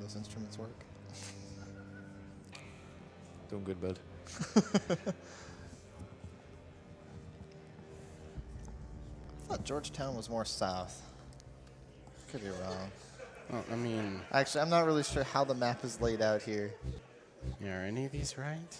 those instruments work. Doing good, bud. I thought Georgetown was more south. Could be wrong. Well, I mean... Actually, I'm not really sure how the map is laid out here. Yeah, are any of these right?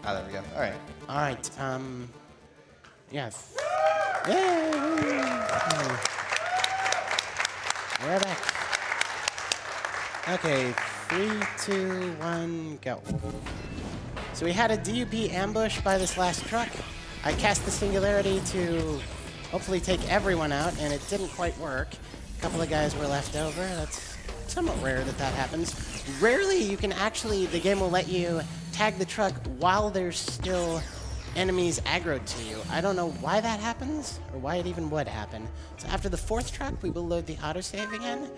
Ah, there we go. All right. All right, yeah. Yay! We're back. Okay, 3, 2, 1, go. So we had a DUP ambush by this last truck. I cast the Singularity to hopefully take everyone out, and it didn't quite work. A couple of guys were left over. That's somewhat rare that that happens. Rarely you can actually, the game will let you tag the truck while there's still enemies aggroed to you. I don't know why that happens, or why it even would happen. So after the 4th truck, we will load the autosave again.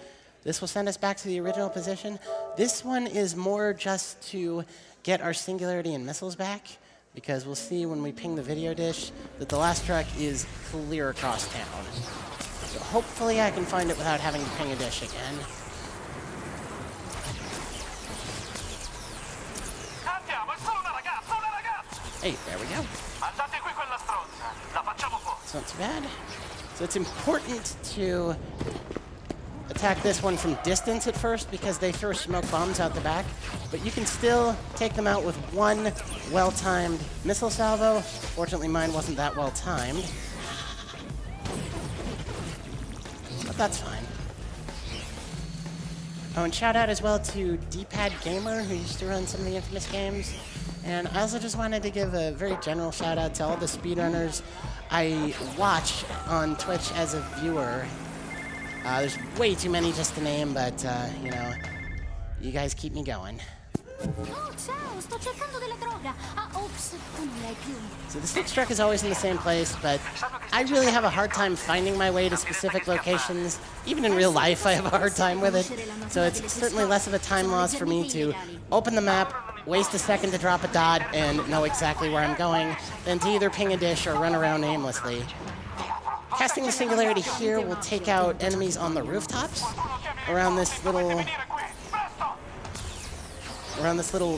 This will send us back to the original position. This one is more just to get our Singularity and missiles back, because we'll see when we ping the video dish that the last truck is clear across town. So hopefully I can find it without having to ping a dish again. Hey, there we go. It's not too bad. So it's important to attack this one from distance at first because they throw smoke bombs out the back, but you can still take them out with one well-timed missile salvo. Fortunately, mine wasn't that well-timed, but that's fine. Oh, and shout out as well to D-Pad Gamer, who used to run some of the infamous games. And I also just wanted to give a very general shout out to all the speedrunners I watch on Twitch as a viewer. There's way too many just to name, but, you know, you guys keep me going. So the 6th truck is always in the same place, but I really have a hard time finding my way to specific locations. Even in real life, I have a hard time with it. So it's certainly less of a time loss for me to open the map, waste a second to drop a dot, and know exactly where I'm going, than to either ping a dish or run around aimlessly. Casting the Singularity here will take out enemies on the rooftops around this little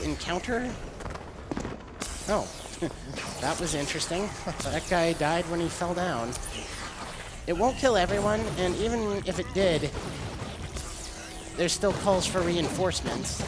encounter. Oh, that was interesting. That guy died when he fell down. It won't kill everyone, and even if it did, there's still calls for reinforcements.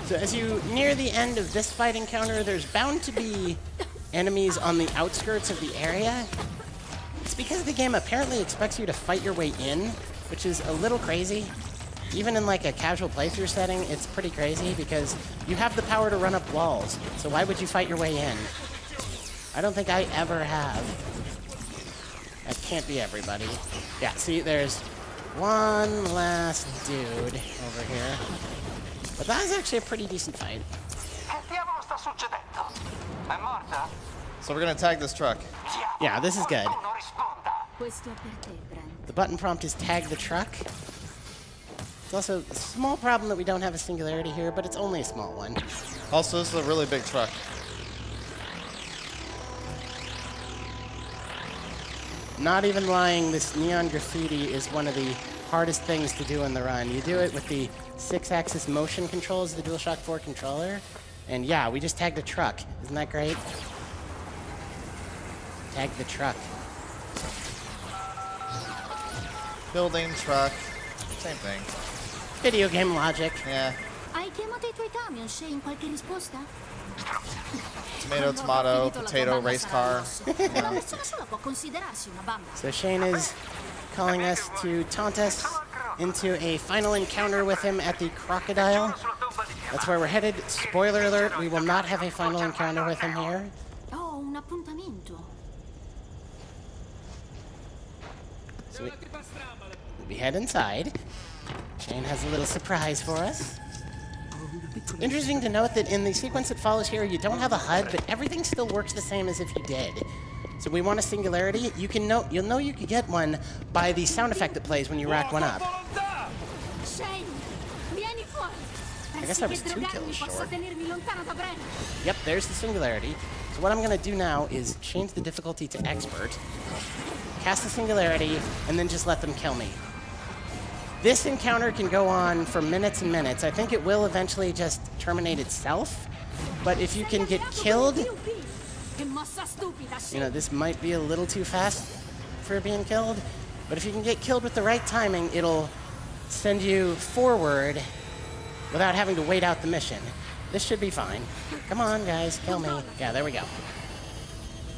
So as you near the end of this fight encounter, there's bound to be enemies on the outskirts of the area. It's because the game apparently expects you to fight your way in, which is a little crazy. Even in like a casual playthrough setting, it's pretty crazy because you have the power to run up walls. So why would you fight your way in? I don't think I ever have. That can't be everybody. Yeah, see, there's one last dude over here. But that was actually a pretty decent fight. So we're gonna tag this truck. Yeah, this is good. The button prompt is tag the truck. It's also a small problem that we don't have a singularity here, but it's only a small one. Also, this is a really big truck. Not even lying, this neon graffiti is one of the hardest things to do in the run. You do it with the 6-axis motion controls, the DualShock 4 controller. And yeah, we just tagged a truck. Isn't that great? Tag the truck. Building, truck, same thing. Video game logic. Yeah. Hai chiamato I tuoi camion, Shane, in qualche risposta? Tomato, tomato, potato, race car. Una persona sola può considerarsi una bamba. So Shane is calling us to taunt us into a final encounter with him at the crocodile. That's where we're headed. Spoiler alert, we will not have a final encounter with him here. Oh, un appuntamento. So we head inside. Shane has a little surprise for us. Interesting to note that in the sequence that follows here, you don't have a HUD, but everything still works the same as if you did. So we want a singularity. You'll know you could get one by the sound effect that plays when you rack one up. Shane, vieni fuori. I guess that was 2 kills Drogarmi possa short. tenermi lontano da Bren. Yep, there's the singularity. So what I'm going to do now is change the difficulty to expert, cast the singularity, and then just let them kill me. This encounter can go on for minutes and minutes. I think it will eventually just terminate itself. But if you can get killed, Che mossa stupida, you Shane. know, this might be a little too fast for being killed. But if you can get killed with the right timing, it'll send you forward without having to wait out the mission. This should be fine. Come on, guys, kill me. Yeah, there we go.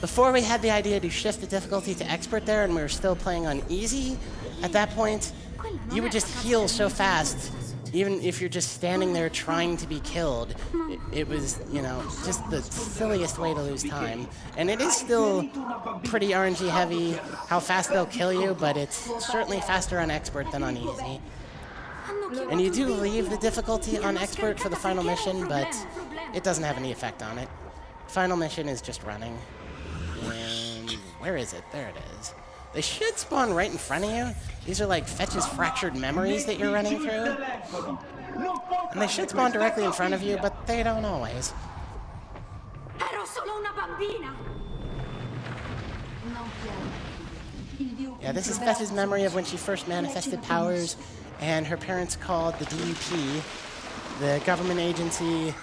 Before we had the idea to shift the difficulty to expert there and we were still playing on easy, at that point, you would just heal so fast, even if you're just standing there trying to be killed. It was, you know, just the silliest way to lose time. And it is still pretty RNG heavy how fast they'll kill you, but it's certainly faster on expert than on easy. And you do leave the difficulty on expert for the final mission, but it doesn't have any effect on it. Final mission is just running. And where is it? There it is. They should spawn right in front of you. These are like Fetch's fractured memories that you're running through. And they should spawn directly in front of you, but they don't always. Ero solo una bambina. Yeah, this is Fetch's memory of when she first manifested powers, and her parents called the DUP, the government agency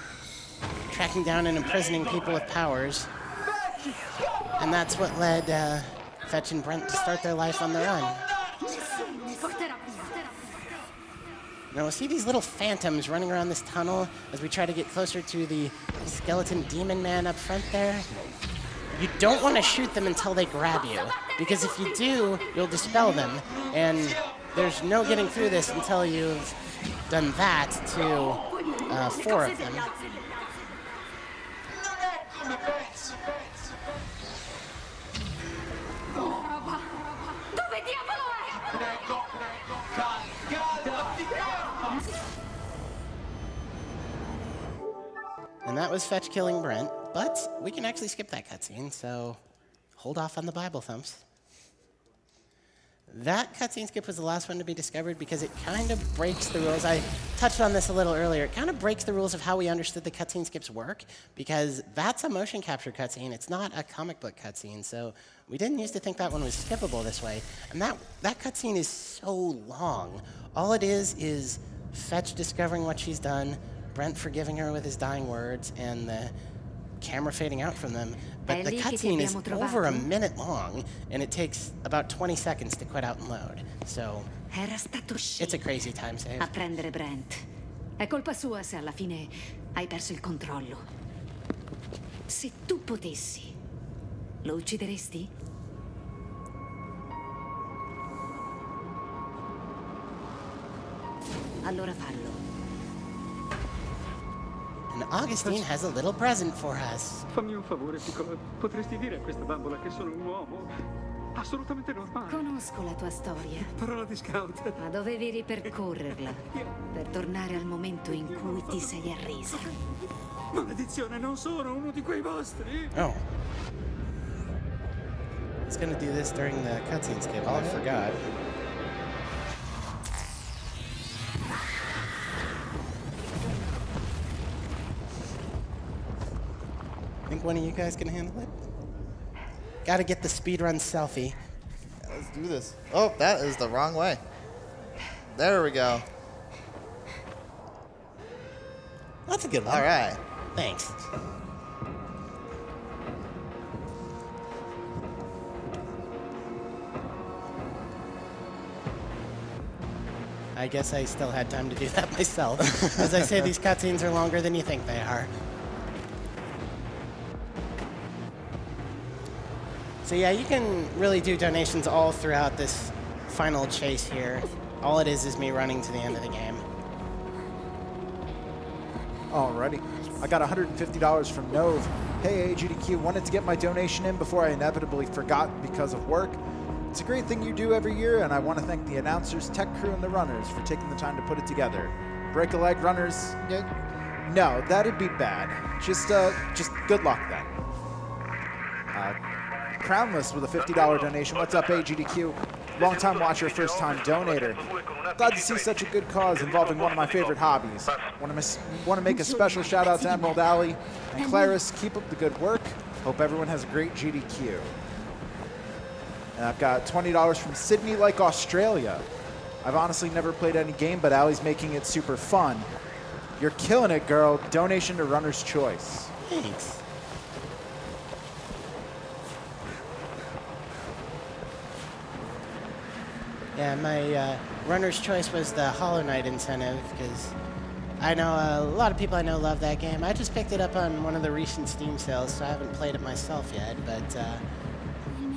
tracking down and imprisoning people with powers. And that's what led Fetch and Brent to start their life on the run. Now we'll see these little phantoms running around this tunnel as we try to get closer to the skeleton demon man up front there. You don't want to shoot them until they grab you, because if you do, you'll dispel them, and there's no getting through this until you've done that to 4 of them. Dove diavolo è? And that was Fetch killing Brent, but we can actually skip that cutscene, so hold off on the Bible thumps. That cutscene skip was the last one to be discovered because it kind of breaks the rules. I touched on this a little earlier. It kind of breaks the rules of how we understood the cutscene skips work because that's a motion capture cutscene. It's not a comic book cutscene. So we didn't used to think that one was skippable this way. And that cutscene is so long. All it is Fetch discovering what she's done, Brent forgiving her with his dying words, and the camera fading out from them. But the cutscene is over a minute long, and it takes about 20 seconds to quit out and load. So it's a crazy time save. A prendere Brent. È colpa sua se alla fine hai perso il controllo. Se tu potessi, lo uccideresti? Allora fallo. And Augustine has a little present for us. Fammi un favore, piccolo. Potresti dire a questa bambola che sono un uomo assolutamente normale. Conosco la tua storia, Parola di scout. ma dovevi ripercorrerla per tornare al momento in cui ti sei arresa. Maledizione, non sono uno di quei vostri. Oh. I was gonna do this during the cutscene skip, but I forgot. Think one of you guys can handle it? Gotta get the speedrun selfie. Yeah, let's do this. Oh, that is the wrong way. There we go. That's a good one. All right. Thanks. I guess I still had time to do that myself. As I say, these cutscenes are longer than you think they are. So yeah, you can really do donations all throughout this final chase here. All it is me running to the end of the game. Alrighty. I got $150 from Nove. Hey, AGDQ, wanted to get my donation in before I inevitably forgot because of work. It's a great thing you do every year, and I want to thank the announcers, tech crew, and the runners for taking the time to put it together. Break a leg, runners? No, that'd be bad. Just good luck then. Crownless with a $50 donation. What's up, AGDQ? Long-time watcher, first-time donator. Glad to see such a good cause involving one of my favorite hobbies. Want to make a special shout-out to Emerald Alley and Claris. Keep up the good work. Hope everyone has a great GDQ. And I've got $20 from Sydney, like Australia. I've honestly never played any game, but Allie's making it super fun. You're killing it, girl. Donation to Runner's Choice. Thanks. Yeah, my runner's choice was the Hollow Knight incentive, because I know a lot of people I know love that game. I just picked it up on one of the recent Steam sales, so I haven't played it myself yet, but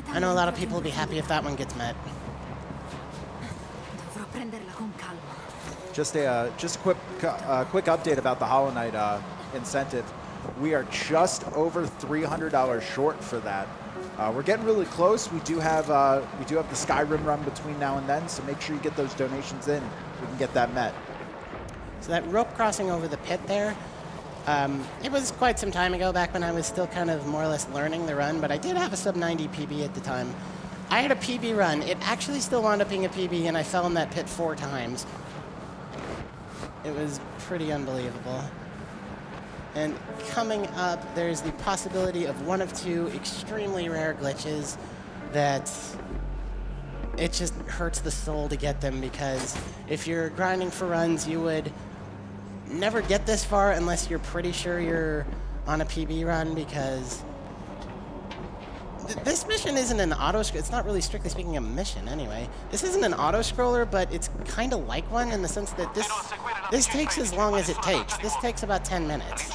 I know a lot of people will be happy if that one gets met. Just a quick update about the Hollow Knight incentive. We are just over $300 short for that. We're getting really close. We do have the Skyrim run between now and then, so make sure you get those donations in. We can get that met. So that rope crossing over the pit there, it was quite some time ago, back when I was still kind of more or less learning the run, but I did have a sub 90 PB at the time. I had a PB run. It actually still wound up being a PB, and I fell in that pit 4 times. It was pretty unbelievable. And coming up, there's the possibility of one of 2 extremely rare glitches that it just hurts the soul to get them, because if you're grinding for runs, you would never get this far unless you're pretty sure you're on a PB run, because this mission isn't an it's not really strictly speaking a mission anyway. This isn't an auto-scroller, but it's kind of like one in the sense that this takes as long as it takes. This takes about 10 minutes.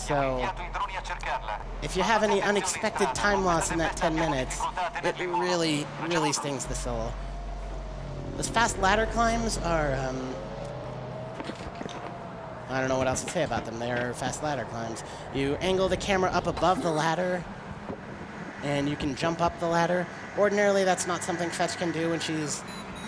So if you have any unexpected time loss in that 10 minutes, it really, really stings the soul. Those fast ladder climbs are, I don't know what else to say about them. They are fast ladder climbs. You angle the camera up above the ladder, and you can jump up the ladder. Ordinarily, that's not something Fetch can do when she's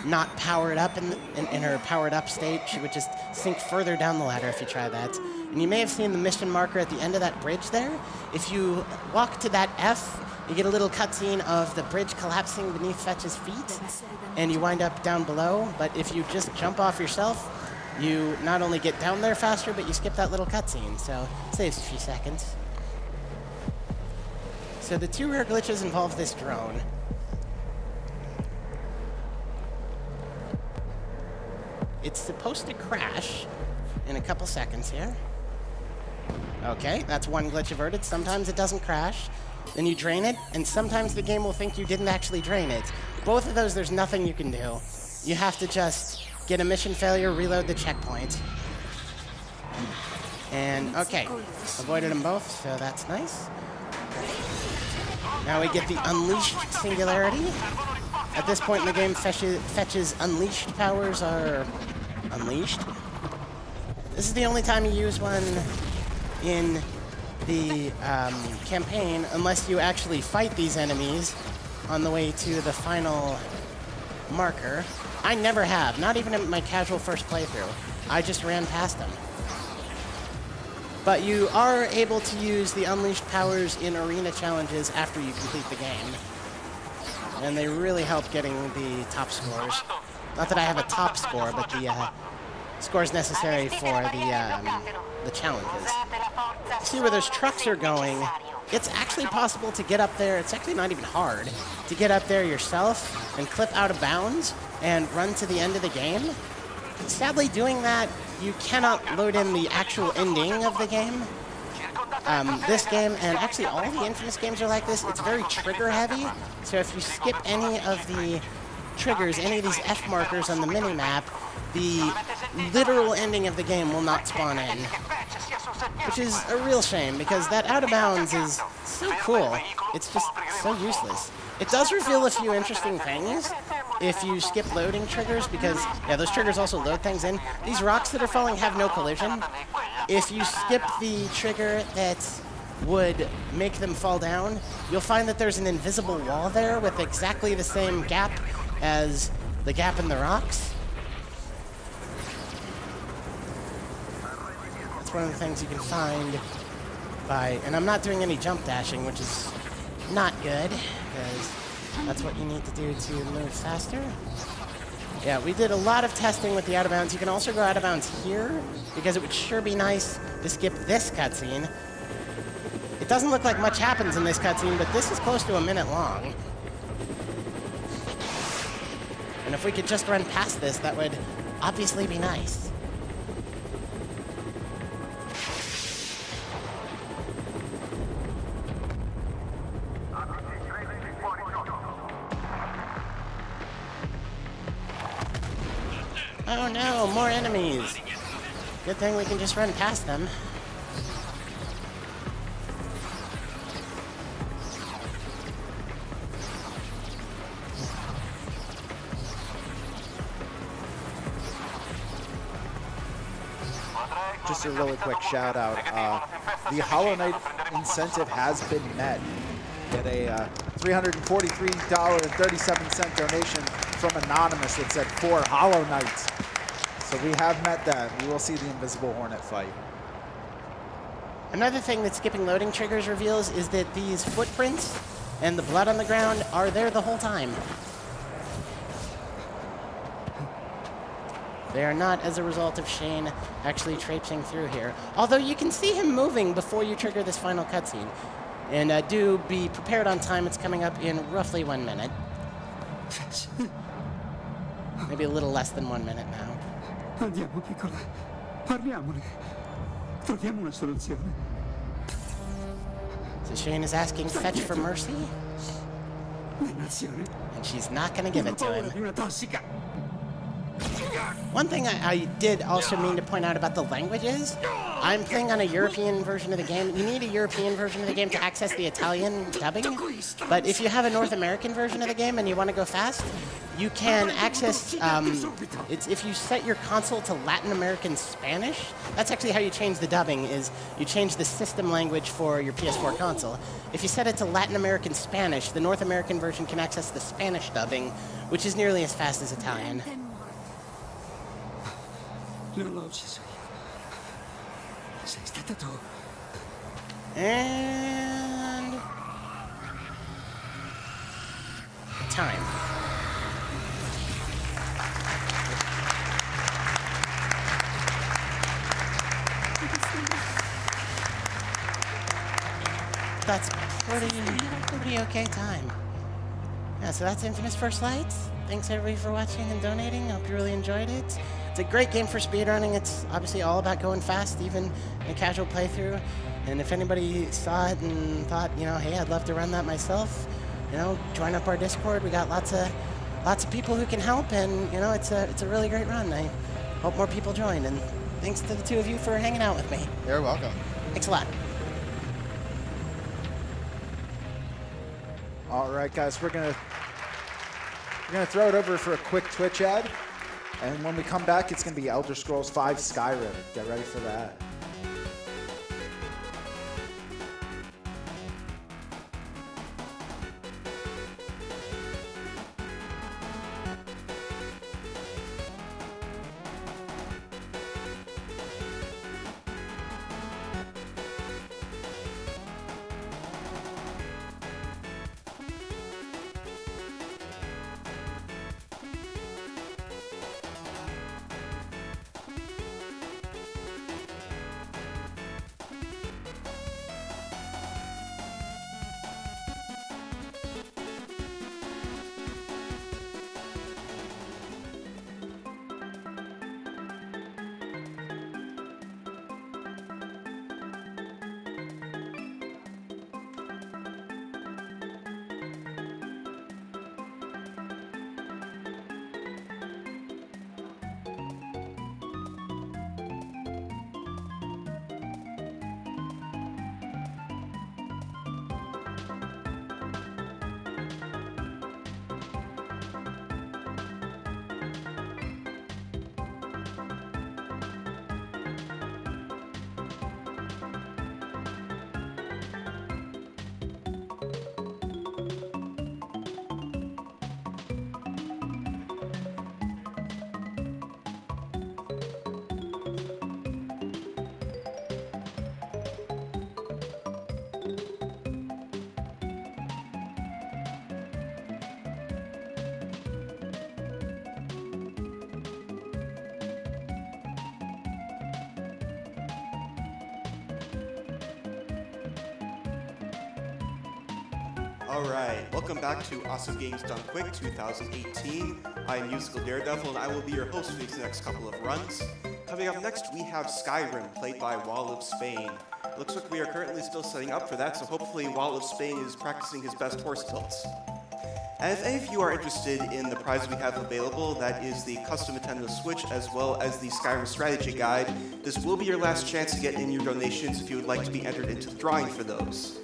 not powered up in her powered up state. She would just sink further down the ladder if you try that. And you may have seen the mission marker at the end of that bridge there. If you walk to that F, you get a little cutscene of the bridge collapsing beneath Fetch's feet, and you wind up down below. But if you just jump off yourself, you not only get down there faster, but you skip that little cutscene, so it saves a few seconds. So the two rare glitches involve this drone. It's supposed to crash in a couple seconds here. Okay, that's one glitch averted. Sometimes it doesn't crash. Then you drain it, and sometimes the game will think you didn't actually drain it. Both of those, there's nothing you can do. You have to just get a mission failure, reload the checkpoint. And, okay, avoided them both, so that's nice. Now we get the Unleashed Singularity. At this point in the game, Fetch's Unleashed powers are unleashed. This is the only time you use one in the campaign, unless you actually fight these enemies on the way to the final marker. I never have, not even in my casual first playthrough. I just ran past them. But you are able to use the Unleashed powers in arena challenges after you complete the game. And they really help getting the top scores. Not that I have a top score, but the scores necessary for the challenges. See where those trucks are going, it's actually possible to get up there. It's actually not even hard to get up there yourself and clip out of bounds and run to the end of the game. Sadly, doing that, you cannot load in the actual ending of the game. This game, and actually all the Infamous games are like this, it's very trigger heavy. So if you skip any of the triggers, any of these F markers on the mini-map, the literal ending of the game will not spawn in. Which is a real shame, because that out of bounds is so cool. It's just so useless. It does reveal a few interesting things if you skip loading triggers, because, yeah, those triggers also load things in. These rocks that are falling have no collision. If you skip the trigger that would make them fall down, you'll find that there's an invisible wall there with exactly the same gap as the gap in the rocks. That's one of the things you can find by, and I'm not doing any jump dashing, which is not good, because that's what you need to do to move faster. Yeah, we did a lot of testing with the out of bounds. You can also go out of bounds here, because it would sure be nice to skip this cutscene. It doesn't look like much happens in this cutscene, but this is close to a minute long. And if we could just run past this, that would obviously be nice. Oh no, more enemies. Good thing we can just run past them. Just a really quick shout out. The Hollow Knight incentive has been met. Get a $343.37 donation from Anonymous that said 4 Hollow Knights. So we have met that. We will see the Invisible Hornet fight. Another thing that skipping loading triggers reveals is that these footprints and the blood on the ground are there the whole time. They are not as a result of Shane actually traipsing through here. Although you can see him moving before you trigger this final cutscene. And do be prepared on time. It's coming up in roughly 1 minute. Maybe a little less than 1 minute now. Andiamo, piccola. Parliamone. Troviamo una soluzione. So Shane is asking Fetch for mercy. And she's not going to give it to him. One thing I did also mean to point out about the languages, I'm playing on a European version of the game. You need a European version of the game to access the Italian dubbing. But if you have a North American version of the game and you want to go fast, you can access, if you set your console to Latin American Spanish, that's actually how you change the dubbing, is you change the system language for your PS4 console. If you set it to Latin American Spanish, the North American version can access the Spanish dubbing, which is nearly as fast as Italian. Non l'ho ucciso io. And time. That's pretty okay time. Yeah, so that's Infamous First Light. Thanks everybody for watching and donating. I hope you really enjoyed it. It's a great game for speedrunning. It's obviously all about going fast, even in a casual playthrough. And if anybody saw it and thought, you know, hey, I'd love to run that myself, you know, join up our Discord. We got lots of people who can help, and you know, it's a really great run. I hope more people join. And thanks to the two of you for hanging out with me. You're welcome. Thanks a lot. All right, guys, we're gonna throw it over for a quick Twitch ad, and when we come back, it's gonna be Elder Scrolls V Skyrim. Get ready for that. Alright, welcome back to Awesome Games Done Quick 2018. I am Musical Daredevil, and I will be your host for these next couple of runs. Coming up next, we have Skyrim, played by Wall of Spain. It looks like we are currently still setting up for that, so hopefully Wall of Spain is practicing his best horse tilts. And if any of you are interested in the prize we have available, that is the custom Nintendo Switch as well as the Skyrim strategy guide, this will be your last chance to get in your donations if you would like to be entered into the drawing for those.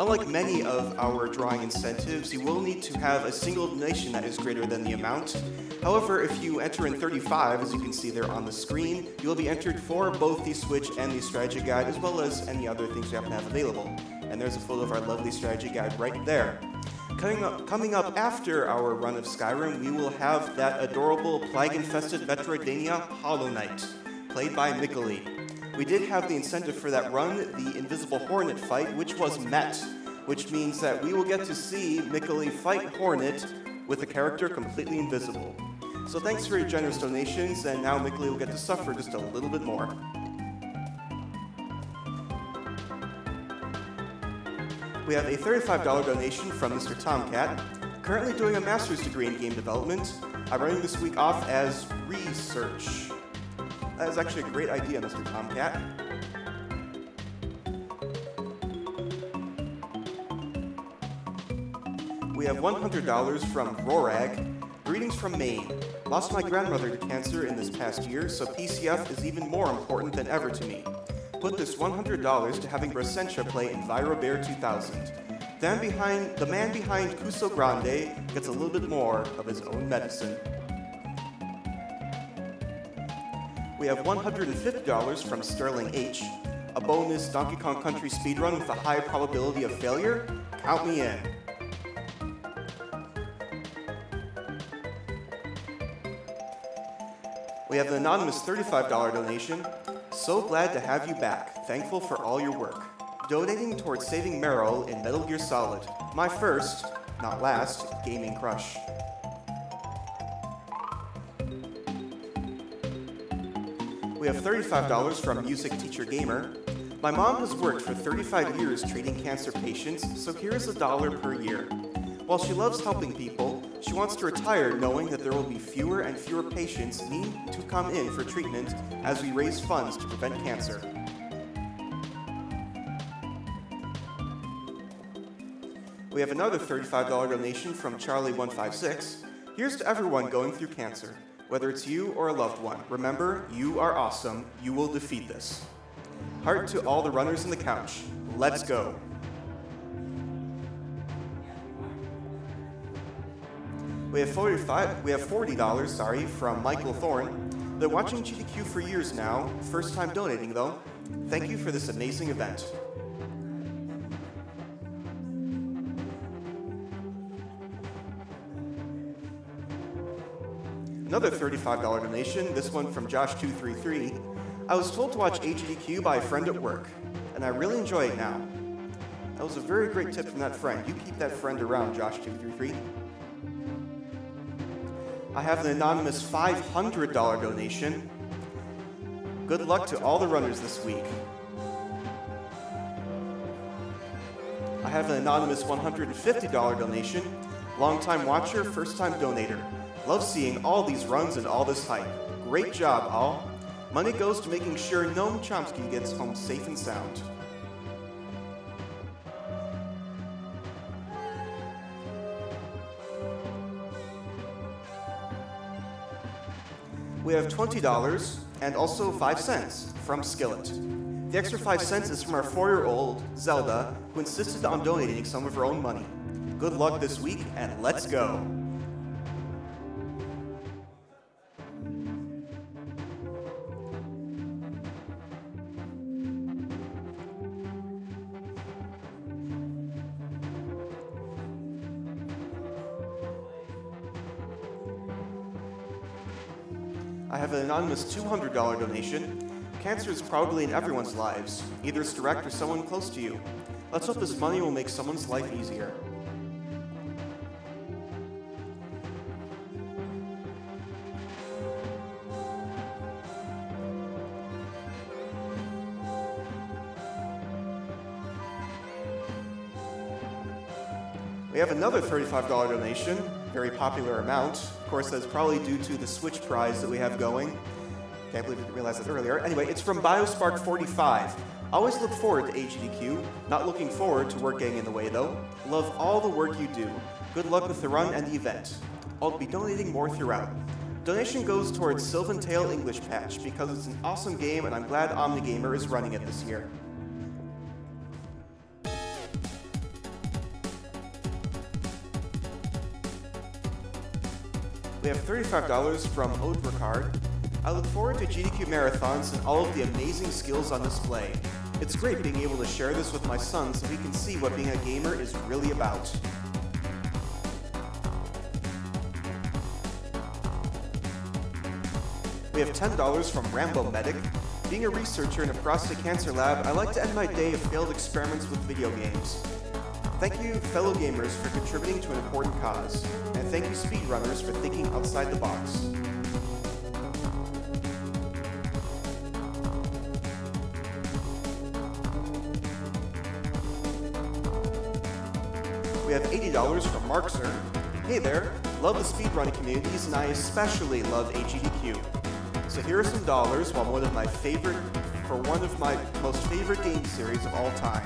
Unlike many of our drawing incentives, you will need to have a single donation that is greater than the amount. However, if you enter in 35, as you can see there on the screen, you will be entered for both the Switch and the strategy guide, as well as any other things we happen to have available. And there's a photo of our lovely strategy guide right there. Coming up after our run of Skyrim, we will have that adorable plague-infested Metroidvania Hollow Knight, played by Mikkeli. We did have the incentive for that run, the Invisible Hornet fight, which was met, which means that we will get to see Mikkeli fight Hornet with a character completely invisible. So thanks for your generous donations, and now Mikkeli will get to suffer just a little bit more. We have a $35 donation from Mr. Tomcat, currently doing a master's degree in game development. I'm running this week off as research. That is actually a great idea, Mr. Tomcat. We have $100 from Rorag. Greetings from Maine. Lost my grandmother to cancer in this past year, so PCF is even more important than ever to me. Put this $100 to having Brasentia play EnviroBear 2000. The man behind Cuso Grande gets a little bit more of his own medicine. We have $150 from Sterling H. A bonus Donkey Kong Country speedrun with a high probability of failure? Count me in. We have an anonymous $35 donation. So glad to have you back. Thankful for all your work. Donating towards saving Meryl in Metal Gear Solid. My first, not last, gaming crush. We have $35 from Music Teacher Gamer. My mom has worked for 35 years treating cancer patients, so here is $1 per year. While she loves helping people, she wants to retire knowing that there will be fewer and fewer patients need to come in for treatment as we raise funds to prevent cancer. We have another $35 donation from Charlie156. Here's to everyone going through cancer. Whether it's you or a loved one, remember, you are awesome. You will defeat this. Heart to all the runners in the couch. Let's go. We have $40, from Michael Thorne. They're watching GDQ for years now. First time donating though. Thank you for this amazing event. Another $35 donation, this one from Josh233. I was told to watch AGDQ by a friend at work, and I really enjoy it now. That was a very great tip from that friend. You keep that friend around, Josh233. I have an anonymous $500 donation. Good luck to all the runners this week. I have an anonymous $150 donation. Long-time watcher, first-time donator. Love seeing all these runs and all this hype. Great job, all. Money goes to making sure Noam Chomsky gets home safe and sound. We have $20 and also 5 cents from Skillet. The extra 5 cents is from our 4-year-old, Zelda, who insisted on donating some of her own money. Good luck this week, and let's go. I have an anonymous $200 donation. Cancer is probably in everyone's lives. Either it's direct or someone close to you. Let's hope this money will make someone's life easier. We have another $35 donation, very popular amount. Of course, that's probably due to the Switch prize that we have going. Can't believe I didn't realize that earlier. Anyway, it's from Biospark45. Always look forward to AGDQ. Not looking forward to work getting in the way, though. Love all the work you do. Good luck with the run and the event. I'll be donating more throughout. Donation goes towards Sylvan Tale English Patch because it's an awesome game and I'm glad OmniGamer is running it this year. We have $35 from Oudricard. I look forward to GDQ marathons and all of the amazing skills on display. It's great being able to share this with my son so he can see what being a gamer is really about. We have $10 from Rambo Medic. Being a researcher in a prostate cancer lab, I like to end my day of failed experiments with video games. Thank you, fellow gamers, for contributing to an important cause. And thank you, speedrunners, for thinking outside the box. We have $80 from Markser. Hey there, love the speedrunning communities, and I especially love AGDQ. So here are some dollars for one of my most favorite game series of all time.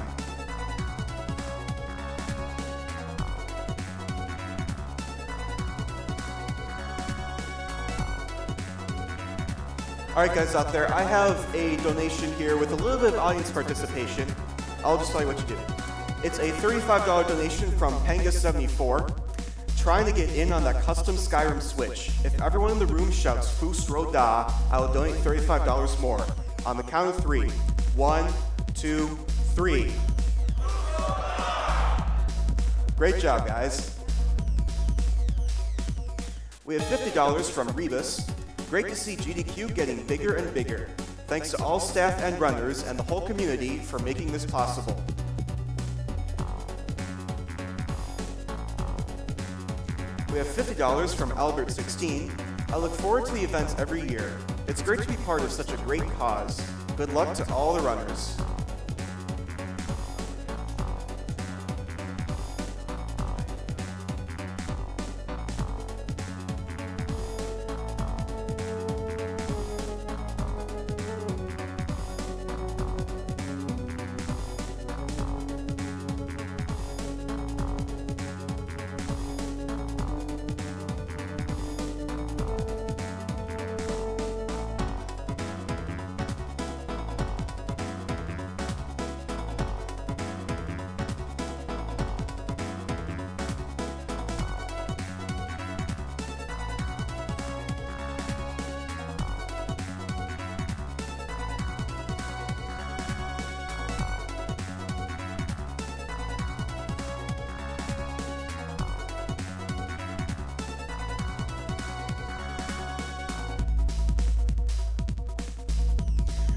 Alright guys out there, I have a donation here with a little bit of audience participation. I'll just tell you what you do. It's a $35 donation from Panga74, trying to get in on that custom Skyrim Switch. If everyone in the room shouts Fus Ro Da, I will donate $35 more. On the count of 3. 1, 2, 3. Great job, guys. We have $50 from Rebus. Great to see GDQ getting bigger and bigger. Thanks to all staff and runners and the whole community for making this possible. We have $50 from Albert16. I look forward to the events every year. It's great to be part of such a great cause. Good luck to all the runners.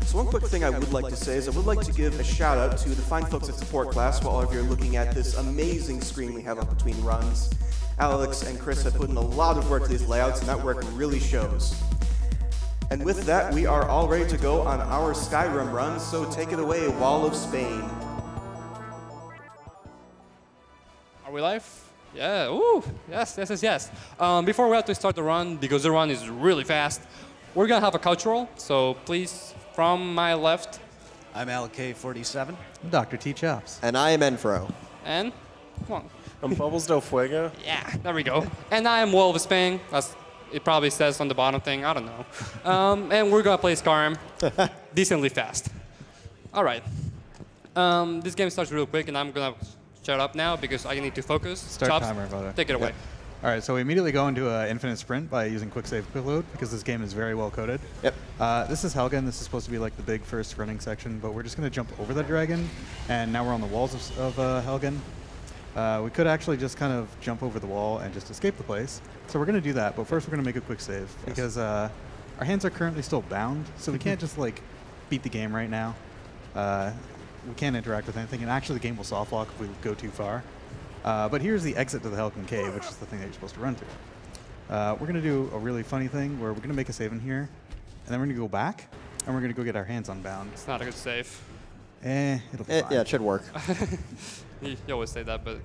So one quick thing I would like to say is I would like to give a shout out to the fine folks at support class while all of you are looking at this amazing screen we have up between runs. Alex and Chris have put in a lot of work to these layouts, and that work really shows. And with that, we are all ready to go on our Skyrim run, so take it away, Wall of Spain. Are we live? Yeah, ooh, yes. Before we have to start the run, because the run is really fast, we're gonna have a cultural, so please, from my left. I'm LK47. I'm Dr. T. Chops. And I am Enfro. And, come on. I'm Bubbles Del Fuego. Yeah, there we go. And I am Wall of Spain, as it probably says on the bottom thing, I don't know. And we're gonna play Skyrim decently fast. All right. This game starts real quick, and I'm gonna shut up now because I need to focus. Start Chops, timer, brother. take it away. Yep. All right, so we immediately go into an infinite sprint by using quick save, quick load, because this game is very well coded. Yep. This is Helgen. This is supposed to be like the big first running section, but we're just going to jump over the dragon, and now we're on the walls of Helgen. We could actually just kind of jump over the wall and just escape the place. So we're going to do that, but first we're going to make a quick save, because our hands are currently still bound, so we can't just like beat the game right now. We can't interact with anything, and actually the game will soft lock if we go too far. But here's the exit to the Helgen Cave, which is the thing that you're supposed to run through. We're going to do a really funny thing where we're going to make a save in here, and then we're going to go back, and we're going to go get our hands unbound. It's not a good save. It'll be fine. Yeah, it should work. You always say that, but...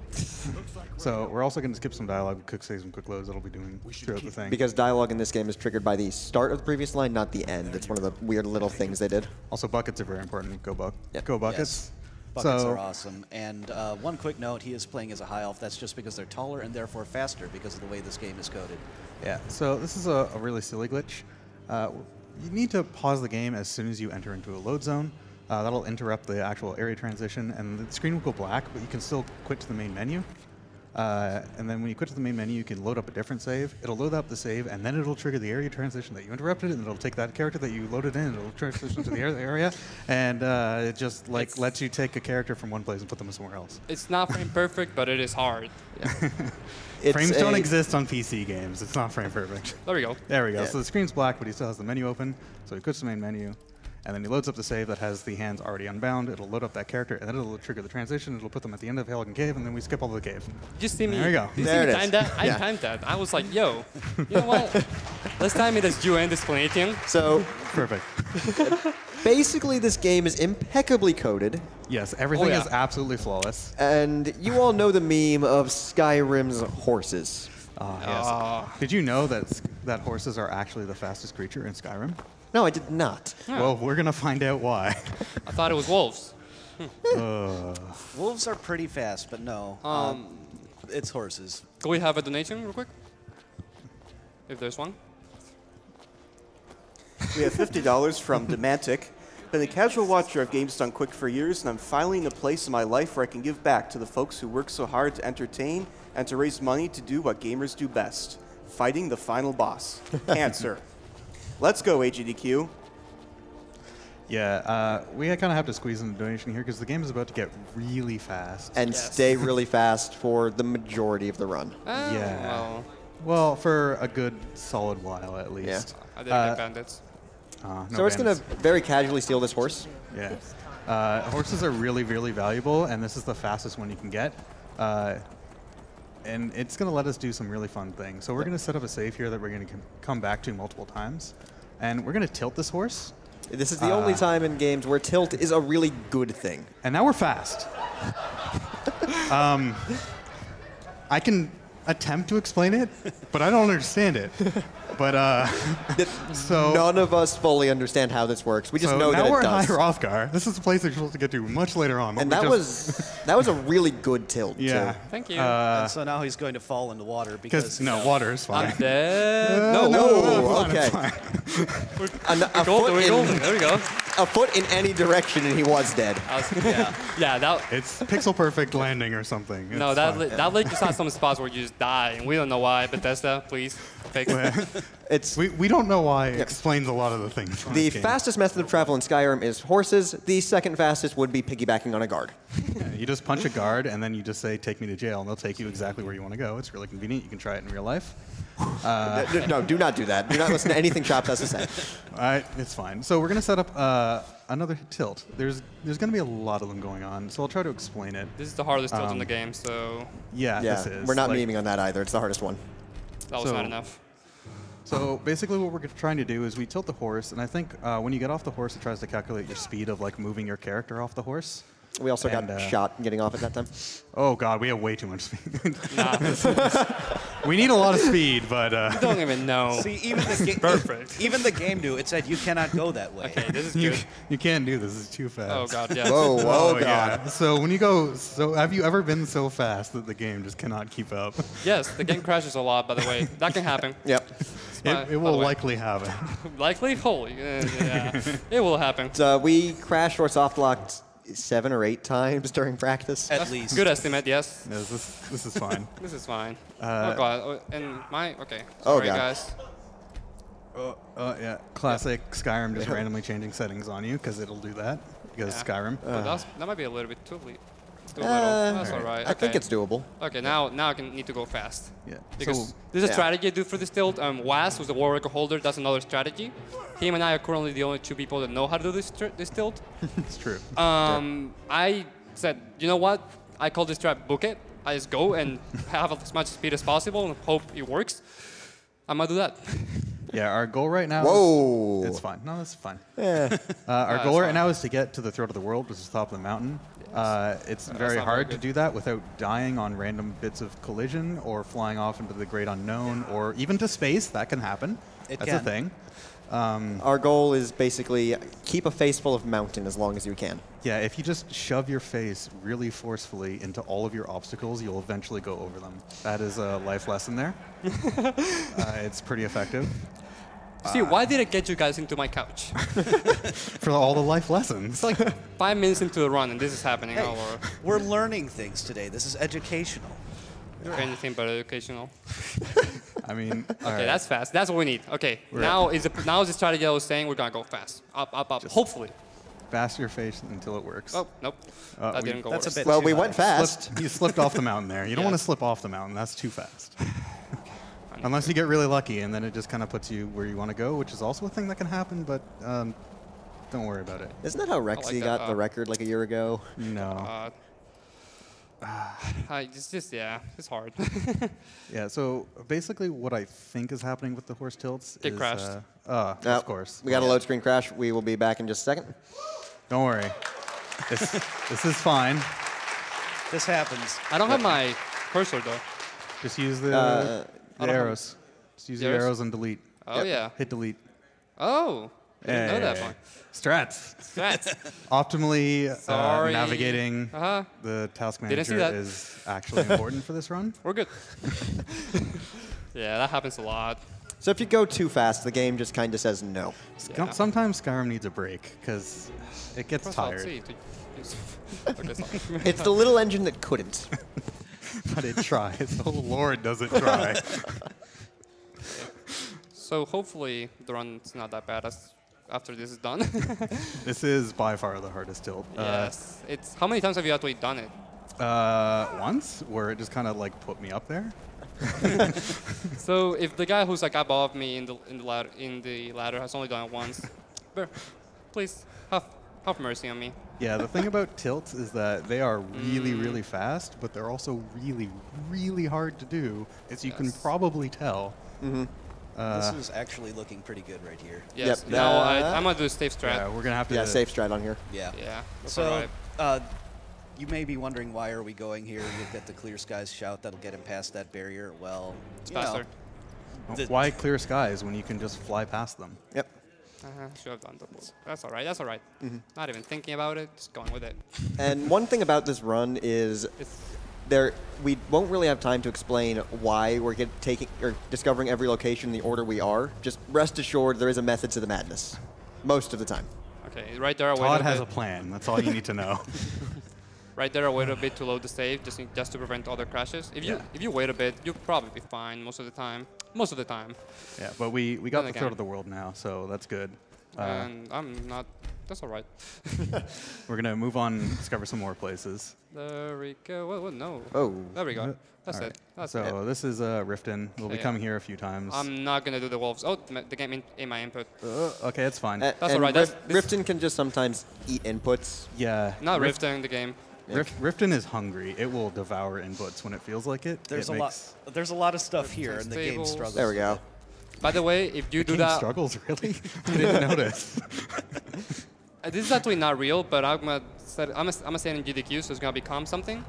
So we're also going to skip some dialogue with quick saves and quick loads that'll be doing throughout the thing. Because dialogue in this game is triggered by the start of the previous line, not the end. It's one of the weird little things they did. Also, buckets are very important. Go Yep. Go buckets. Yes. Buckets are awesome. And one quick note, he is playing as a high elf. That's just because they're taller and therefore faster because of the way this game is coded. Yeah, so this is a really silly glitch. You need to pause the game as soon as you enter into a load zone. That'll interrupt the actual area transition, and the screen will go black, but you can still quit to the main menu. And then when you quit to the main menu, you can load up a different save. It'll load up the save, and then it'll trigger the area transition that you interrupted, and it'll take that character that you loaded in, and it'll transition to the area, and it just like lets you take a character from one place and put them somewhere else. It's not frame perfect, but it is hard. Yeah. Frames don't exist on PC games. It's not frame perfect. There we go. There we go. Yeah. So the screen's black, but he still has the menu open. So he quits the main menu, and then he loads up the save that has the hands already unbound. It'll load up that character, and then it'll trigger the transition. It'll put them at the end of Helgen Cave, and then we skip all the cave. Just see me. There you go. You There see me it time is. that? I Yeah. timed that. I was like, yo, you know what? Let's time it as you end explanation. So Perfect. basically, this game is impeccably coded. Yes, everything Oh, yeah. is absolutely flawless. And you all know the meme of Skyrim's horses. Yes. Did you know that horses are actually the fastest creature in Skyrim? No, I did not. Well, we're going to find out why. I thought it was wolves. Wolves are pretty fast, but no. It's horses. Can we have a donation real quick? If there's one. We have $50 from Demantic. Been a casual watcher of Games Done Quick for years, and I'm finally in a place in my life where I can give back to the folks who work so hard to entertain and to raise money to do what gamers do best, fighting the final boss, cancer. Let's go, AGDQ. Yeah, we kind of have to squeeze in a donation here because the game is about to get really fast. And stay really fast for the majority of the run. Yeah. Well, for a good solid while at least. I didn't get bandits. No So we're just going bandits. to very casually steal this horse. Yeah. Horses are really, really valuable, and this is the fastest one you can get. And it's going to let us do some really fun things. So we're going to set up a save here that we're going to come back to multiple times. And we're going to tilt this horse. This is the only time in games where tilt is a really good thing. And now we're fast. I can attempt to explain it, but I don't understand it. But so none of us fully understand how this works. We just know that now it we're in does. High Hrothgar. This is a place that you're supposed to get to much later on. And that was a really good tilt. Yeah. Too. Thank you. And so now he's going to fall into water because no, water is fine. I'm dead. No, okay. We're golden. There we go. A foot in any direction and he was dead. Yeah, that. It's pixel perfect landing or something. No, It's that fine. that lake just has some spots where you just die, and we don't know why. Bethesda, please fix it. We don't know why. It explains a lot of the things. in The this game. fastest method of travel in Skyrim is horses. The second fastest would be piggybacking on a guard. Yeah, you just punch a guard and then you just say, "Take me to jail," and they'll take you exactly where you want to go. It's really convenient. You can try it in real life. No, do not do that. Do not listen to anything Chops has to say. It's fine. So we're gonna set up another tilt. There's gonna be a lot of them going on, so I'll try to explain it. This is the hardest tilt in the game, so Yeah, Yeah, this is. we're not like, memeing on that either. It's the hardest one. that was not enough. So basically what we're trying to do is we tilt the horse, and I think when you get off the horse, it tries to calculate your speed of like moving your character off the horse. We also got shot getting off at that time. Oh God, we have way too much speed. We need a lot of speed, but You don't even know. See, even the game, Perfect. Even the game knew. It said you cannot go that way. Okay, this is you, good. you can't do this. It's too fast. Oh God, yes. Whoa, God. Yeah. So when you go, have you ever been so fast that the game just cannot keep up? Yes, the game crashes a lot, by the way. That can happen. Yep. It will likely happen. Likely? Holy, yeah. It will happen. So we crashed or soft locked 7 or 8 times during practice. At least. Good estimate, yes. No, this is fine. This is fine. Oh God, okay. Oh, Sorry, God. guys. Yeah, classic Skyrim just randomly changing settings on you because it'll do that because Skyrim. But that might be a little bit too little. That's all right. I think it's doable. Okay, now I need to go fast. Yeah. Because there's a strategy I do for this tilt. Was, who's the world record holder, that's another strategy. Him and I are currently the only 2 people that know how to do this tilt. It's true. I said, you know what? I call this strat book it. I just go and have as much speed as possible and hope it works. I'm gonna do that. Yeah, our goal right now. Whoa. It's fine. No, it's fine. Yeah. Our goal right now is to get to the throat of the world, which is the top of the mountain. It's very not hard very to do that without dying on random bits of collision or flying off into the great unknown or even to space. That can happen. That's a thing. Our goal is basically keep a face full of mountain as long as you can. Yeah, if you just shove your face really forcefully into all of your obstacles, you'll eventually go over them. That is a life lesson there. It's pretty effective. See, why did I get you guys into my couch? For all the life lessons. It's like 5 minutes into the run and this is happening. Hey, we're learning things today. This is educational. Anything but educational. I mean, Okay, that's fast. That's what we need. Okay, now is the strategy I was saying. We're gonna go fast. Up. Hopefully. fast your face until it works. Oh, nope. That didn't go That's a worse. bit Well, too we high. went fast. You slipped off the mountain there. You don't want to slip off the mountain. That's too fast. Unless you get really lucky, and then it just kind of puts you where you want to go, which is also a thing that can happen, but don't worry about it. Isn't that how Rexy got the record like a year ago? No. It's hard. Yeah, so basically what I think is happening with the horse tilts Get is... crashed. Of course. We got a load screen crash. We will be back in just a second. Don't worry. This is fine. This happens. I don't have my cursor, though. Just use the arrows. Just use your arrows? arrows and delete. Oh, yeah. Hit delete. Oh. I didn't know that one. Strats. Strats. Optimally Sorry. navigating the task Didn't see manager that. is actually important for this run. We're good. Yeah, that happens a lot. So if you go too fast, the game just kind of says no. Yeah. Sometimes Skyrim needs a break because it gets Press Alt tired. C to use- Okay, sorry. It's the little engine that couldn't. But it tries. Oh, Lord, does it try. So hopefully the run's not that bad after this is done. This is by far the hardest tilt. Yes. It's how many times have you actually done it? Once, where it just kind of like put me up there. So if the guy who's like above me in the ladder has only done it once, Please, have mercy on me. Yeah, the thing about tilts is that they are really, really fast, but they're also really, really hard to do, as you can probably tell. This is actually looking pretty good right here. Yes. Yep. Now I'm gonna do a safe strat. Yeah, we're gonna have to. Yeah, safe strat on here. Yeah. Yeah. So, you may be wondering why are we going here? You'll get the Clear Skies shout that'll get him past that barrier. Well, It's you know, faster. Why clear skies when you can just fly past them? Yep. Should have done doubles. That's all right. That's all right. Not even thinking about it. Just going with it. And one thing about this run is we won't really have time to explain why we're discovering every location in the order we are. Just rest assured there is a method to the madness. Most of the time. Okay, right there. Todd has a plan. That's all you need to know. Right there, I wait a bit to load the save, just to prevent other crashes. If you wait a bit, you'll probably be fine most of the time. Most of the time. Yeah, but we got the throat of the world now, so that's good. And I'm not. That's all right. We're gonna move on and discover some more places. There we go. Well, no. Oh. There we go. That's All it. right. That's so it. this is Riften. We'll be Yeah. coming here a few times. I'm not gonna do the wolves. Oh, the game in my input. Okay, it's fine. That's all right. Riften can just sometimes eat inputs. Yeah. Not Riften, the game. Riften is hungry. It will devour inputs when it feels like it. There's a lot of stuff here, and the game struggles. There we go. By the way, if you The do game that, struggles really. I didn't notice. this is actually not real, but I'm gonna say it in GDQ, so it's gonna become something.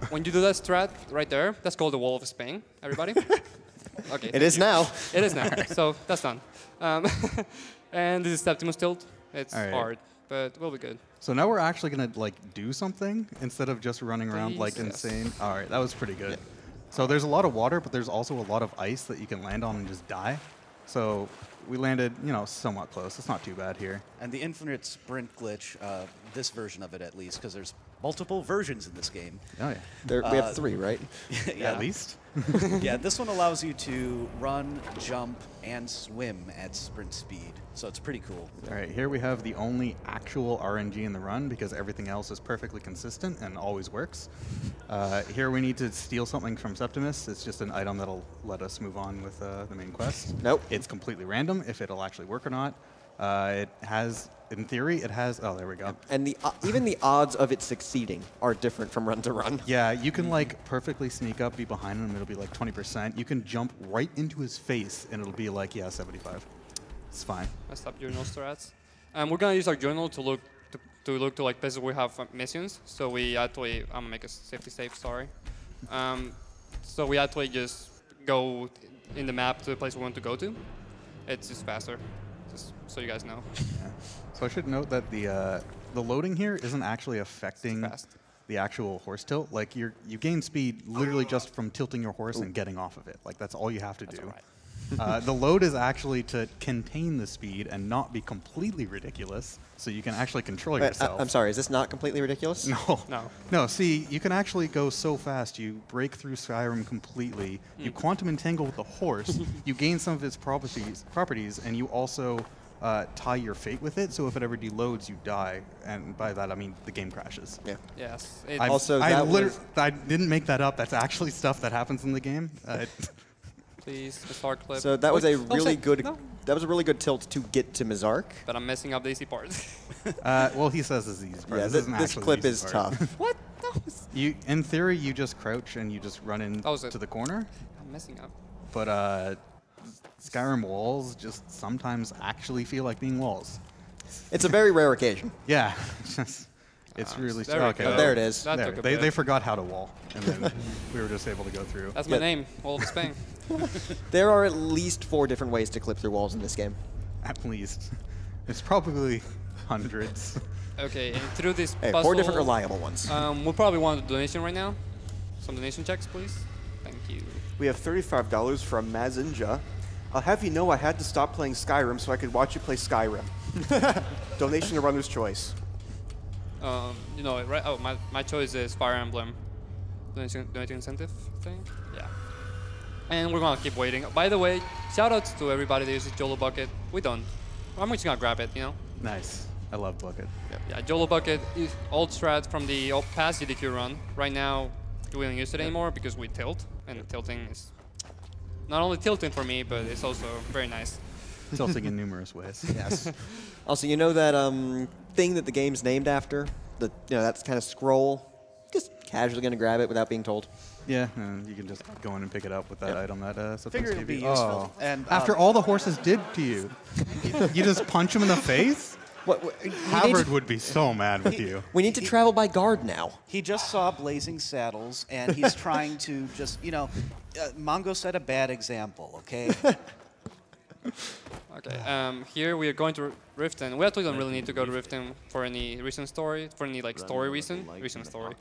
When you do that strat right there, that's called the Wall of Spain. Everybody. Okay. It is now. It is now. So that's done. And this is Septimus tilt. It's hard, but we'll be good. So now we're actually gonna like do something instead of just running around like Please. insane. All right, that was pretty good. So there's a lot of water, but there's also a lot of ice that you can land on and just die. So we landed, somewhat close. It's not too bad here. And the infinite sprint glitch, this version of it at least, because there's multiple versions in this game. Oh yeah. We have 3, right? Yeah. At least. Yeah, this one allows you to run, jump, and swim at sprint speed. So it's pretty cool. All right, here we have the only actual RNG in the run because everything else is perfectly consistent and always works. Here we need to steal something from Septimus. It's just an item that'll let us move on with the main quest. Nope. It's completely random if it'll actually work or not. It has, in theory, it has, oh, there we go. And even the odds of it succeeding are different from run to run. Yeah, you can like perfectly sneak up, be behind him, it'll be like 20%. You can jump right into his face and it'll be like, yeah, 75. It's fine. Messed up journal strats. We're gonna use our journal to look to like places we have missions. So we actually, I'm gonna make a safety save. Sorry. So we actually just go in the map to the place we want to go to. It's just faster, just so you guys know. Yeah. So I should note that the loading here isn't actually affecting the actual horse tilt. Like you gain speed literally just from tilting your horse and getting off of it. Like that's all you have to do. All right. The load is actually to contain the speed and not be completely ridiculous, so you can actually control yourself. I'm sorry, is this not completely ridiculous? No. No. No, see, you can actually go so fast, you break through Skyrim completely, you quantum entangle with the horse, you gain some of its properties, and you also tie your fate with it, so if it ever deloads, you die. And by that, I mean the game crashes. Yeah. Yes. I didn't make that up. That's actually stuff that happens in the game. Please, Mizark clip. So that was a really good. No. That was a really good tilt to get to Mizark. But I'm messing up the easy part. Well, he says it's the easy part. Yeah, this isn't this actually clip the is easy part. tough. What? That was In theory, you just crouch and you just run into the corner. I'm messing up. But Skyrim walls just sometimes actually feel like being walls. It's a very rare occasion. Yeah, it's really there we okay. go. There it is. That There, took a they bit. forgot how to wall, and then we were just able to go through. That's my name, Wall of Spain. There are at least 4 different ways to clip through walls in this game. At least, it's probably hundreds. Okay, and through this Hey, puzzle, 4 different reliable ones. we'll probably want a donation right now. Some donation checks, please. Thank you. We have $35 from Mazinja. I'll have you know I had to stop playing Skyrim so I could watch you play Skyrim. Donation to Runner's Choice. You know, right? Oh, my choice is Fire Emblem. Donation incentive thing. Yeah. And we're gonna keep waiting. By the way, shoutouts to everybody that uses Jolo Bucket. We don't. I'm just gonna grab it, you know. Nice. I love Bucket. Yeah, Jolo Bucket is old strat from the past GDQ run. Right now, we don't use it anymore because we tilt, and tilting is not only tilting for me, but it's also very nice. Tilting in numerous ways. Yes. Also, you know that thing that the game's named after? That's kind of scroll? Just casually going to grab it without being told. Yeah, and you can just go in and pick it up with that item that Figure it'd be TV. useful. And After all the horses did to you, you just punch him in the face? Havard would be so mad with you. We need to travel by guard now. he just saw Blazing Saddles, and he's trying to just, Mongo set a bad example, okay? Okay, here we are going to Riften. We actually don't really need to go to Riften for any recent story, story reason. Recent story.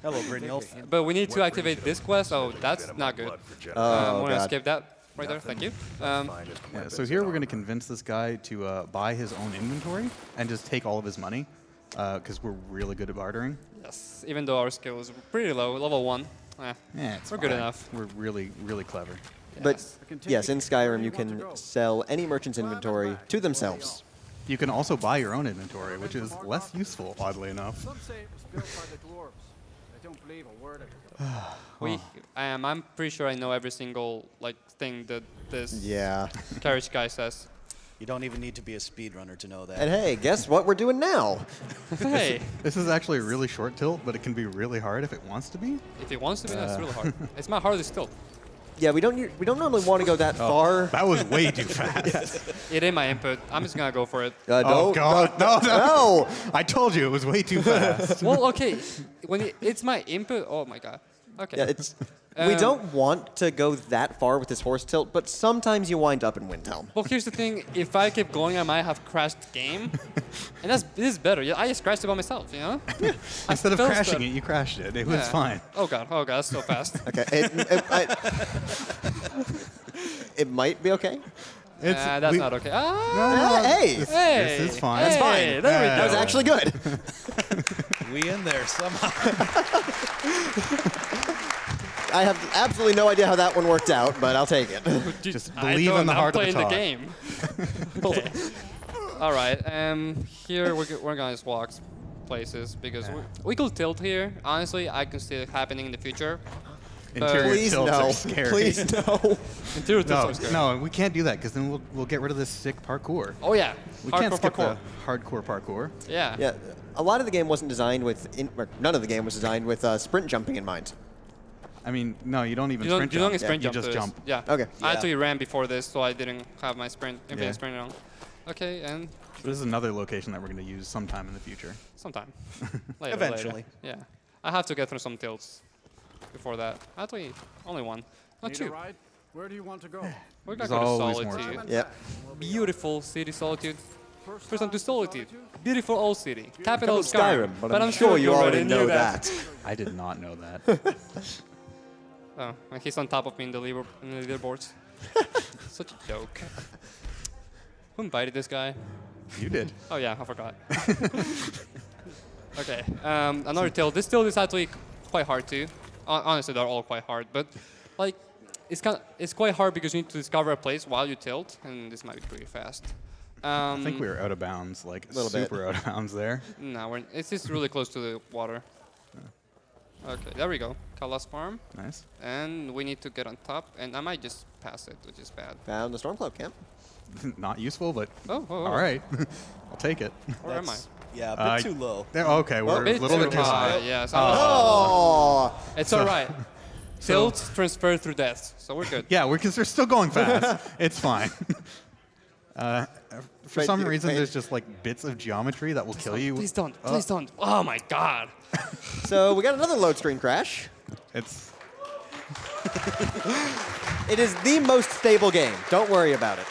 Hello, Brynjolf. But we need to activate this quest. Oh, that's not good. I'm going to skip that right there. Thank you. Yeah, so here we're going to convince this guy to buy his own inventory and just take all of his money, because we're really good at bartering. Yes, even though our skill is pretty low, level 1. Yeah, we're good enough. We're really, really clever. But yes, in Skyrim, you can sell any merchant's inventory to themselves. You can also buy your own inventory, which is less useful, oddly enough. Some say it was built by the dwarves. I don't believe a word of it. I'm pretty sure I know every single thing that this carriage guy says. You don't even need to be a speedrunner to know that. And hey, guess what we're doing now? Hey. This is actually a really short tilt, but it can be really hard if it wants to be. If it wants to be, that's really hard. It's my hardest tilt. Yeah, we don't normally want to go that far. That was way too fast. It ain't my input. I'm just gonna go for it. Oh God, no! I told you it was way too fast. Well, okay, when it's my input. Oh my God. Okay. Yeah, we don't want to go that far with this horse tilt, but sometimes you wind up in Windhelm. Well, here's the thing. If I kept going, I might have crashed the game. And this is better. Yeah, I just crashed it by myself, you know? Instead of crashing it, you crashed it. It was fine. Oh God, that's so fast. Okay, it might be okay. That's not okay. Hey! This is fine. That's fine. There we go. That was actually good. We in there somehow. I have absolutely no idea how that one worked out, but I'll take it. Just believe in the heart of the I'm top. playing the game. Okay. All right. Here we're gonna just walk places because we could tilt here. Honestly, I can see it happening in the future. Interior tilts are scary. Please no. Interior tilts are scary. No, we can't do that because then we'll get rid of this sick parkour. Oh yeah. We can't skip the hardcore parkour. Yeah. Yeah. A lot of the game wasn't designed with, or none of the game was designed with sprint jumping in mind. I mean, no, you don't even You sprint jump. don't sprint jump. You just jump. Yeah. Okay. I actually ran before this, so I didn't have my infinite sprint on. Okay, and this is another location that we're going to use sometime in the future. sometime. Later, Eventually. Later. Yeah. I have to get through some tilts before that. Actually, only one. Not Need two. a ride? Where do you want to go? We're going There's to always more Solitude. Yeah. Beautiful city, Solitude. First time to Solitude. Beautiful old city. Capital of Skyrim, Skyrim. but I'm sure you already know that. I did not know that. Oh, and he's on top of me in the leaderboards. Such a joke. Who invited this guy? You did. Oh yeah, I forgot. Okay, another tilt. This tilt is actually quite hard too. Honestly, they're all quite hard, but like it's quite hard because you need to discover a place while you tilt, and this might be pretty fast. I think we were out of bounds, like super out of bounds there. No, it's just really close to the water. Okay, there we go. Kalas Farm. Nice. And we need to get on top, and I might just pass it, which is bad. Found the Stormcloak camp. Not useful, but oh. all right. I'll take it. Where am I? Yeah, a bit too low. Okay, we're a bit little too bit too high. high. Yes. Oh! It's all right. Tilt transfer through death, so we're good. Yeah, because we're still going fast. It's fine. For some reason, there's just like bits of geometry that will kill you. Please don't. Please don't. Oh my God. So we got another load screen crash. It's. It is the most stable game. Don't worry about it.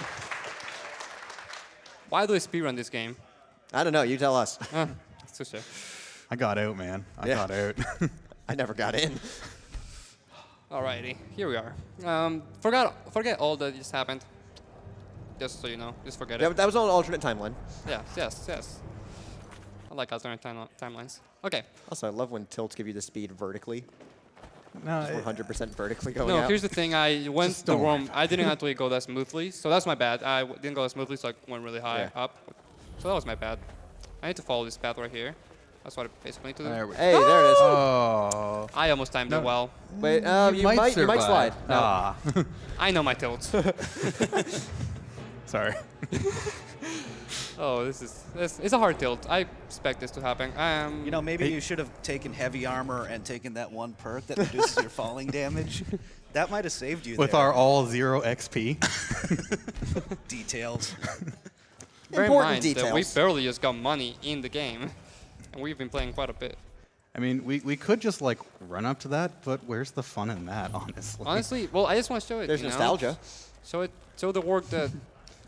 Why do I speedrun this game? I don't know. You tell us. It's too shit. I got out, man. I got out. I never got in. Alrighty, here we are. Forget all that just happened. Just so you know, just forget Yeah, it. but that was on an alternate timeline. Yes. I like alternate timelines. Okay. Also, I love when tilts give you the speed vertically. No, 100% vertically going No, out. here's the thing. I went Just the don't wrong. I didn't actually go that smoothly, so that's my bad. I didn't go that smoothly, so I went really high up. So that was my bad. I need to follow this path right here. That's what I basically need to do. Hey, there it is. Oh. I almost timed it well. Wait, you might slide. No. Ah. I know my tilts. Sorry. Oh, it's a hard tilt. I expect this to happen. You know, maybe you should have taken heavy armor and taken that one perk that reduces your falling damage. That might have saved you. With there. our all 0 XP. Details. Bear in Important mind that we details. barely just got money in the game, and we've been playing quite a bit. I mean, we could just like run up to that, but where's the fun in that, honestly? Honestly, well, I just want to show it. There's you know? nostalgia. Show the work that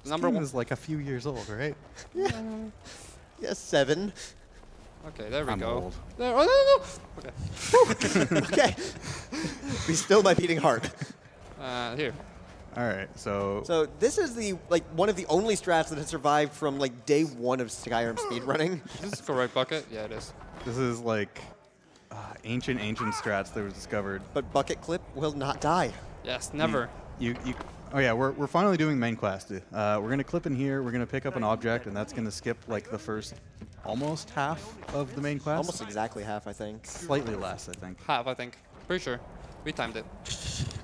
number Game one is like a few years old, right? Yes, 7. Okay, there we I'm go. old. There, oh no, no, no. Okay. Okay. We still my beating heart. Here. All right, so So this is the one of the only strats that has survived from like day 1 of Skyrim speedrunning. Is this the correct bucket? Yeah, it is. this is like ancient strats that were discovered. But Bucket Clip will not die. Yes, never. Oh yeah, we're finally doing main quest. We're gonna clip in here. We're gonna pick up an object, and that's gonna skip like the first almost half of the main quest. Almost exactly half, I think. Slightly less, I think. Half, I think. Pretty sure. We timed it.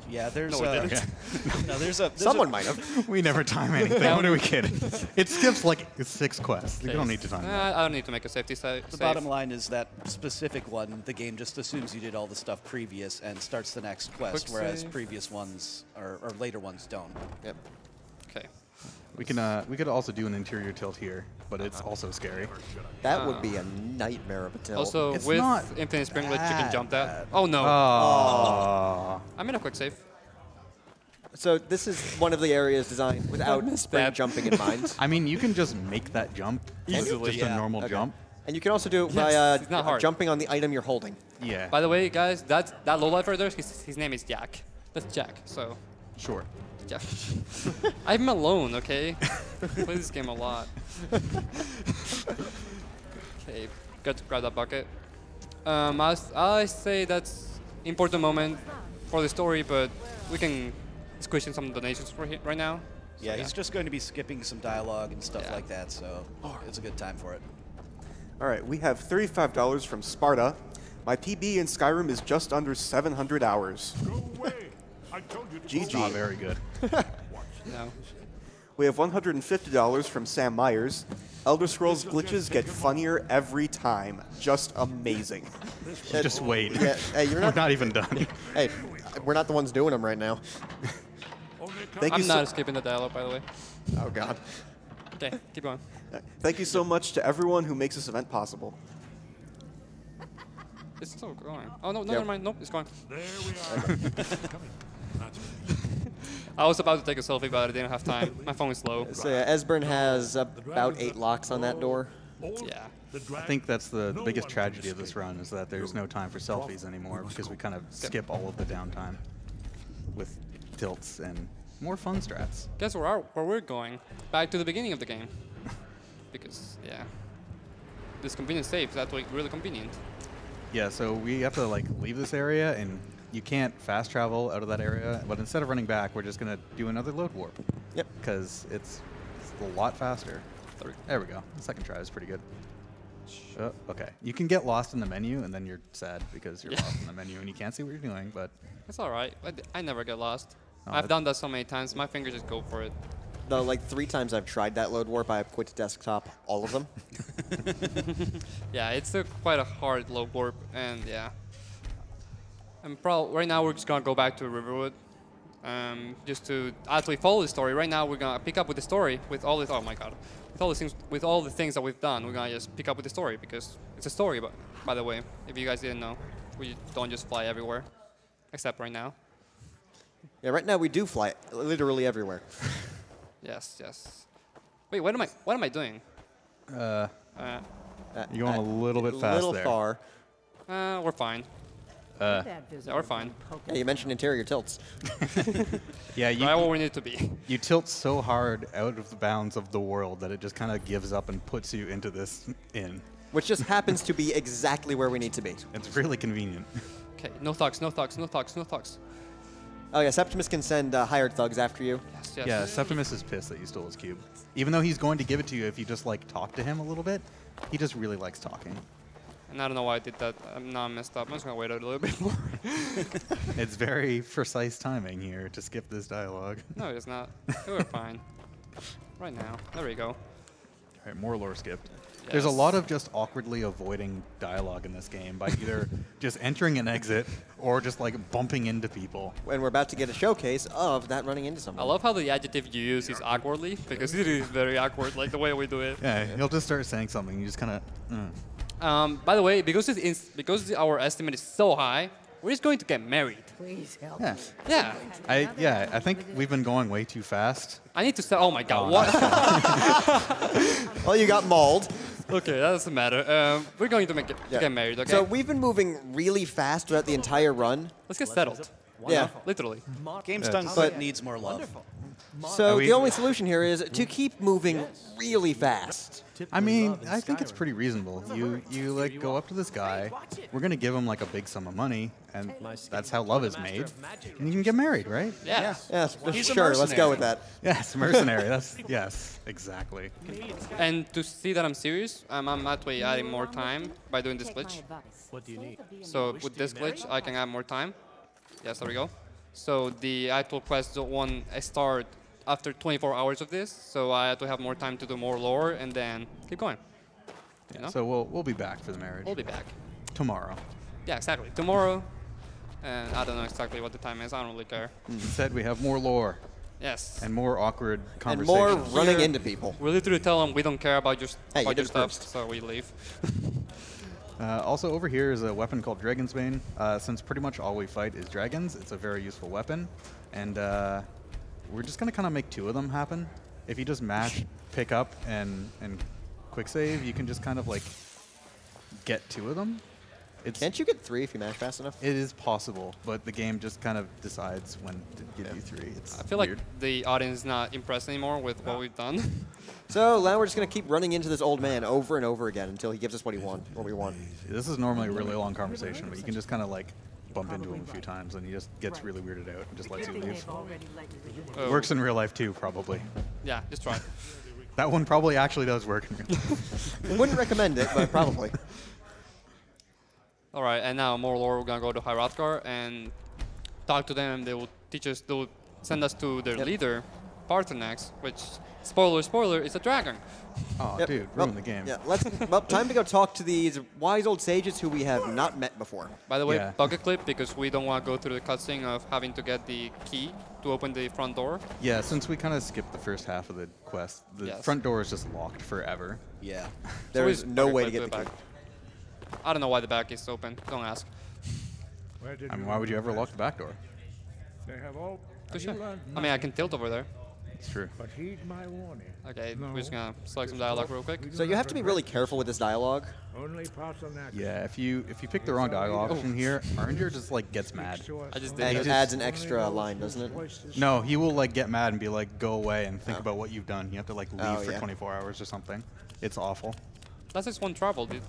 Yeah, there's No, we didn't. no, there's a Someone might have. We never time anything. What are we kidding? It skips like 6 quests. You don't need to time that. I don't need to make a safety save. The bottom line is that specific one, the game just assumes you did all the stuff previous and starts the next quest, Quick whereas save. previous ones or later ones don't. Yep. Okay. We could also do an interior tilt here, but it's also scary. That would be a nightmare of a tilt. Also, It's with not Infinite Springlet, you can that jump that. Oh no. Oh. I made a quick save. So this is one of the areas designed without spring that. jumping in mind. I mean, you can just make that jump. Easily. Just a normal Okay. jump. And you can also do it Yes, it's by not hard. jumping on the item you're holding. Yeah. By the way, guys, that lowlife right there, his name is Jack. That's Jack. So, Sure. Jack. I'm alone, okay? I play this game a lot. Okay, got to grab that bucket. I say that's important moment for the story, but we can squish in some donations for right now. Yeah, So, he's just going to be skipping some dialogue and stuff Yeah. like that, so it's a good time for it. All right, we have $35 from Sparta. My PB in Skyrim is just under 700 hours. It's not very good. No. We have $150 from Sam Myers. Elder Scrolls glitches get funnier every time. Just amazing. Just wait. Yeah, hey, you're We're not. not even done. Hey, we're not the ones doing them right now. Thank you I'm not skipping the dialogue, by the way. Oh God. Okay, keep going. Thank you so much to everyone who makes this event possible. It's still going. Oh, no, Yep. never mind. Nope, it's going. I was about to take a selfie, but I didn't have time. My phone is slow. So yeah, Esbern has about 8 locks on that door. Yeah. I think that's the biggest tragedy of this run is that there's no time for selfies anymore because we kind of skip all of the downtime with tilts and more fun strats. Guess where we're going? Back to the beginning of the game. Because, yeah. This convenient save is actually really convenient. Yeah, so we have to like leave this area and you can't fast travel out of that area, but instead of running back, we're just gonna do another load warp. Yep. Because it's a lot faster. There we go. The second try is pretty good. Okay. You can get lost in the menu and then you're sad because you're lost in the menu and you can't see what you're doing, but It's alright. I never get lost. Oh, I've done that so many times. My fingers just go for it. Though, like 3 times I've tried that load warp, I have quit desktop all of them. Yeah, it's quite a hard low warp, and yeah. And right now we're just gonna go back to Riverwood, just to actually follow the story. Right now we're gonna pick up with the story with all this. Oh my God, with all the things that we've done, we're gonna just pick up with the story because it's a story. But by the way, if you guys didn't know, we don't just fly everywhere, except right now. Yeah, right now we do fly literally everywhere. Yes, yes. Wait, what am I doing? you're going a little bit fast little there. far. We're fine. Yeah, we're fine. Yeah, you mentioned interior tilts. Yeah, Right where we need to be. you tilt so hard out of the bounds of the world that it just kind of gives up and puts you into this inn. Which just happens to be exactly where we need to be. It's really convenient. Okay, no thugs, no thugs, no thugs, no thugs. Oh yeah, Septimus can send hired thugs after you. Yes, yes. Yeah, Septimus is pissed that you stole his cube. Even though he's going to give it to you if you just like talk to him a little bit, he just really likes talking. And I don't know why I did that. Now I'm messed up. I'm just gonna wait a little bit more. It's very precise timing here to skip this dialogue. No, it's not. We're fine. right now. There we go. All right, more lore skipped. Yes. There's a lot of just awkwardly avoiding dialogue in this game by either just entering an exit or just like bumping into people. And we're about to get a showcase of that running into someone. I love how the adjective you use is awkwardly, because it is very awkward, like the way we do it. Yeah, he'll just start saying something. You just kind of. By the way, because our estimate is so high, we're just going to get married. Please help. Yeah. Yeah. I think we've been going way too fast. I need to say, oh my god, what? Well, you got mauled. Okay, that doesn't matter. We're going to get married, okay? So we've been moving really fast throughout the entire run. Let's get settled. Yeah. Literally. Games Done Quick needs more love. So the only solution here is to keep moving really fast. I mean, I think it's pretty reasonable. You like go up to this guy. We're gonna give him like a big sum of money, and that's how love is made. And you can get married, right? Yeah. Yes, sure. Let's go with that. Yes, mercenary. Yes, exactly. And to see that I'm serious, I'm actually adding more time by doing this glitch. What do you need? So with this glitch, I can add more time. Yes, there we go. So the actual quest one start after 24 hours of this, so I have to have more time to do more lore and then keep going. You know? So we'll be back for the marriage. We'll be back. Tomorrow. Yeah, exactly. Tomorrow. And I don't know exactly what the time is. I don't really care. Instead, we have more lore. Yes. And more awkward And conversations. more running into people. We literally tell them we don't care about your, Hey, about you your did stuff, first. so we leave. Also, over here is a weapon called Dragon's Bane. Since pretty much all we fight is dragons, it's a very useful weapon. And we're just going to kind of make two of them happen. If you just mash, pick up, and quick save, you can just kind of like get two of them. Can't you get 3 if you mash fast enough? It is possible, but the game just kind of decides when to give you 3. I feel like the audience is not impressed anymore with what we've done. So now we're just going to keep running into this old man over and over again until he gives us what we want. This is normally a really long conversation, but you can just kind of like bump into him a few times, and he just gets really weirded out and just lets you leave. Works in real life too, probably. Yeah, just try. That one probably actually does work in real life. Wouldn't recommend it, but probably. All right, and now more lore. We're gonna go to High Hrothgar and talk to them. They will teach us. They will send us to their leader, Parthenax, which, spoiler, is a dragon. Oh, dude, ruin the game. Yeah, time to go talk to these wise old sages who we have not met before. By the way, bucket clip, because we don't want to go through the cutscene of having to get the key to open the front door. Yeah, since we kind of skipped the first half of the quest, the front door is just locked forever. Yeah. There is no way to get the back. key. I don't know why the back is open. Don't ask. I mean, why would you ever lock the back door? They have all. Sure. I mean, I can tilt over there. It's true. But heed my warning. Okay, we're just gonna select some dialogue real quick. So you have to be really careful with this dialogue. Only Parthenax. Yeah, if you pick the wrong dialogue option here, Arnger just like gets mad. I just And did. it adds an extra line, doesn't it? No, he will like get mad and be like, "Go away," and think about what you've done. You have to like leave Oh, for yeah. 24 hours or something. It's awful. That's just one travel, dude.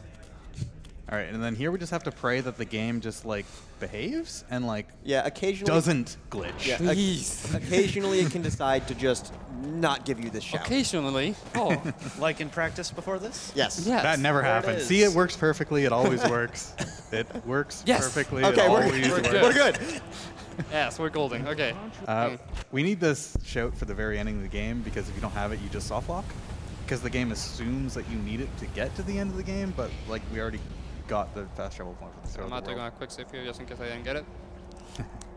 All right, and then here we just have to pray that the game just like behaves and like occasionally doesn't glitch. Yeah, Please. Occasionally it can decide to just not give you this shout. Occasionally. Oh. Like in practice before this? Yes. Yes. That never There it happens. is. See, it works perfectly. It always works. It works Yes. perfectly. Okay, it we're always good. works. We're good. Yes, we're golden. Okay. We need this shout for the very ending of the game, because if you don't have it, you just soft lock. Because the game assumes that you need it to get to the end of the game, but like we already got the fast travel point for the start I'm of not the doing world. a quick save here just in case I didn't get it.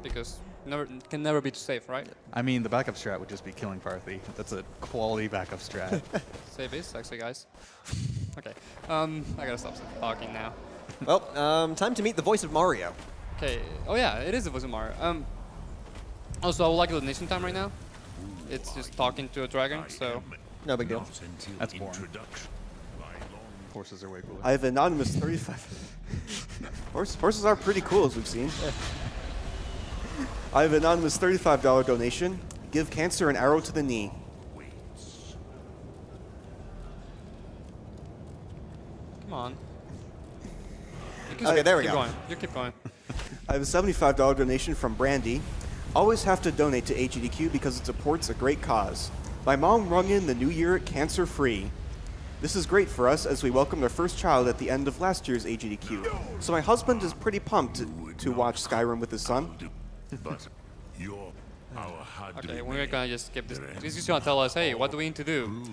Because can never be too safe, right? I mean, the backup strat would just be killing Parthy. That's a quality backup strat. Save is sexy, guys. Okay. I gotta stop talking now. Well, time to meet the voice of Mario. Okay. Oh yeah, it is the voice of Mario. Also, I would like a donation time right now. It's just talking to a dragon, so. No big deal. That's boring. Horses are way cooler. I have anonymous 35. Horses are pretty cool, as we've seen. I have anonymous $35 donation. Give cancer an arrow to the knee. Come on. Okay, there we keep go. Going. You keep going. I have a $75 donation from Brandy. Always have to donate to AGDQ because it supports a great cause. My mom rung in the new year cancer-free. This is great for us as we welcomed our first child at the end of last year's AGDQ. So my husband is pretty pumped to watch Skyrim with his son. Okay, we're gonna just skip this. He's just gonna tell us, hey, what do we need to do?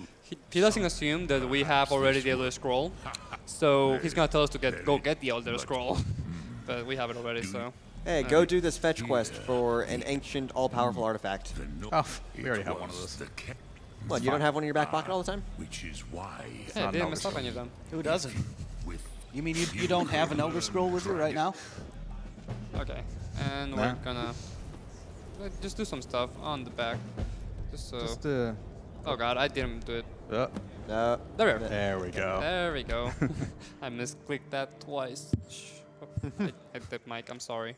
He doesn't assume that we have already the Elder Scroll, so he's gonna tell us to go get the Elder Scroll, but we have it already, so. Hey, go do this fetch quest for an ancient, all-powerful artifact. Oh, we already have one of those. What, you don't have one in your back pocket all the time? Which is why. Yeah, I didn't mess up on you then. Who doesn't? You mean you don't have an Elder Scroll with you right now? Okay, and we're gonna just do some stuff on the back. Just oh god, I didn't do it. There we go. There we go. I misclicked that twice. I hit the mic, I'm sorry.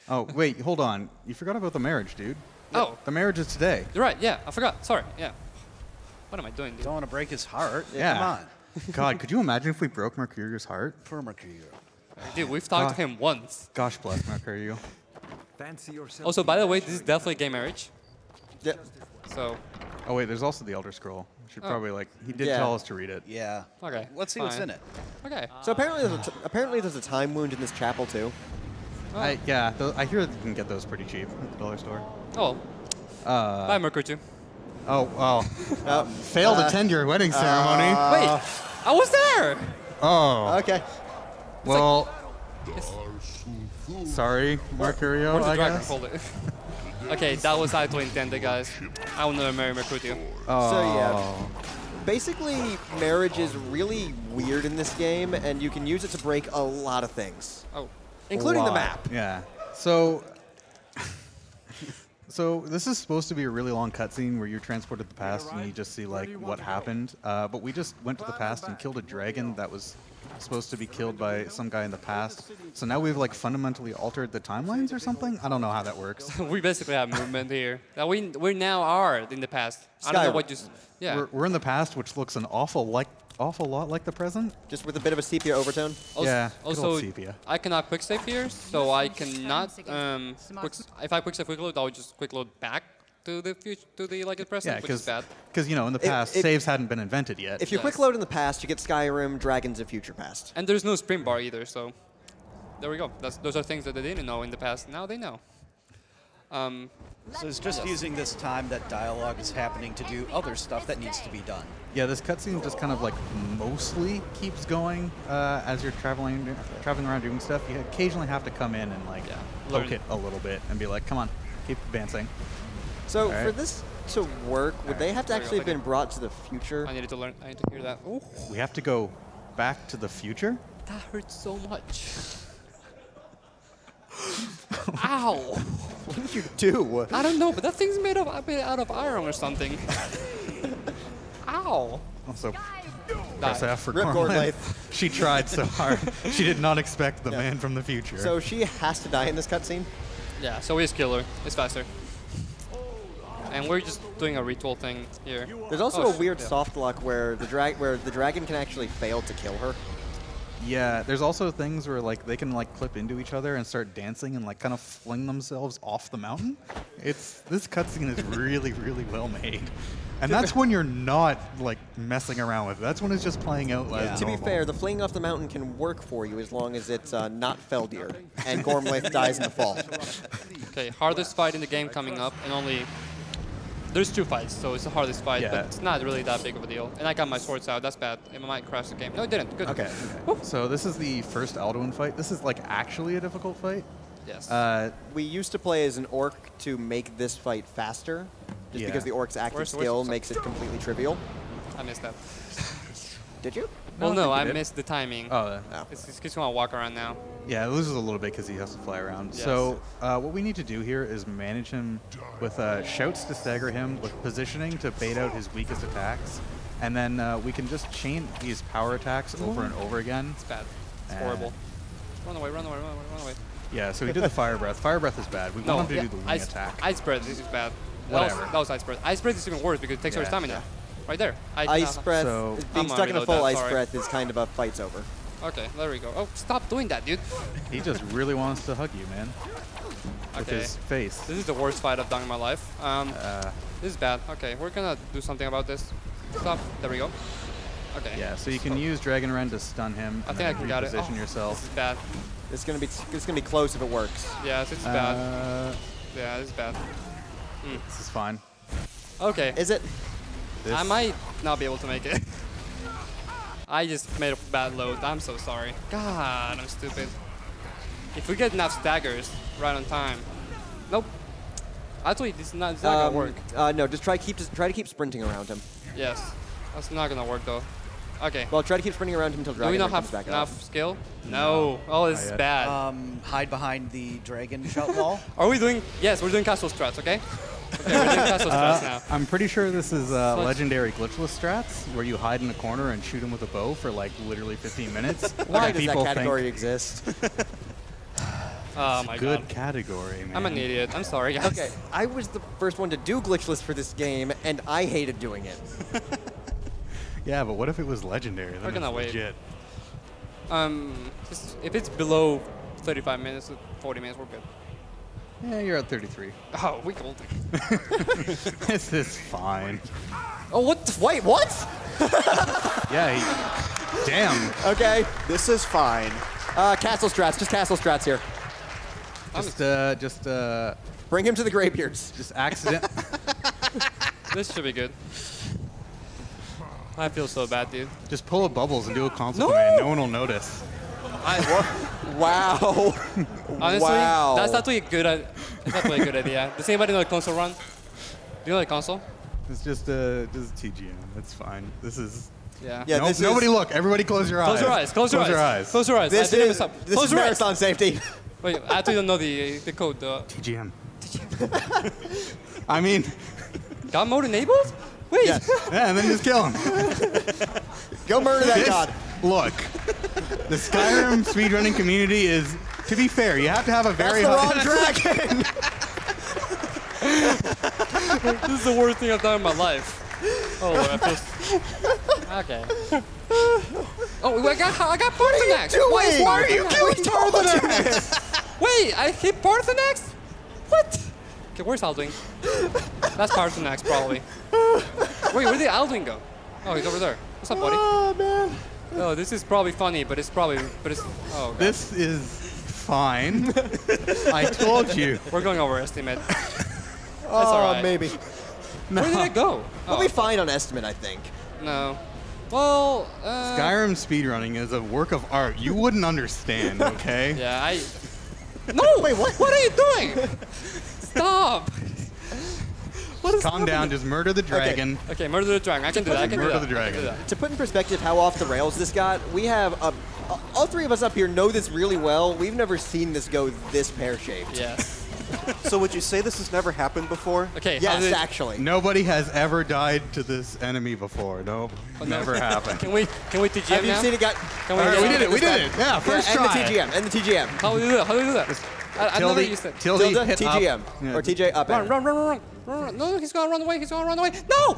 Oh, wait, hold on. You forgot about the marriage, dude. Oh. The marriage is today. You're right, yeah, I forgot. Sorry, yeah. What am I doing, dude? Don't want to break his heart. Yeah. Come on. God, could you imagine if we broke Mercurio's heart? Poor Mercurio. Dude, we've talked to him once. Gosh bless Mercurio. Fancy yourself. Also, by the way, this is definitely gay marriage. Yeah. So. Oh wait, there's also the Elder Scroll. We should probably he did tell us to read it. Yeah. Okay. Let's see what's in it. Okay. So apparently there's a time wound in this chapel too. Oh. I hear that you can get those pretty cheap at the dollar store. Oh. Bye, Mercury. Oh, well. Failed to attend your wedding ceremony. Wait, I was there. Oh. Okay. Well, sorry, Mercurio, Where's the I dragon? guess. Hold it. Okay, that was actually intended, guys. I will never marry Mercurio. Oh. So yeah, basically marriage is really weird in this game, and you can use it to break a lot of things. Oh. Including the map. Yeah. So this is supposed to be a really long cutscene where you're transported to the past and you just see like what happened. But we just went to the past and killed a dragon that was supposed to be killed by some guy in the past. So now we've like fundamentally altered the timelines or something. I don't know how that works. We basically have movement here. Now we now are in the past. I don't know what just. Yeah. We're in the past, which looks an awful lot like the present. Just with a bit of a sepia overtone. Yeah. Also, sepia. I cannot quick save here, so I cannot. If I quick save quick load, I'll just quick load back to the future, to the present, which is bad. Because you know, in the past, saves hadn't been invented yet. If you quick load in the past, you get Skyrim, Dragons of Future Past. And there's no sprint bar either, so there we go. Those are things that they didn't know in the past. Now they know. So it's just using this time that dialogue is happening to do other stuff that needs to be done. Yeah, this cutscene just kind of like mostly keeps going as you're traveling around doing stuff. You occasionally have to come in and like poke it a little bit and be like, come on, keep advancing. So for this to work, would they have to actually have been brought to the future? I needed to learn. I need to hear that. Ooh. We have to go back to the future? That hurts so much. Ow! What did you do? I don't know, but that thing's made out of iron or something. Ow! Also, press F for Rip life. She tried so hard. She did not expect the man from the future. So she has to die in this cutscene? Yeah, so we just kill her. It's faster. And we're just doing a ritual thing here. There's also a weird soft lock where the dragon can actually fail to kill her. Yeah, there's also things where like they can like clip into each other and start dancing and like kind of fling themselves off the mountain. This cutscene is really, really well made. And that's when you're not like messing around with it. That's when it's just playing out like To be fair, the fling off the mountain can work for you as long as it's not Feldir and Gormlaith dies in the fall. Okay, hardest fight in the game coming up, and only there's 2 fights, so it's the hardest fight, but it's not really that big of a deal. And I got my swords out. That's bad. It might crash the game. No, it didn't. Good. Okay. So this is the first Alduin fight. This is like actually a difficult fight. Yes. We used to play as an orc to make this fight faster, just because the orc's active skill makes it completely trivial. I missed that. Did you? Well, no, I missed the timing. Oh, It's just going to walk around now. Yeah, it loses a little bit because he has to fly around. Yes. So what we need to do here is manage him with shouts to stagger him, with positioning to bait out his weakest attacks. And then we can just chain these power attacks over and over again. It's bad. It's horrible. Run away, run away, run away, run away. Yeah, so we did the Fire Breath. Fire Breath is bad. We want him to do the wing attack. Ice Breath is bad. Whatever. That was Ice Breath. Ice Breath is even worse because it takes our stamina. Right there. Ice Breath, being stuck in a full Ice Breath is kind of a fight's over. Okay, there we go. Oh, stop doing that, dude. He just really wants to hug you, man. With his face. This is the worst fight I've done in my life. This is bad. Okay, we're gonna do something about this. Stop. There we go. Okay. Yeah, so you can use Dragon Rend to stun him. I think I can get it. Reposition yourself. This is bad. It's gonna be close if it works. Yeah, this is bad. Yeah, this is bad. This is fine. Okay. Is it? I might not be able to make it. I just made a bad load. I'm so sorry. God, I'm stupid. If we get enough staggers right on time. Nope. Actually, this is not gonna work. No, just try to keep sprinting around him. Yes. That's not gonna work though. Okay. Well, try to keep sprinting around him until Do we Dragon not comes have back enough up. skill? No. Oh, this is bad. Hide behind the dragon shout wall. Are we doing? Yes, we're doing castle strats. Okay. Okay, we're doing castle strats now. I'm pretty sure this is legendary glitchless strats, where you hide in a corner and shoot him with a bow for like literally 15 minutes. Why does that People category think exist? Oh my good god. category, man. I'm an idiot. I'm sorry, guys. Okay, I was the first one to do glitchless for this game, and I hated doing it. Yeah, but what if it was legendary? Then We're gonna it's wait. legit. If it's below 35 minutes, 40 minutes, we're good. Yeah, you're at 33. Oh, we golden. This is fine. Oh, what? Wait, what? Yeah, damn. Okay. This is fine. Castle strats, just castle strats here. Just Bring him to the Greybeards. Just accident. This should be good. I feel so bad, dude. Just pull up bubbles and do a console command. No one will notice. Wow. Honestly, Wow. that's actually a good. That's actually a good idea. Does anybody know the console run? Do you know the console? It's just TGM. It's fine. This is. Yeah. Yeah, Nope, nobody look. Everybody close your eyes. Close your eyes. Close your eyes. Close your eyes. This I didn't is mess up. this Close is your eyes. marathon safety. Wait, I actually don't know the code. TGM. I mean. God mode enabled? Wait. Yes. Yeah, and then just kill him. Go murder that god. Look, the Skyrim speedrunning community is, to be fair, you have to have a very That's the wrong dragon. This is the worst thing I've done in my life. Oh, I feel. Okay. Oh, I got Parthenax. Why are you killing Parthenax? Wait, I hit Parthenax? What? Okay, where's Alduin? That's Parthenax, probably. Wait, where did Alduin go? Oh, he's over there. What's up, buddy? Oh man. Oh, this is probably funny, but it's probably, oh, God. This is fine. I told you. We're going over estimate. Oh, all right. maybe. Where did it go? We'll be fine on estimate, I think. No. Well, Skyrim speedrunning is a work of art. You wouldn't understand, okay? Yeah, No! Wait, what? What are you doing? Stop! Calm down, just murder the dragon. Okay, murder the dragon. I can do that. I can do Murder that. the I can do dragon. that. To put in perspective how off the rails this got, we have all three of us up here know this really well. We've never seen this go this pear-shaped. Yes. So would you say this has never happened before? Okay. Yes, actually. Nobody has ever died to this enemy before. Nope, never happened. Can we TGM Have you now? seen it got? Can All right, we did it. We did it. Yeah, first and try. the TGM. And the TGM. How do we do that? How do we do that? I never used it. Tilde, Tilde, hit TGM. up. Yeah. Or TJ up. Run. No, he's gonna run away. He's gonna run away. No!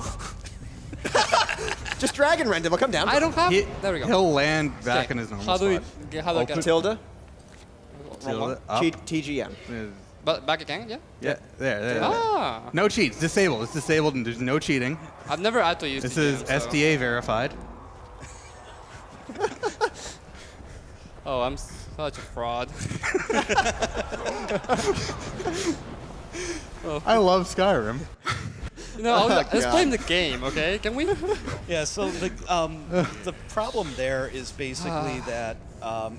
Just dragon rend him. I'll come down. I don't have. There we go. He'll land back Okay. in his normal How do we? spot. How do I get? Tilde. Tilde, up. TGM. But back again? Yeah. Yeah, there. Ah. No cheats. Disabled. It's disabled, and there's no cheating. I've never had to use. This TGM, is so. SDA verified. Oh, I'm such a fraud. I love Skyrim. No, let's play the game, okay? Can we? Yeah, so the problem there is basically that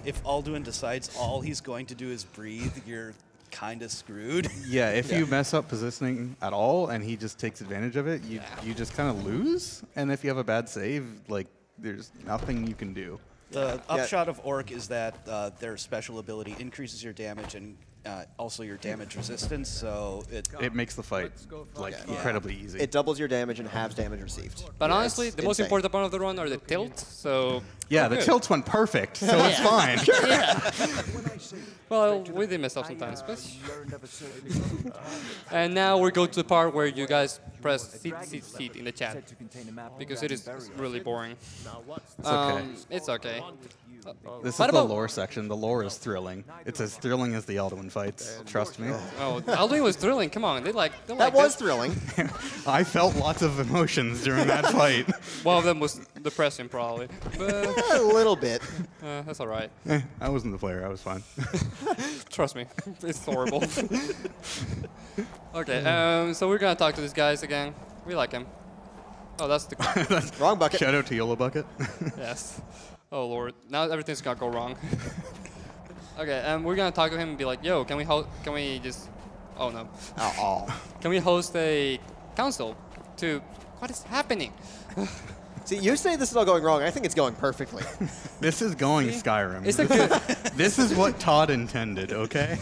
if Alduin decides all he's going to do is breathe, you're kind of screwed. Yeah, if you mess up positioning at all and he just takes advantage of it, you just kind of lose. And if you have a bad save, like, there's nothing you can do. The upshot of Orc is that their special ability increases your damage and also your damage resistance, so it makes the fight like incredibly easy. It doubles your damage and halves damage received. But honestly, the most insane. important part of the run are the tilts. So yeah, the tilts went perfect, so it's fine. Well, we did mess up sometimes, but. And now we go to the part where you guys press seat in the chat because it is really boring. It's okay. It's okay. This is What the about- lore section. The lore is thrilling. It's as thrilling as the Alduin fights. Trust me. Oh, Alduin was thrilling. Come on, they like That was thrilling. I felt lots of emotions during that fight. One of them was depressing, probably. But A little bit. that's all right. I wasn't the player. I was fine. Trust me, it's horrible. Okay, so we're gonna talk to these guys again. We like him. Oh, that's the Wrong bucket. Shout out to Yellow Bucket. yes. Oh lord, now everything's gonna go wrong. Okay, we're gonna talk to him and be like, yo, can we just? Oh no. Can we host a council to? What is happening? See, you say this is all going wrong. I think it's going perfectly. This is going Skyrim. It's a good. This is what Todd intended, okay?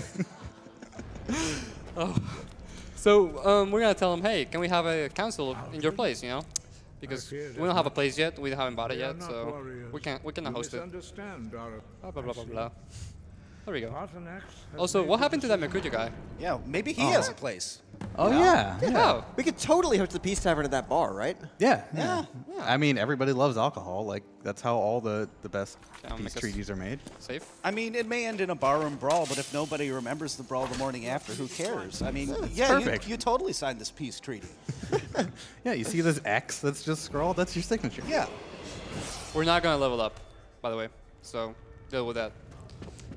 Oh. So we're gonna tell him, hey, can we have a council in your place? You know, because we don't have a place yet. We haven't bought it yet, so we can host it. Blah blah blah blah blah. There we go. Also, what happened to that Mercurio guy? Yeah, maybe he has a place. Oh yeah. Oh. We could totally host the Peace Tavern at that bar, right? Yeah. I mean, everybody loves alcohol. Like that's how all the best Yeah, peace make us treaties are made. Safe. I mean, it may end in a barroom brawl, but if nobody remembers the brawl the morning after, who cares? I mean, yeah, perfect. you totally signed this peace treaty. Yeah, you see this X that's just scrawled? That's your signature. Yeah. We're not gonna level up, by the way. So deal with that.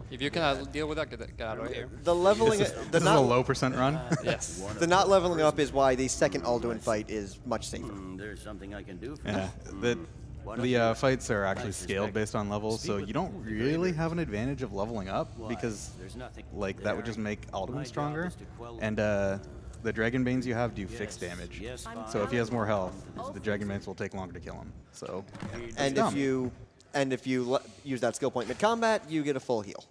If you cannot deal with that, get out of here. The leveling, This is a low percent run. Yes. the not leveling up is why the second Alduin fight is much safer. There's something I can do for Yeah. The fights are actually scaled based on levels, so you don't really have an advantage of leveling up because, like, that would just make Alduin stronger, and the Dragonbanes you have do fixed damage. So if he has more health, the Dragonbanes will take longer to kill him. So, And if you use that skill point mid-combat, you get a full heal.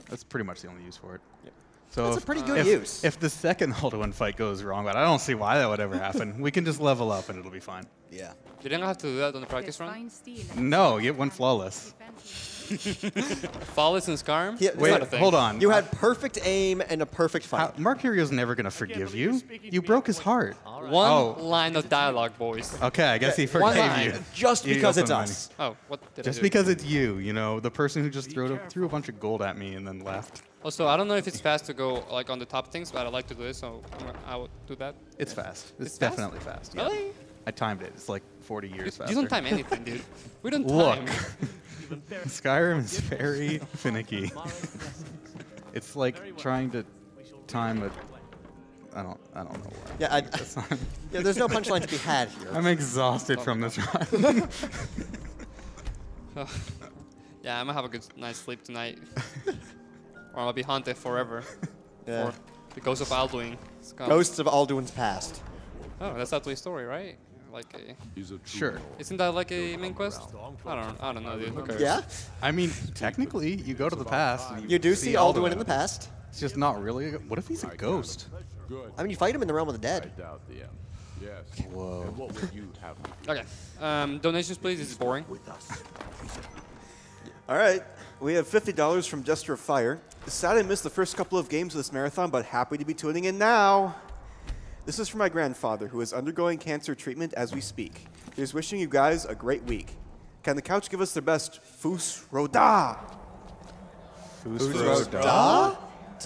that's pretty much the only use for it. So That's a pretty good use. If the second Alduin fight goes wrong, but I don't see why that would ever happen, we can just level up and it'll be fine. Yeah. You didn't have to do that on the practice run? No, it went flawless. Flawless in Skyrim? Yeah, It's not a thing. Hold on. You had perfect aim and a perfect fight. Mercurio's never going to forgive you. You broke his heart. One line of dialogue, boys. Okay, I guess he One forgave line. you. Just You because got it's some us. Oh, what did I Just do? because it's you know, the person who just threw a bunch of gold at me and then left. Also, I don't know if it's fast to go like on the top things, but I like to do it, so I would do that. It's fast. It's fast? definitely fast. Yeah. Really? I timed it. It's like 40 years faster. You don't time anything, dude. We don't Look. time. Skyrim is very finicky. It's like trying to time a. I don't know why. Yeah, yeah, there's no punchline to be had here. I'm exhausted from this run. Yeah, I'm gonna have a good night's sleep tonight. Or I'll be haunted forever. Yeah. For the ghost of Alduin. Ghosts of Alduin's past. Oh, that's actually a story, right? Like a. Sure. Isn't that like a main quest? I don't know, dude. Who cares? Yeah? I mean, technically, you go to the past. And You do see Alduin in the past. It's just not really. What if he's a ghost? I mean, you fight him in the realm of the dead. Whoa. Okay. Donations, please. This is boring. All right, we have $50 from Jester of Fire. Sad I missed the first couple of games of this marathon, but happy to be tuning in now. This is for my grandfather, who is undergoing cancer treatment as we speak. He's wishing you guys a great week. Can the couch give us their best Fus Roda? Roda?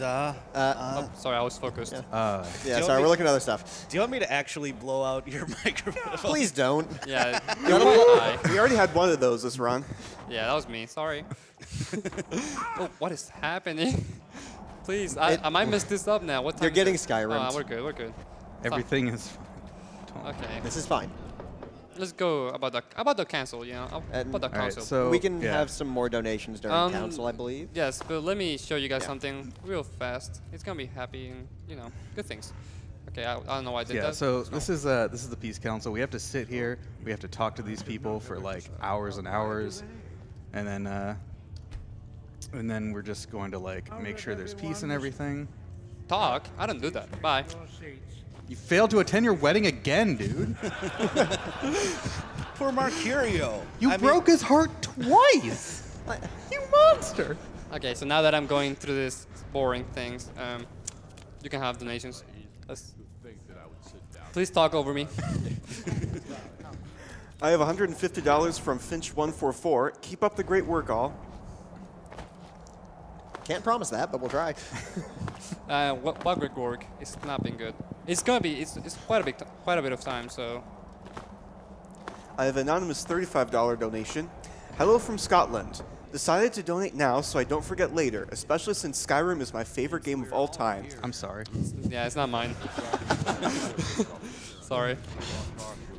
Oh, sorry, I was focused. Yeah, sorry, we're looking at other stuff. Do you want me to actually blow out your microphone? Please don't. Yeah. We already had one of those this run. Yeah, that was me. Sorry. Oh, what is happening? Please, I might mess this up now. What time You're is getting it? Skyrim. Oh, we're good. We're good. Everything is. Okay. This is fine. Let's go about the council. You know, about the council. so we can yeah. have some more donations during council, I believe. Yes, but let me show you guys something real fast. It's gonna be happy and good things. Okay, I don't know why I did Yeah, that. so this is the Peace Council. We have to sit here. We have to talk to these people for like hours and hours, and then we're just going to like make sure there's peace and everything. Talk? I don't do that. Bye. You failed to attend your wedding again, dude. Poor Mercurio. You broke his heart twice. You monster. Okay, so now that I'm going through this boring things, you can have donations. Please talk over me. I have $150 from Finch144. Keep up the great work, all. Can't promise that, but we'll try. What great work? It's not been good. It's gonna be. It's quite a bit of time. So. I have an anonymous $35 donation. Hello from Scotland. Decided to donate now so I don't forget later, especially since Skyrim is my favorite game of all time. I'm sorry. Yeah, it's not mine. Sorry.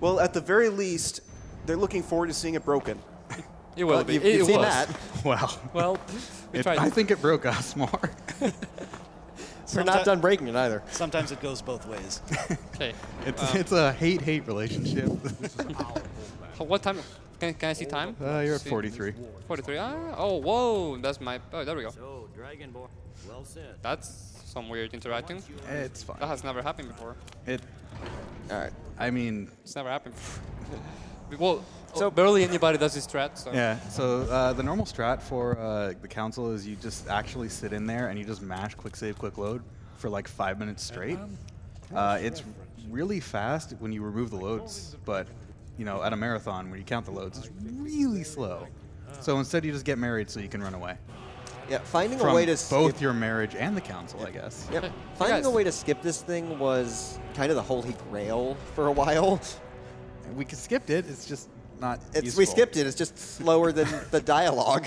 Well, at the very least, they're looking forward to seeing it broken. It will be. You've seen was. that. Well, Well, we tried. I think it broke us more. We're not done breaking it either. Sometimes it goes both ways. Okay. It's a hate-hate relationship. What time? Can I see time? You're at 43. 43. Oh, whoa. That's my. Oh, there we go. So, Dragon Boy, well said. That's some weird interacting. It's fine. That has never happened before. All right. I mean, It's never happened before. Well, so barely anybody does this strat. So. yeah. So the normal strat for the council is you just actually sit in there and you just mash quick save, quick load for like 5 minutes straight. It's really fast when you remove the loads, but you know, at a marathon where you count the loads, it's really slow. So instead, you just get married so you can run away. Yeah, finding From a way to both skip, your marriage and the council, I guess. Yep. Hey, Finding guys. a way to skip this thing was kind of the holy grail for a while. We skipped it. It's just not. We useful. skipped it. It's just slower than the dialogue.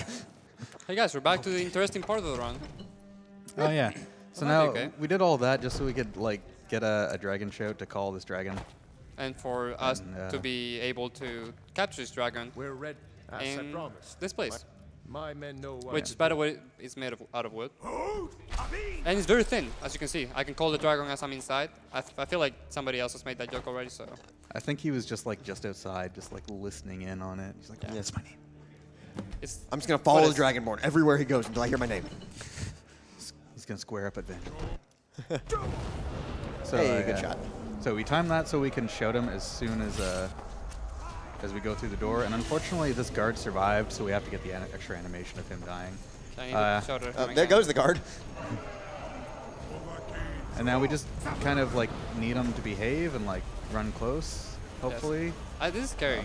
Hey guys, we're back to the interesting part of the run. Oh yeah. So Well, now okay. we did all that just so we could like get a dragon shout to call this dragon. And for us And, to be able to capture this dragon We're ready, as I in promised. this place, My men know what which, by the way, is made out of wood. And it's very thin, as you can see. I can call the dragon as I'm inside. I feel like somebody else has made that joke already, so. I think he was just outside, just like listening in on it. He's like, oh, that's my name. It's I'm just gonna follow the Dragonborn everywhere he goes until I hear my name. He's gonna square up at Venge. So, Hey, good yeah. shot. So we time that so we can shout him as soon as we go through the door. And unfortunately, this guard survived, so we have to get the extra animation of him dying. I need to shout at him There again. goes the guard. And now we just kind of like need him to behave and like run close, hopefully. This is scary.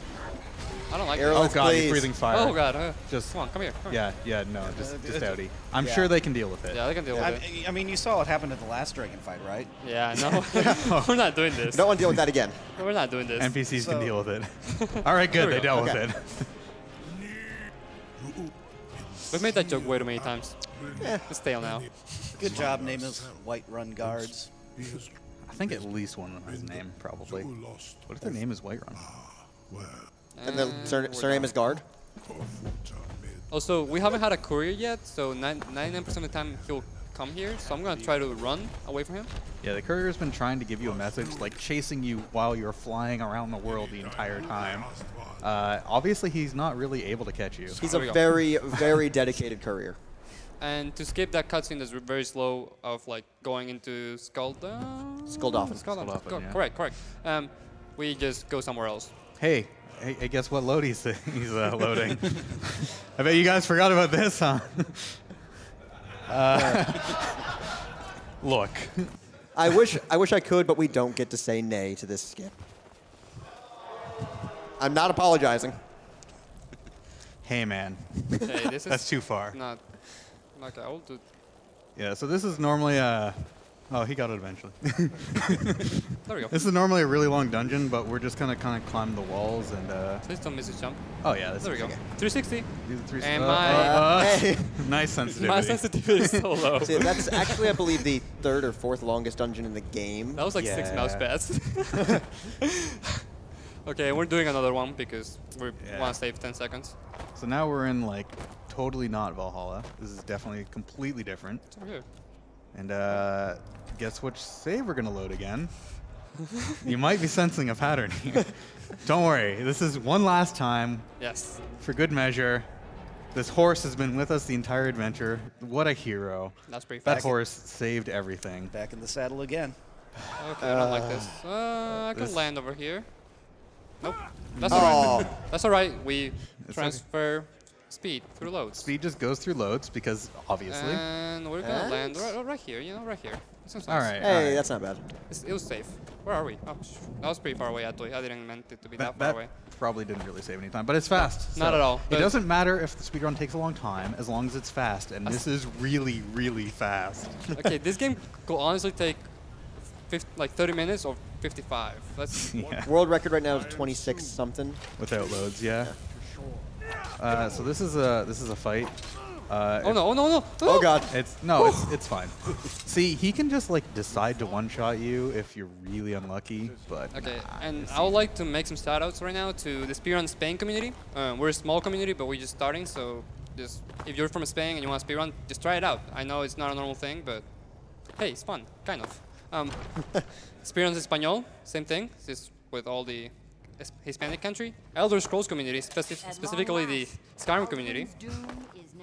I don't like Arrow- it. Oh god, please. he's breathing fire. Oh god. Just Come on, come here. Come here. yeah, no, just outie. I'm Yeah. sure they can deal with it. Yeah, they can deal with it. I mean, you saw what happened at the last dragon fight, right? Yeah, no. We're not doing this. Don't want to deal with that again. We're not doing this. NPCs can So- deal with it. All right, good. There we They go. dealt Okay. with it. We've made that joke way too many times. It's stale now. Good job, name is White Run Guards. I think at least one of them has a name, probably. What if their name is Whiterun? And the surname is guard. Also, we haven't had a courier yet, so 99% of the time he'll come here. So I'm gonna try to run away from him. Yeah, the courier's been trying to give you a message, like chasing you while you're flying around the world the entire time. Obviously, he's not really able to catch you. He's There we a go. very, very dedicated courier. And to skip that cutscene that's very slow of like going into Skulldolphin. Skulldolphin, yeah. Correct. We just go somewhere else. Hey, guess what load he's loading? I bet you guys forgot about this, huh? Look. I wish I could, but we don't get to say nay to this skip. I'm not apologizing. Hey, man. Hey, this is That's too far. not like I will do. Yeah, so this is normally oh, he got it eventually. There we go. This is normally a really long dungeon, but we're just gonna kind of climb the walls and. Please don't miss his jump. Oh yeah, that's There we go. okay. 360. These are three. And my Hey. Nice sensitivity. my sensitivity is so low. See, that's actually, I believe, the third or fourth longest dungeon in the game. That was like 6 Yeah. mouse pads. Okay, we're doing another one because we Yeah. want to save 10 seconds. So now we're in like totally not Valhalla. This is definitely completely different. It's over here. And guess which save we're gonna load again? You might be sensing a pattern here. Don't worry, this is one last time Yes. for good measure. This horse has been with us the entire adventure. What a hero. That's pretty That fast. horse saved everything. Back in the saddle again. Okay, I don't like this. I can this- land over here. Nope. That's Oh. alright. That's alright. We It's transfer speed through loads. Speed just goes through loads because obviously. And we're gonna land right here, right here. Nice. All right. That's not bad. It was safe. Where are we? Oh, that was pretty far away, actually. I didn't meant it to be that far away. Probably didn't really save any time, but it's fast. Not at all. It doesn't matter if the speedrun takes a long time, as long as it's fast, and this is really, really fast. Okay, this game could honestly take 30 minutes or 55. That's World record right now is 26 something. Without loads, yeah. So this is a fight. Oh no! Oh god! It's fine. See, he can just like decide to one-shot you if you're really unlucky, but okay. And I would like to make some shout-outs right now to the speedrun Spain community. We're a small community, but we're just starting. So just if you're from Spain and you want to speedrun, just try it out. I know it's not a normal thing, but hey, it's fun, kind of. Speedrun Español, same thing, just with all the Hispanic country. Elder Scrolls community, specifically the Skyrim community.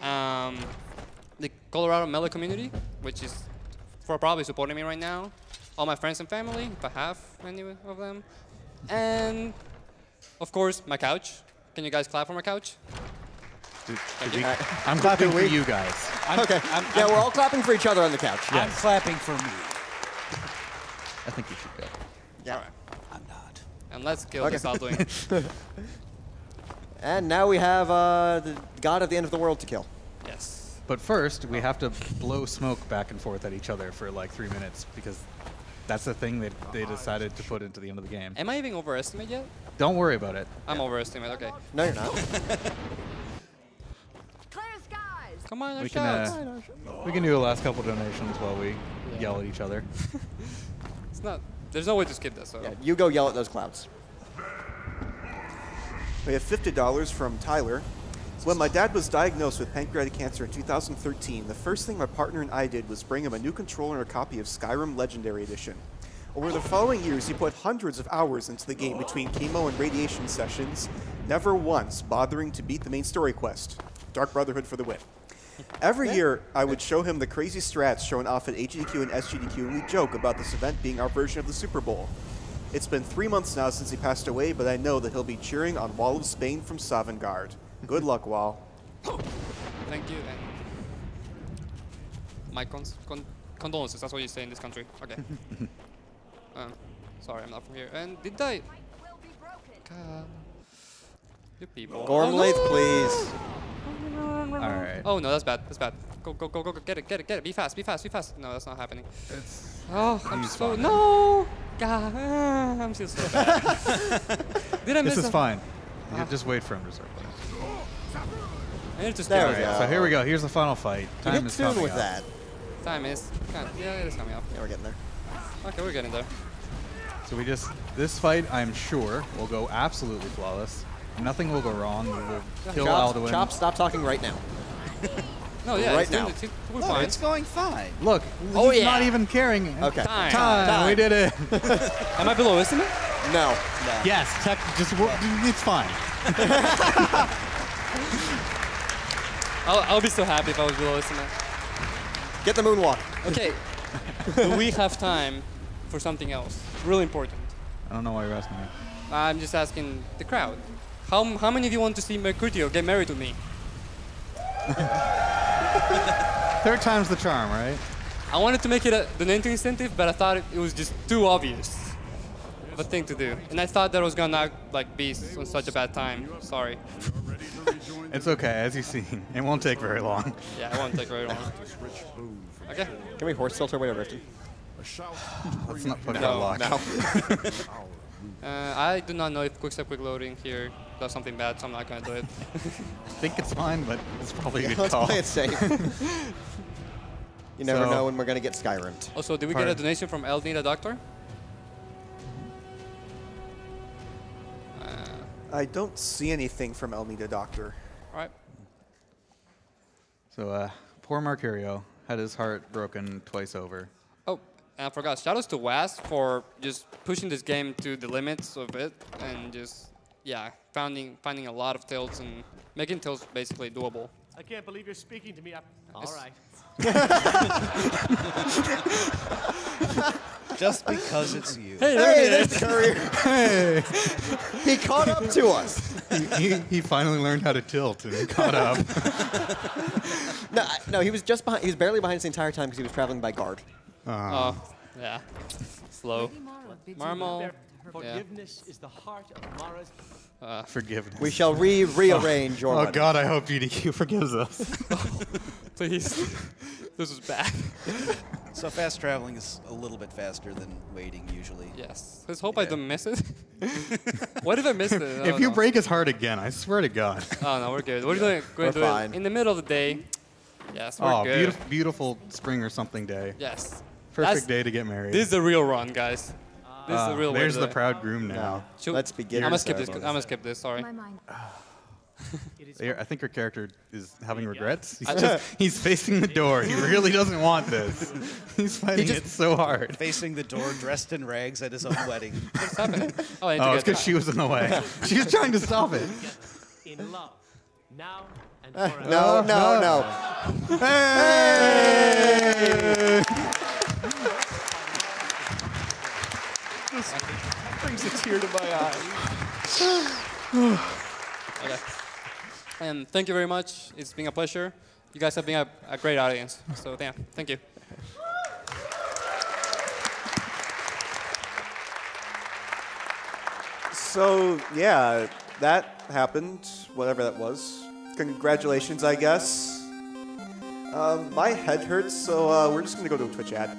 The Colorado Melee community, which is probably supporting me right now. All my friends and family, if I have any of them. And, of course, my couch. Can you guys clap for my couch? I'm clapping for you guys. Okay. We're all clapping for each other on the couch. Yes. I'm clapping for me. I think you should go. Yeah. All right. I'm not. And let's kill this outdoing. And now we have the god of the end of the world to kill. Yes. But first, we have to blow smoke back and forth at each other for like 3 minutes because that's the thing that they decided to put into the end of the game. Am I even overestimated yet? Don't worry about it. I'm overestimated, okay. No, you're not. Come on, we can do the last couple donations while we yell at each other. It's not. There's no way to skip this. So. Yeah, you go yell at those clouds. We have $50 from Tyler. When my dad was diagnosed with pancreatic cancer in 2013, the first thing my partner and I did was bring him a new controller and a copy of Skyrim Legendary Edition. Over the following years, he put hundreds of hours into the game between chemo and radiation sessions, never once bothering to beat the main story quest. Dark Brotherhood for the win. Every year, I would show him the crazy strats shown off at AGDQ and SGDQ, and we'd joke about this event being our version of the Super Bowl. It's been 3 months now since he passed away, but I know that he'll be cheering on Wall of Spain from Sovngarde. Good luck, Wall. Thank you. And my condolences, that's what you say in this country. Okay. Sorry, I'm not from here. And did I... You people. Gormlaith, please. Alright. Oh no, that's bad. That's bad. Go. Get it. Be fast. No, that's not happening. I'm so... No! God, I'm still so bad. Did I miss This is fine. You just wait for him to start playing. I need to There we go. So here we go. Here's the final fight. Time is coming with up. that. Time is... Yeah, it is coming up. Yeah, we're getting there. Okay, we're getting there. So this fight, I'm sure, will go absolutely flawless. Nothing will go wrong. We will kill Alduin. Chop, stop talking right now. No, yeah, right now. We're fine. It's going fine. Look, he's not even caring. Okay. Time. We did it. Am I below estimate? No. Yes, it's fine. I'll be so happy if I was below estimate. Get the moonwalk. Okay. Do we have time for something else? Really important. I don't know why you're asking me. I'm just asking the crowd. How many of you want to see Mercutio get married to me? Third time's the charm, right? I wanted to make it a donating incentive, but I thought it was just too obvious of a thing to do. And I thought that was gonna not be on such a bad time. Sorry. It's okay, as you've seen. It won't take very long. Yeah, it won't take very long. Okay. Can we horse tilt our way to Riften? Let's not put it on lock. No. I do not know if quick loading here does something bad, so I'm not gonna do it. I think it's fine, but it's probably a good let's call. play it safe. You never know when we're gonna get Skyrimmed. Also, did we get a donation from El Need a Doctor? I don't see anything from Elmida Doctor. All right. So, poor Marcurio had his heart broken twice over. Oh, and I forgot. Shout outs to Waz for just pushing this game to the limits of it and just, yeah, finding a lot of tilts and making tilts basically doable. I can't believe you're speaking to me. All right. Just because it's you. Hey, there it is. Courier. Hey. He caught up to us. He finally learned how to tilt and caught up. No, he was just behind. He was barely behind us the entire time because he was traveling by guard. Oh, yeah. Slow. Marmal. Forgiveness is the heart of Mara's. Forgiveness. We shall rearrange your. Oh God, I hope GDQ forgives us. Please. This was bad. So fast traveling is a little bit faster than waiting usually. Yes. Let's hope I don't miss it. What if I missed it? If you break his heart again, I swear to God. Oh no, we're good. We're going to do it in the middle of the day. Yes, we're good. Beautiful, beautiful spring or something day. Yes. Perfect day to get married. This is the real run, guys. This is the real way. There's the proud groom now. Let's begin. I'm gonna skip this. I'm gonna skip this. Sorry. I think your character is having regrets. He's facing the door. He really doesn't want this. He's fighting it so hard. Facing the door, dressed in rags at his own wedding. What's happening? Oh, it's because she was in the way. She was trying to stop it. In love, now and forever. No. Hey! This brings a tear to my eye. Okay. And thank you very much. It's been a pleasure. You guys have been a great audience. So yeah, thank you. So yeah, that happened, whatever that was. Congratulations, I guess. My head hurts, so we're just gonna go to a Twitch ad.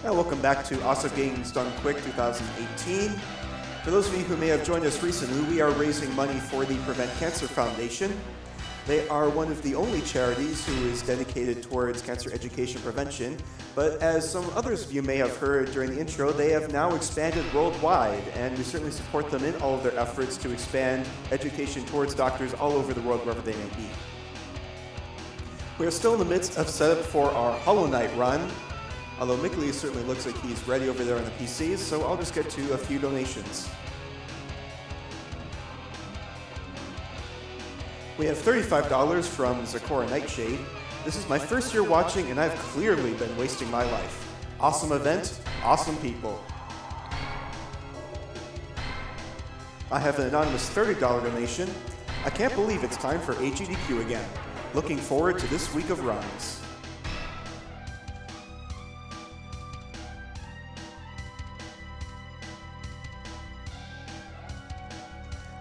Now, welcome back to Awesome Games Done Quick 2018. For those of you who may have joined us recently, we are raising money for the Prevent Cancer Foundation. They are one of the only charities who is dedicated towards cancer education prevention, but as some others of you may have heard during the intro, they have now expanded worldwide, and we certainly support them in all of their efforts to expand education towards doctors all over the world, wherever they may be. We are still in the midst of setup for our Hollow Knight run, although Mickley certainly looks like he's ready over there on the PCs, so I'll just get to a few donations. We have $35 from Zakora Nightshade. This is my first year watching, and I've clearly been wasting my life. Awesome event, awesome people. I have an anonymous $30 donation. I can't believe it's time for AGDQ again. Looking forward to this week of runs.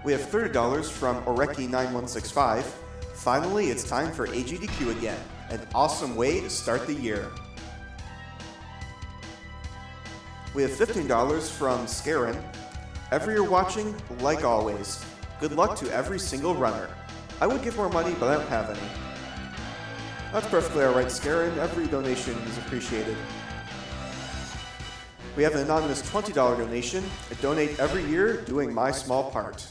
We have $30 from Oreki9165. Finally, it's time for AGDQ again. An awesome way to start the year. We have $15 from Skyrim. Every year watching, like always. Good luck to every single runner. I would give more money, but I don't have any. That's perfectly alright, Skyrim. Every donation is appreciated. We have an anonymous $20 donation. I donate every year, doing my small part.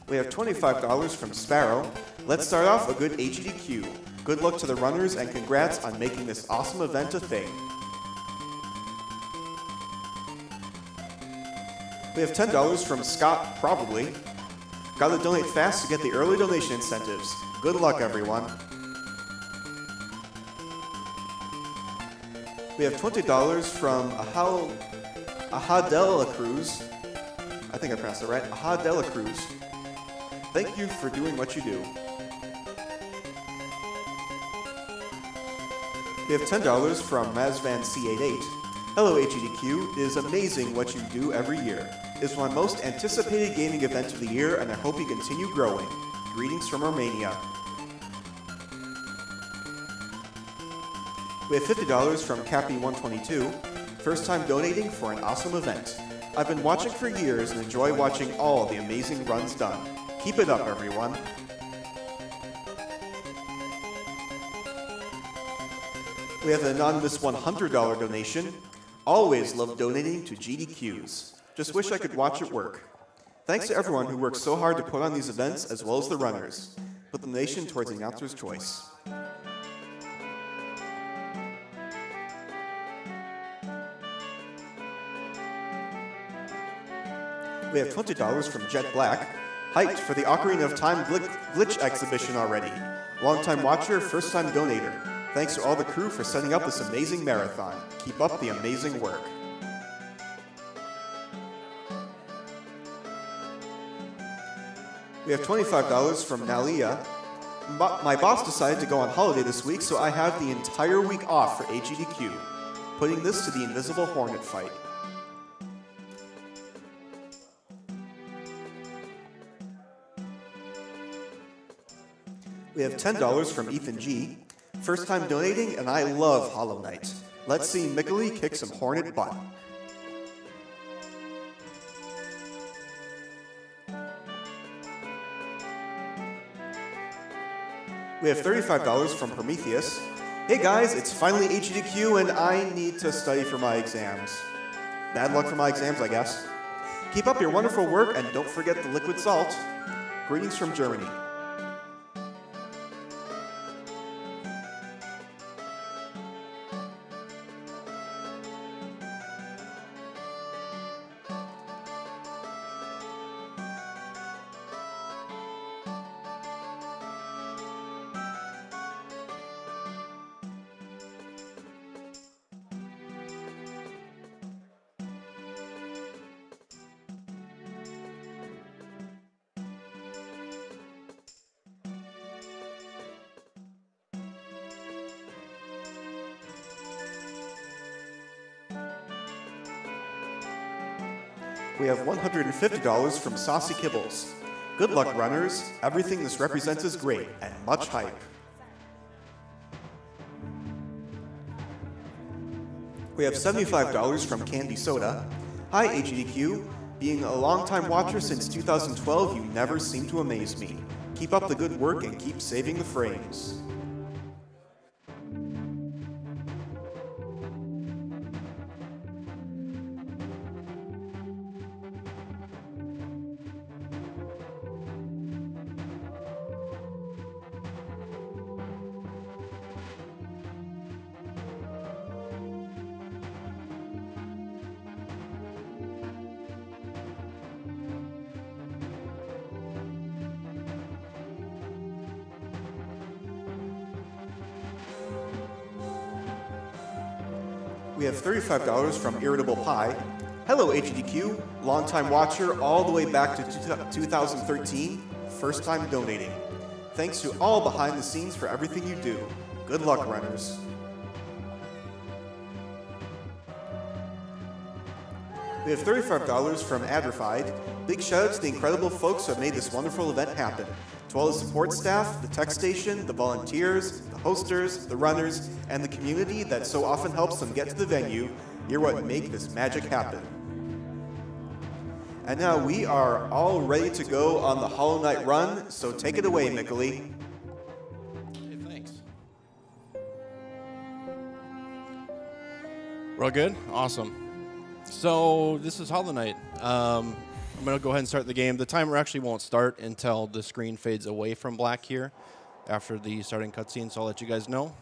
We have $25 from Sparrow. Let's start off a good AGDQ. Good luck to the runners and congrats on making this awesome event a thing. We have $10 from Scott, probably. Gotta donate fast to get the early donation incentives. Good luck, everyone. We have $20 from Ahadela Cruz. I think I pronounced it right. Ahadela Cruz. Thank you for doing what you do. We have $10 from Mazvan C88. Hello AGDQ, it is amazing what you do every year. It's my most anticipated gaming event of the year and I hope you continue growing. Greetings from Romania. We have $50 from Cappy122. First time donating for an awesome event. I've been watching for years and enjoy watching all the amazing runs done. Keep it up everyone. We have an anonymous $100 donation. Always love donating to GDQs. Just wish I could watch it work. Thanks to everyone who works so hard to put on these events as well as the runners. Put the donation towards the announcer's choice. We have $20 from Jet Black. Hyped for the Ocarina of Time glitch exhibition already. Long-time watcher, first-time donator. Thanks to all the crew for setting up this amazing marathon. Keep up the amazing work. We have $25 from Nalia. My boss decided to go on holiday this week, so I have the entire week off for AGDQ. Putting this to the Invisible Hornet fight. We have $10 from Ethan G. First time donating, and I love Hollow Knight. Let's see Mickley kick some Hornet butt. We have $35 from Prometheus. Hey guys, it's finally AGDQ and I need to study for my exams. Bad luck for my exams, I guess. Keep up your wonderful work and don't forget the liquid salt. Greetings from Germany. We have $150 from Saucy Kibbles. Good luck, runners. Everything this represents is great, and much hype. We have $75 from Candy Soda. Hi, AGDQ. Being a longtime watcher since 2012, you never seem to amaze me. Keep up the good work and keep saving the frames. We have $35 from Irritable Pie. Hello, AGDQ. Longtime watcher all the way back to 2013. First time donating. Thanks to all behind the scenes for everything you do. Good luck, runners. We have $35 from Adrified. Big shout out to the incredible folks who have made this wonderful event happen. To all the support staff, the tech station, the volunteers, the hosters, the runners, and the community that so often helps them get to the venue, you're what make this magic happen. And now we are all ready to go on the Hollow Knight run, so take it away, Mickley. Hey, thanks. We're all good? Awesome. So this is Hollow Knight. I'm going to go ahead and start the game. The timer actually won't start until the screen fades away from black here after the starting cutscene, so I'll let you guys know.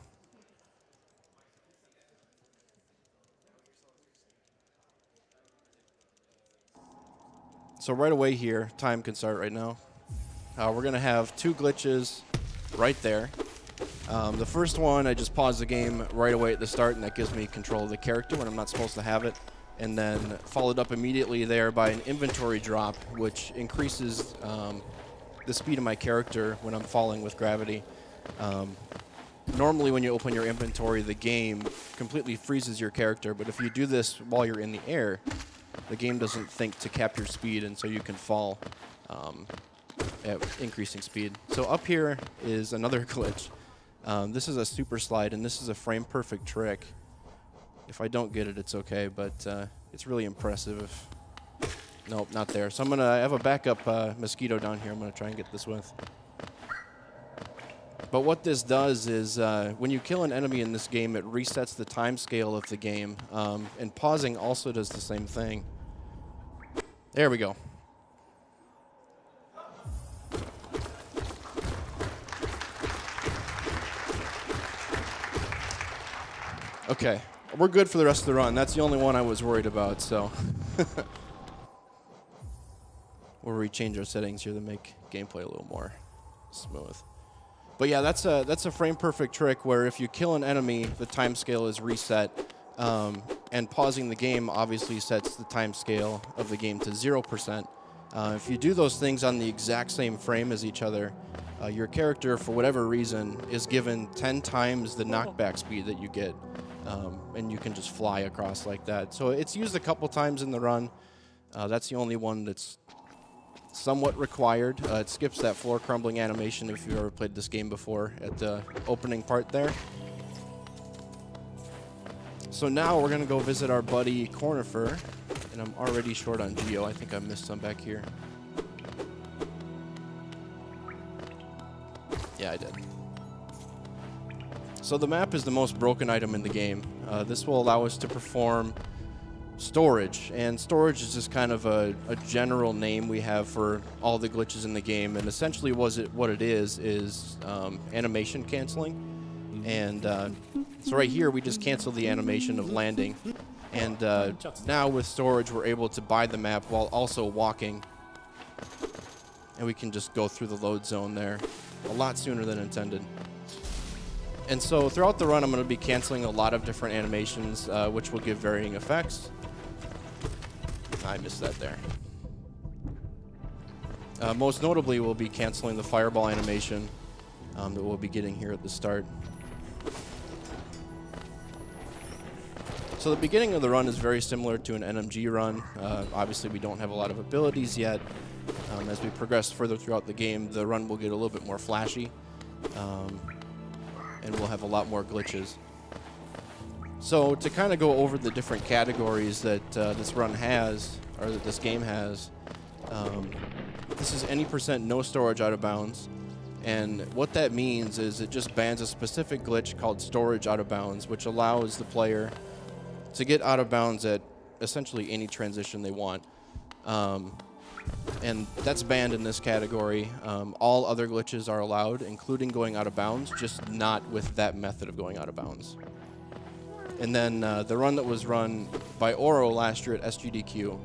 So right away here, time can start right now. We're going to have two glitches right there. The first one, I just pause the game right away at the start, and that gives me control of the character when I'm not supposed to have it. And then followed up immediately there by an inventory drop, which increases the speed of my character when I'm falling with gravity. Normally when you open your inventory, the game completely freezes your character, but if you do this while you're in the air, the game doesn't think to cap your speed, and so you can fall at increasing speed. So up here is another glitch. This is a super slide, and this is a frame-perfect trick. If I don't get it, it's okay, but it's really impressive. Nope, not there. So I have a backup mosquito down here I'm going to try and get this with. But what this does is when you kill an enemy in this game, it resets the time scale of the game. And pausing also does the same thing. There we go. Okay, we're good for the rest of the run. That's the only one I was worried about, so. We'll rechange our settings here to make gameplay a little more smooth. But yeah, that's a frame-perfect trick where if you kill an enemy, the time scale is reset, and pausing the game obviously sets the time scale of the game to 0%. If you do those things on the exact same frame as each other, your character, for whatever reason, is given 10 times the knockback speed that you get, and you can just fly across like that. So it's used a couple times in the run. That's the only one that's somewhat required. It skips that floor crumbling animation if you've ever played this game before at the opening part there. So now we're going to go visit our buddy Cornifer, and I'm already short on Geo. I think I missed some back here. Yeah, I did. So the map is the most broken item in the game. This will allow us to perform storage, and storage is just kind of a general name we have for all the glitches in the game, and essentially what it is animation canceling. And so right here we just cancel the animation of landing, and now with storage we're able to buy the map while also walking, and we can just go through the load zone there a lot sooner than intended. And so throughout the run I'm going to be canceling a lot of different animations, which will give varying effects. I missed that there. Most notably, we'll be canceling the fireball animation that we'll be getting here at the start. So the beginning of the run is very similar to an NMG run. Obviously, we don't have a lot of abilities yet. As we progress further throughout the game, the run will get a little bit more flashy, and we'll have a lot more glitches. So to kind of go over the different categories that this run has, or that this game has, this is any % no storage out of bounds. And what that means is it just bans a specific glitch called storage out of bounds, which allows the player to get out of bounds at essentially any transition they want. And that's banned in this category. All other glitches are allowed, including going out of bounds, just not with that method of going out of bounds. And then the run that was run by Oro last year at SGDQ,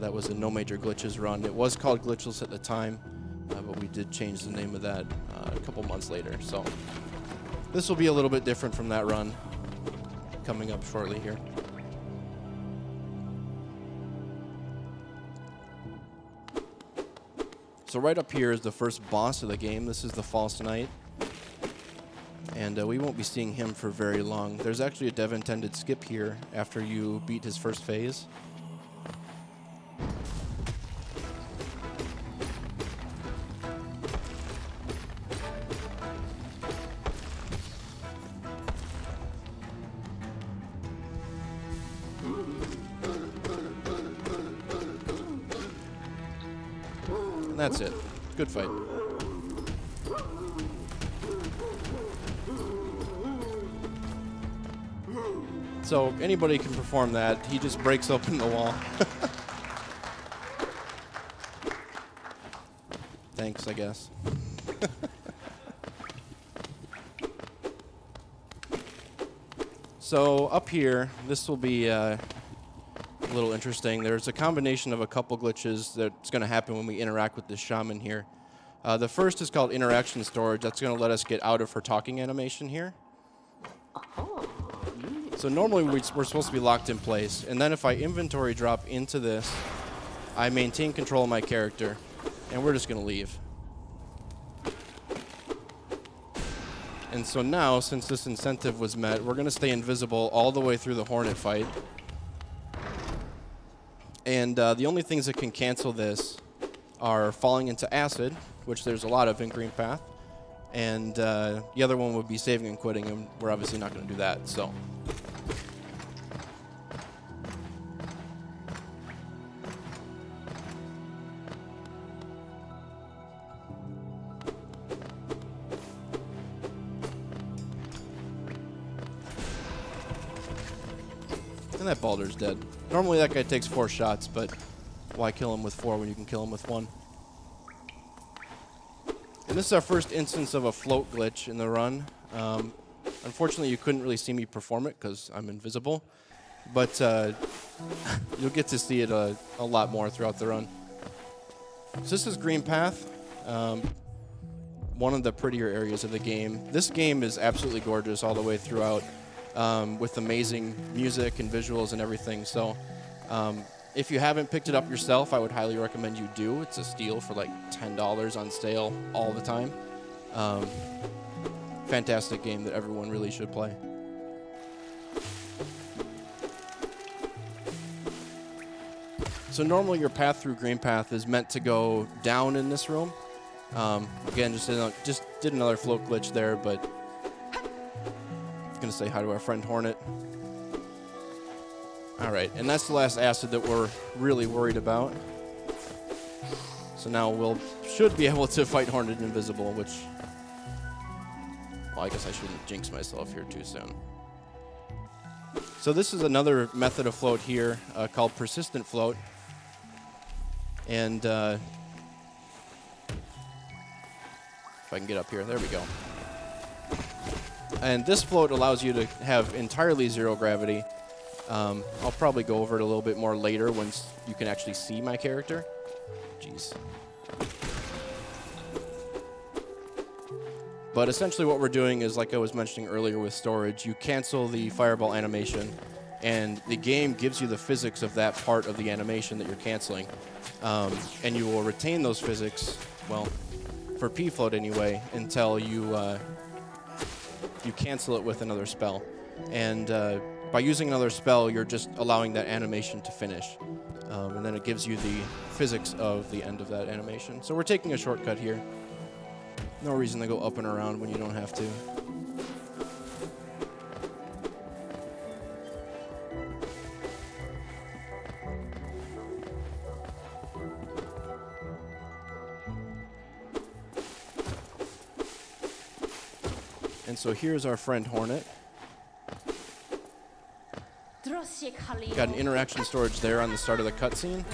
that was a no major glitches run. It was called Glitchless at the time, but we did change the name of that a couple months later. So this will be a little bit different from that run coming up shortly here. So right up here is the first boss of the game. This is the False Knight. And we won't be seeing him for very long. There's actually a dev-intended skip here after you beat his first phase. And that's it. Good fight. So anybody can perform that. He just breaks open the wall. Thanks, I guess. So up here, this will be a little interesting. There's a combination of a couple glitches that's going to happen when we interact with this shaman here. The first is called interaction storage. That's going to let us get out of her talking animation here. So normally we're supposed to be locked in place. And then if I inventory drop into this, I maintain control of my character. And we're just going to leave. And so now, since this incentive was met, we're going to stay invisible all the way through the Hornet fight. And the only things that can cancel this are falling into acid, which there's a lot of in Green Path, and the other one would be saving and quitting, and we're obviously not going to do that. So. And that Baldur's dead. Normally that guy takes 4 shots, but why kill him with 4 when you can kill him with 1? And this is our first instance of a float glitch in the run. Unfortunately, you couldn't really see me perform it because I'm invisible, but you'll get to see it a lot more throughout the run. So this is Green Path, one of the prettier areas of the game. This game is absolutely gorgeous all the way throughout. With amazing music and visuals and everything. So if you haven't picked it up yourself, I would highly recommend you do. It's a steal for like $10 on sale all the time. Fantastic game that everyone really should play. So normally your path through Green Path is meant to go down in this room. Again, just did another float glitch there, but going to say hi to our friend Hornet. All right, and that's the last acid that we're really worried about. So now we'll should be able to fight Hornet invisible, which, well, I guess I shouldn't jinx myself here too soon. So this is another method of float here called persistent float, and if I can get up here, there we go. And this float allows you to have entirely 0 gravity. I'll probably go over it a little bit more later once you can actually see my character. Jeez. But essentially what we're doing is, like I was mentioning earlier with storage, you cancel the fireball animation, and the game gives you the physics of that part of the animation that you're canceling. And you will retain those physics, well, for P-float anyway, until you cancel it with another spell. And by using another spell, you're just allowing that animation to finish. And then it gives you the physics of the end of that animation. So we're taking a shortcut here. No reason to go up and around when you don't have to. And so here's our friend Hornet. Got an interaction storage there on the start of the cutscene.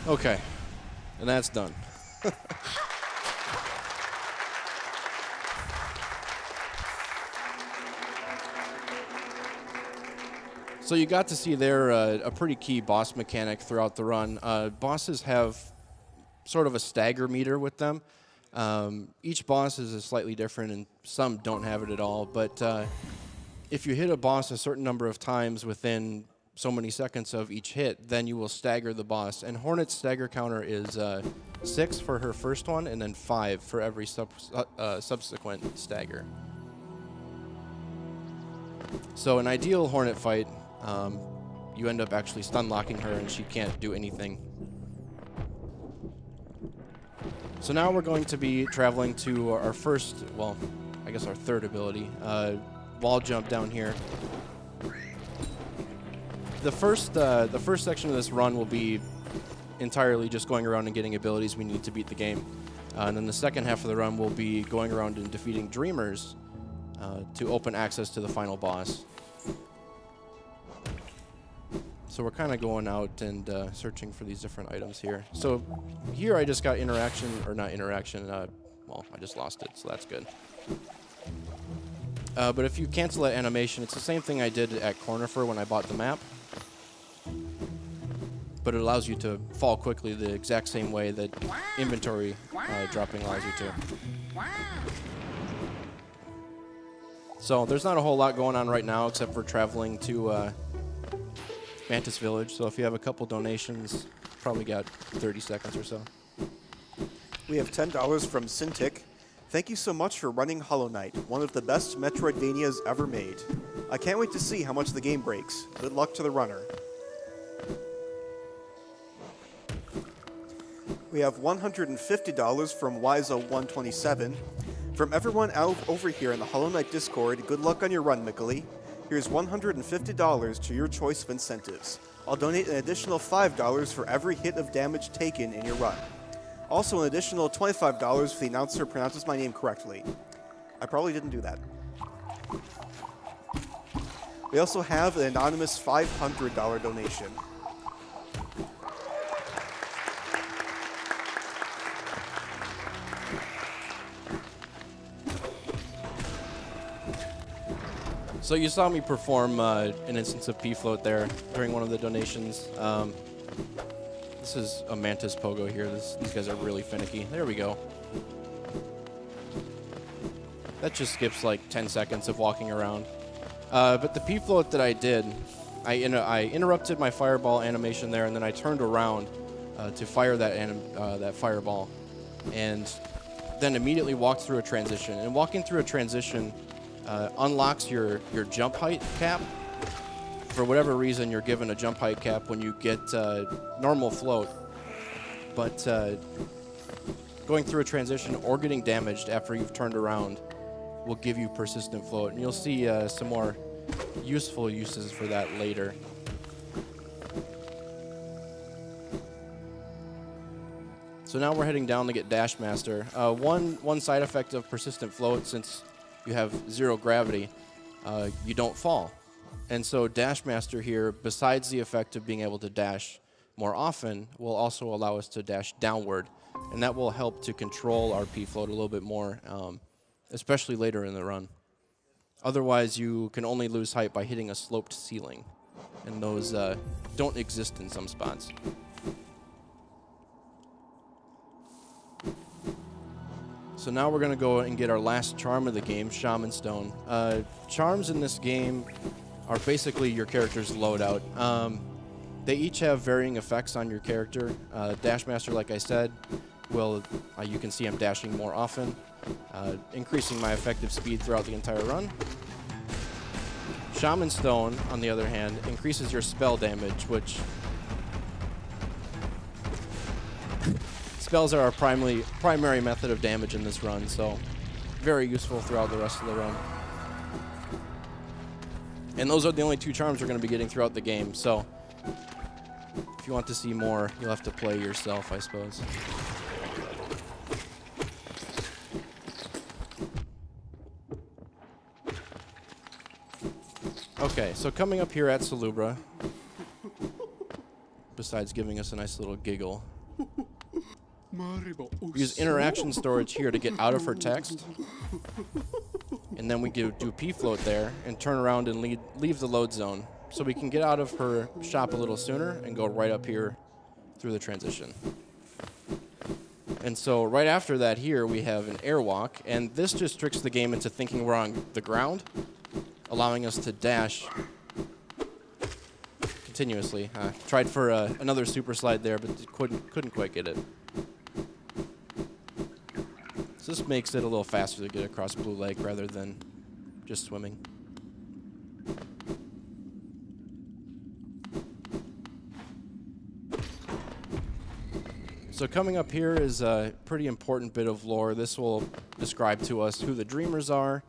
Okay, and that's done. So you got to see there a pretty key boss mechanic throughout the run. Bosses have sort of a stagger meter with them. Each boss is slightly different, and some don't have it at all. But if you hit a boss a certain number of times within so many seconds of each hit, then you will stagger the boss. And Hornet's stagger counter is 6 for her first one, and then 5 for every subsequent stagger. So an ideal Hornet fight, you end up actually stun locking her, and she can't do anything. So now we're going to be traveling to our first, well, I guess our third ability, wall jump down here. The first section of this run will be entirely just going around and getting abilities we need to beat the game. And then the second half of the run will be going around and defeating Dreamers to open access to the final boss. So we're kind of going out and searching for these different items here. So here I just got interaction, or not interaction, well, I just lost it, so that's good. But if you cancel that animation, it's the same thing I did at Cornifer when I bought the map. But it allows you to fall quickly the exact same way that inventory dropping allows you to. So there's not a whole lot going on right now except for traveling to Mantis Village. So if you have a couple donations, probably got 30 seconds or so. We have $10 from Cintiq. Thank you so much for running Hollow Knight, one of the best Metroidvanias ever made. I can't wait to see how much the game breaks. Good luck to the runner. We have $150 from Wizo127. From everyone over here in the Hollow Knight Discord, good luck on your run, Mikali. Here's $150 to your choice of incentives. I'll donate an additional $5 for every hit of damage taken in your run. Also, an additional $25 if the announcer pronounces my name correctly. I probably didn't do that. We also have an anonymous $500 donation. So you saw me perform an instance of P-Float there during one of the donations. This is a Mantis Pogo here. These guys are really finicky. There we go. That just skips like 10 seconds of walking around. But the P-Float that I did, I interrupted my fireball animation there, and then I turned around to fire that fireball, and then immediately walked through a transition. And walking through a transition unlocks your jump height cap. For whatever reason, you're given a jump height cap when you get normal float. But going through a transition or getting damaged after you've turned around will give you persistent float. And you'll see some more useful uses for that later. So now we're heading down to get Dash Master. One side effect of persistent float, since you have 0 gravity, you don't fall. And so Dash Master here, besides the effect of being able to dash more often, will also allow us to dash downward. And that will help to control our P-Float a little bit more, especially later in the run. Otherwise, you can only lose height by hitting a sloped ceiling. And those don't exist in some spots. So now we're going to go and get our last charm of the game, Shaman Stone. Charms in this game are basically your character's loadout. They each have varying effects on your character. Dash Master, like I said, will you can see I'm dashing more often, increasing my effective speed throughout the entire run. Shaman Stone, on the other hand, increases your spell damage, which spells are our primary method of damage in this run, so very useful throughout the rest of the run. And those are the only 2 charms we're going to be getting throughout the game, so if you want to see more, you'll have to play yourself, I suppose. Okay, so coming up here at Salubra, besides giving us a nice little giggle, use interaction storage here to get out of her text. And then we do P-Float there and turn around and leave the load zone. So we can get out of her shop a little sooner and go right up here through the transition. And so right after that here we have an airwalk, and this just tricks the game into thinking we're on the ground, allowing us to dash continuously. Tried for another super slide there, but couldn't quite get it. So this makes it a little faster to get across Blue Lake rather than just swimming. So coming up here is a pretty important bit of lore. This will describe to us who the Dreamers are,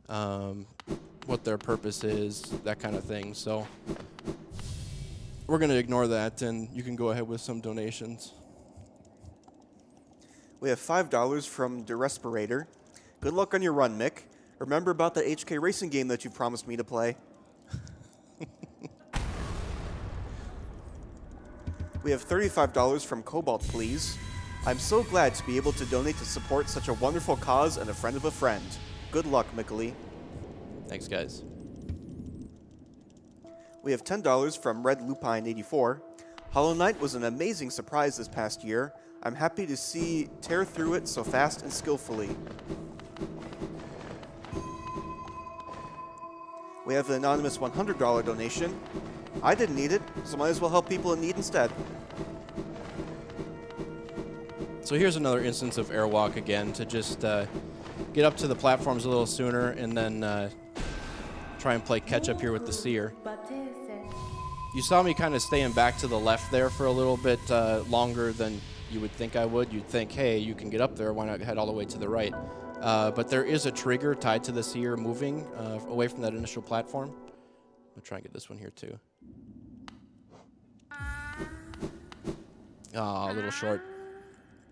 what their purpose is, that kind of thing. So we're going to ignore that, and you can go ahead with some donations. We have $5 from The Respirator. Good luck on your run, Mick. Remember about the HK racing game that you promised me to play. We have $35 from Cobalt, please. I'm so glad to be able to donate to support such a wonderful cause and a friend of a friend. Good luck, Mickley. Thanks, guys. We have $10 from Red Lupine 84. Hollow Knight was an amazing surprise this past year. I'm happy to see tear through it so fast and skillfully. We have an anonymous $100 donation. I didn't need it, so might as well help people in need instead. So here's another instance of airwalk again, to just get up to the platforms a little sooner and then try and play catch up here with the seer. You saw me kind of staying back to the left there for a little bit longer than you would think I would. You'd think, hey, you can get up there, why not head all the way to the right? But there is a trigger tied to the seer moving away from that initial platform. I'll try and get this one here too. Ah, a little short.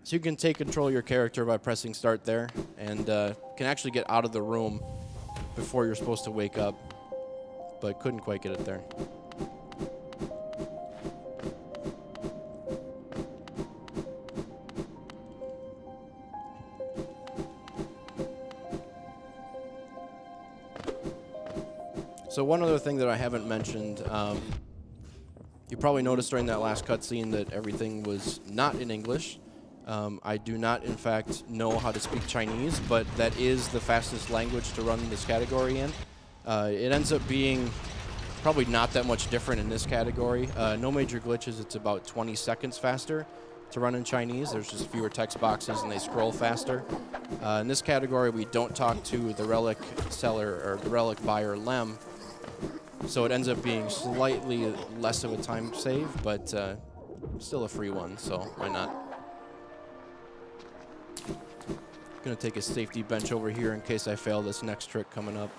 So you can take control of your character by pressing start there, and can actually get out of the room before you're supposed to wake up, but couldn't quite get it there. So one other thing that I haven't mentioned, you probably noticed during that last cutscene that everything was not in English. I do not, in fact, know how to speak Chinese, but that is the fastest language to run this category in. It ends up being probably not that much different in this category. No major glitches. It's about 20 seconds faster to run in Chinese. There's just fewer text boxes and they scroll faster. In this category, we don't talk to the relic seller or the relic buyer Lem, so it ends up being slightly less of a time save, but still a free one, so why not? Gonna take a safety bench over here in case I fail this next trick coming up.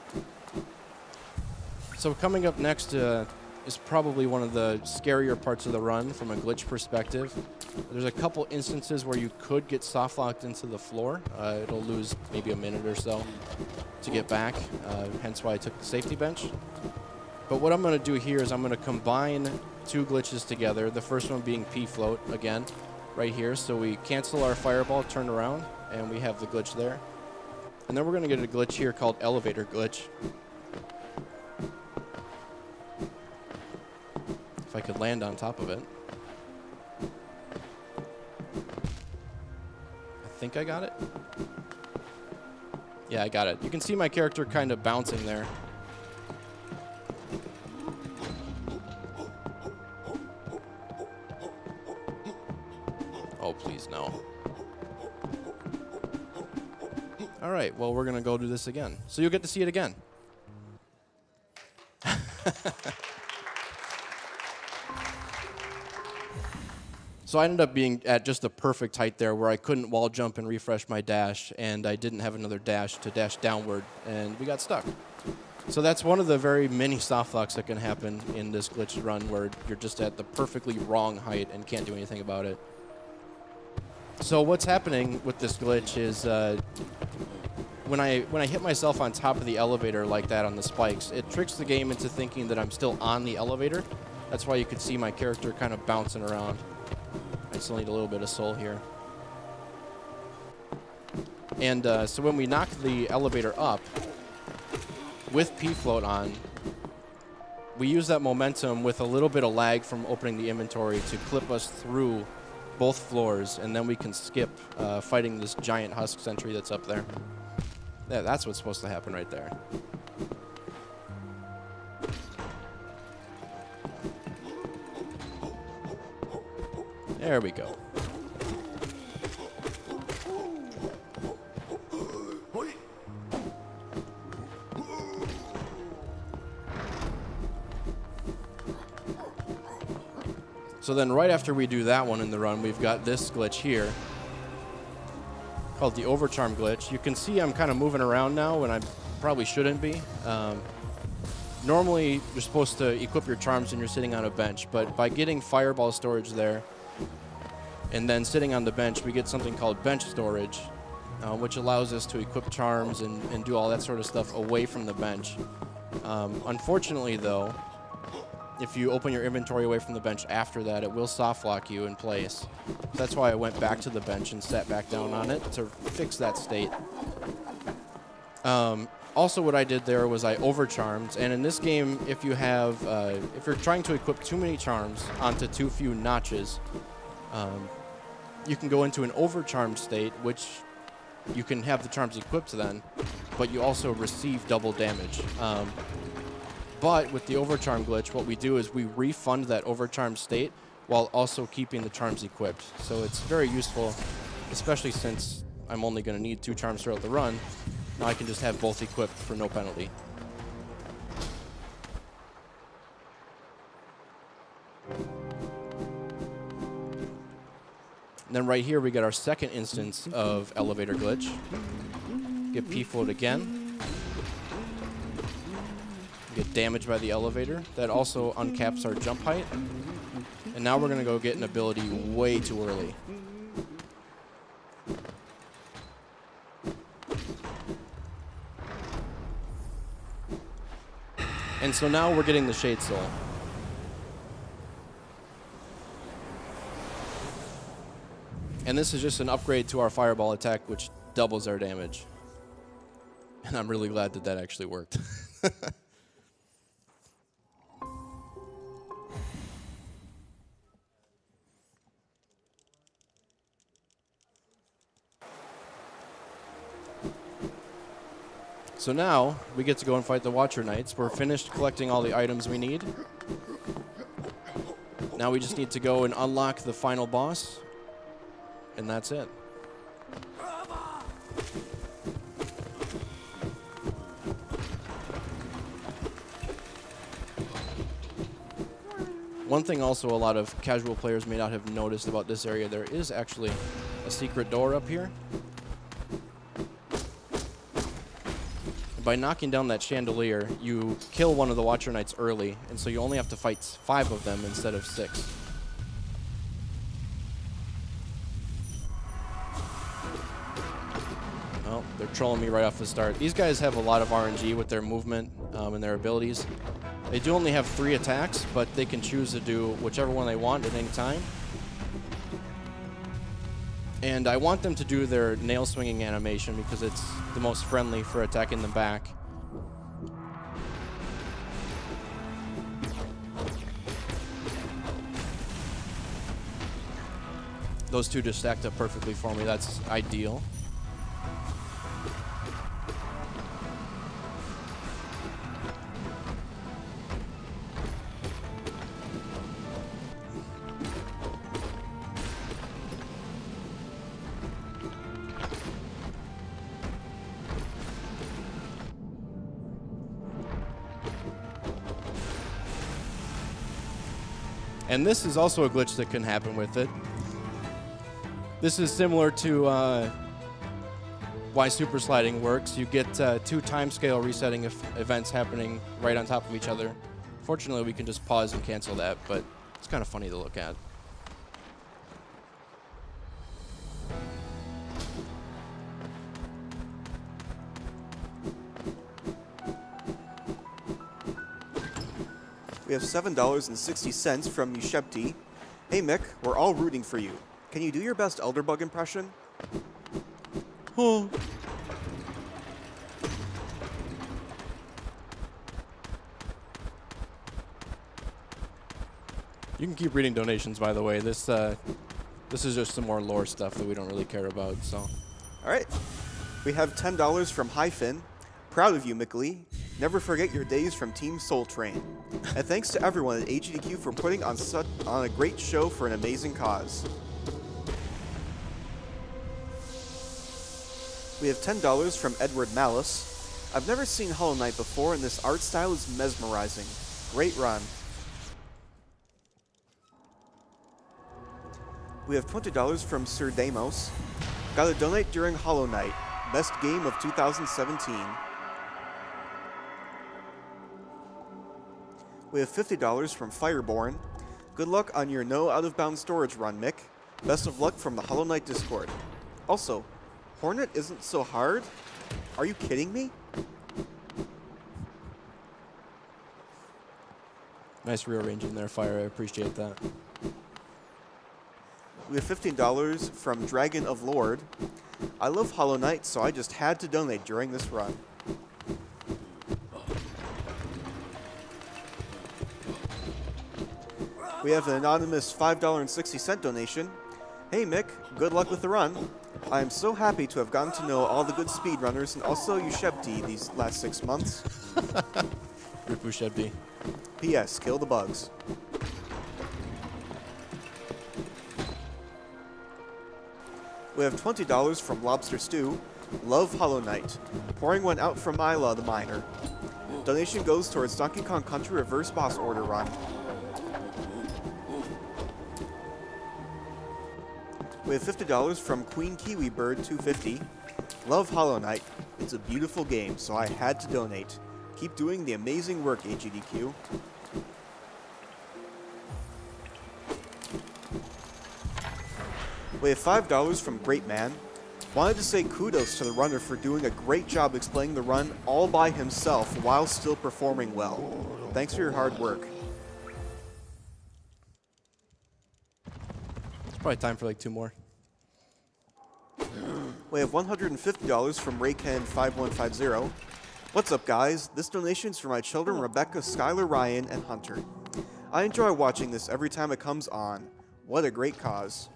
So coming up next is probably one of the scarier parts of the run from a glitch perspective. There's a couple instances where you could get soft locked into the floor. It'll lose maybe a minute or so to get back, hence why I took the safety bench. But what I'm going to do here is I'm going to combine two glitches together, the first one being P-float, again, right here. So we cancel our fireball, turn around, and we have the glitch there. And then we're going to get a glitch here called elevator glitch. If I could land on top of it. I think I got it. Yeah, I got it. You can see my character kind of bouncing there. Oh, please, no. All right, well, we're going to go do this again. So you'll get to see it again. So I ended up being at just the perfect height there where I couldn't wall jump and refresh my dash, and I didn't have another dash to dash downward, and we got stuck. So that's one of the very many soft locks that can happen in this glitched run where you're just at the perfectly wrong height and can't do anything about it. So what's happening with this glitch is when I hit myself on top of the elevator like that on the spikes, it tricks the game into thinking that I'm still on the elevator. That's why you could see my character kind of bouncing around. I still need a little bit of soul here. And so when we knock the elevator up with P-float on, we use that momentum with a little bit of lag from opening the inventory to clip us through both floors, and then we can skip fighting this giant husk sentry that's up there. Yeah, that's what's supposed to happen right there. There we go. So then right after we do that one in the run, we've got this glitch here called the Overcharm glitch. You can see I'm kind of moving around now when I probably shouldn't be. Normally, you're supposed to equip your charms when you're sitting on a bench, but by getting fireball storage there And then sitting on the bench, we get something called bench storage, which allows us to equip charms and do all that sort of stuff away from the bench. Unfortunately, though, if you open your inventory away from the bench after that, it will soft lock you in place. So that's why I went back to the bench and sat back down on it to fix that state. Also, what I did there was I overcharmed, and in this game, if you're trying to equip too many charms onto too few notches, you can go into an overcharmed state, which you can have the charms equipped then, but you also receive double damage. But with the overcharm glitch, what we do is we refund that overcharmed state while also keeping the charms equipped. So it's very useful, especially since I'm only going to need 2 charms throughout the run. Now I can just have both equipped for no penalty. And then right here we get our second instance of elevator glitch. Get P-float again. Get damaged by the elevator. That also uncaps our jump height. And now we're going to go get an ability way too early. And so now we're getting the Shade Soul. And this is just an upgrade to our Fireball attack, which doubles our damage. And I'm really glad that that actually worked. So now, we get to go and fight the Watcher Knights. We're finished collecting all the items we need. Now we just need to go and unlock the final boss. And that's it. One thing also a lot of casual players may not have noticed about this area, there is actually a secret door up here. By knocking down that chandelier, you kill one of the Watcher Knights early, and so you only have to fight 5 of them instead of 6. Well, they're trolling me right off the start. These guys have a lot of RNG with their movement and their abilities. They do only have 3 attacks, but they can choose to do whichever one they want at any time. And I want them to do their nail swinging animation because it's the most friendly for attacking them back. Those 2 just stacked up perfectly for me. That's ideal. And this is also a glitch that can happen with it. This is similar to why super sliding works. You get 2 timescale resetting events happening right on top of each other. Fortunately, we can just pause and cancel that, but it's kind of funny to look at. We have $7.60 from Yshebti. Hey Mick, we're all rooting for you. Can you do your best Elderbug impression? Oh. You can keep reading donations, by the way. This is just some more lore stuff that we don't really care about. So, all right. We have $10 from Hyphen. Proud of you, Mickley. Never forget your days from Team Soul Train. And thanks to everyone at AGDQ for putting on a great show for an amazing cause. We have $10 from Edward Malice. I've never seen Hollow Knight before, and this art style is mesmerizing. Great run. We have $20 from Sir Damos. Gotta donate during Hollow Knight. Best game of 2017. We have $50 from Fireborn. Good luck on your no out-of-bounds storage run, Mick. Best of luck from the Hollow Knight Discord. Also, Hornet isn't so hard? Are you kidding me? Nice rearranging there, Fire. I appreciate that. We have $15 from Dragon of Lord. I love Hollow Knight, so I just had to donate during this run. We have an anonymous $5.60 donation. Hey Mick, good luck with the run. I am so happy to have gotten to know all the good speedrunners and also Ushebti these last 6 months. Rip Ushebti. P.S. Kill the bugs. We have $20 from Lobster Stew. Love Hollow Knight. Pouring one out from Mila the Miner. Donation goes towards Donkey Kong Country Reverse Boss Order Run. We have $50 from Queen Kiwi Bird 250. Love Hollow Knight. It's a beautiful game, so I had to donate. Keep doing the amazing work, AGDQ. We have $5 from Great Man. Wanted to say kudos to the runner for doing a great job explaining the run all by himself while still performing well. Thanks for your hard work. It's probably time for like 2 more. We have $150 from Rayken5150. What's up, guys? This donation's for my children Rebecca, Skylar, Ryan, and Hunter. I enjoy watching this every time it comes on. What a great cause.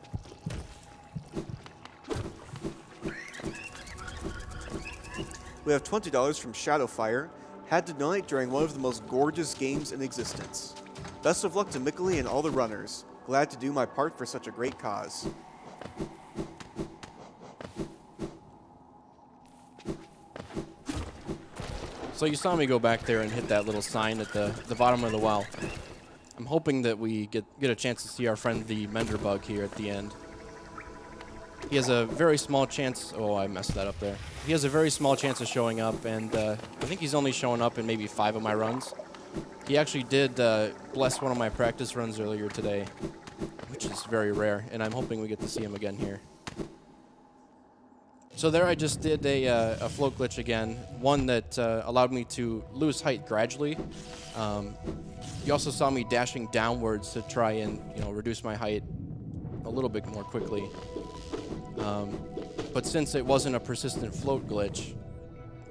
We have $20 from Shadowfire. Had to donate during one of the most gorgeous games in existence. Best of luck to Mickley and all the runners. Glad to do my part for such a great cause. So you saw me go back there and hit that little sign at the bottom of the well. I'm hoping that we get a chance to see our friend the Menderbug here at the end. He has a very small chance. Oh, I messed that up there. He has a very small chance of showing up, and I think he's only showing up in maybe 5 of my runs. He actually did bless one of my practice runs earlier today, which is very rare, and I'm hoping we get to see him again here. So there I just did a float glitch again, one that allowed me to lose height gradually. You also saw me dashing downwards to try and reduce my height a little bit more quickly. But since it wasn't a persistent float glitch,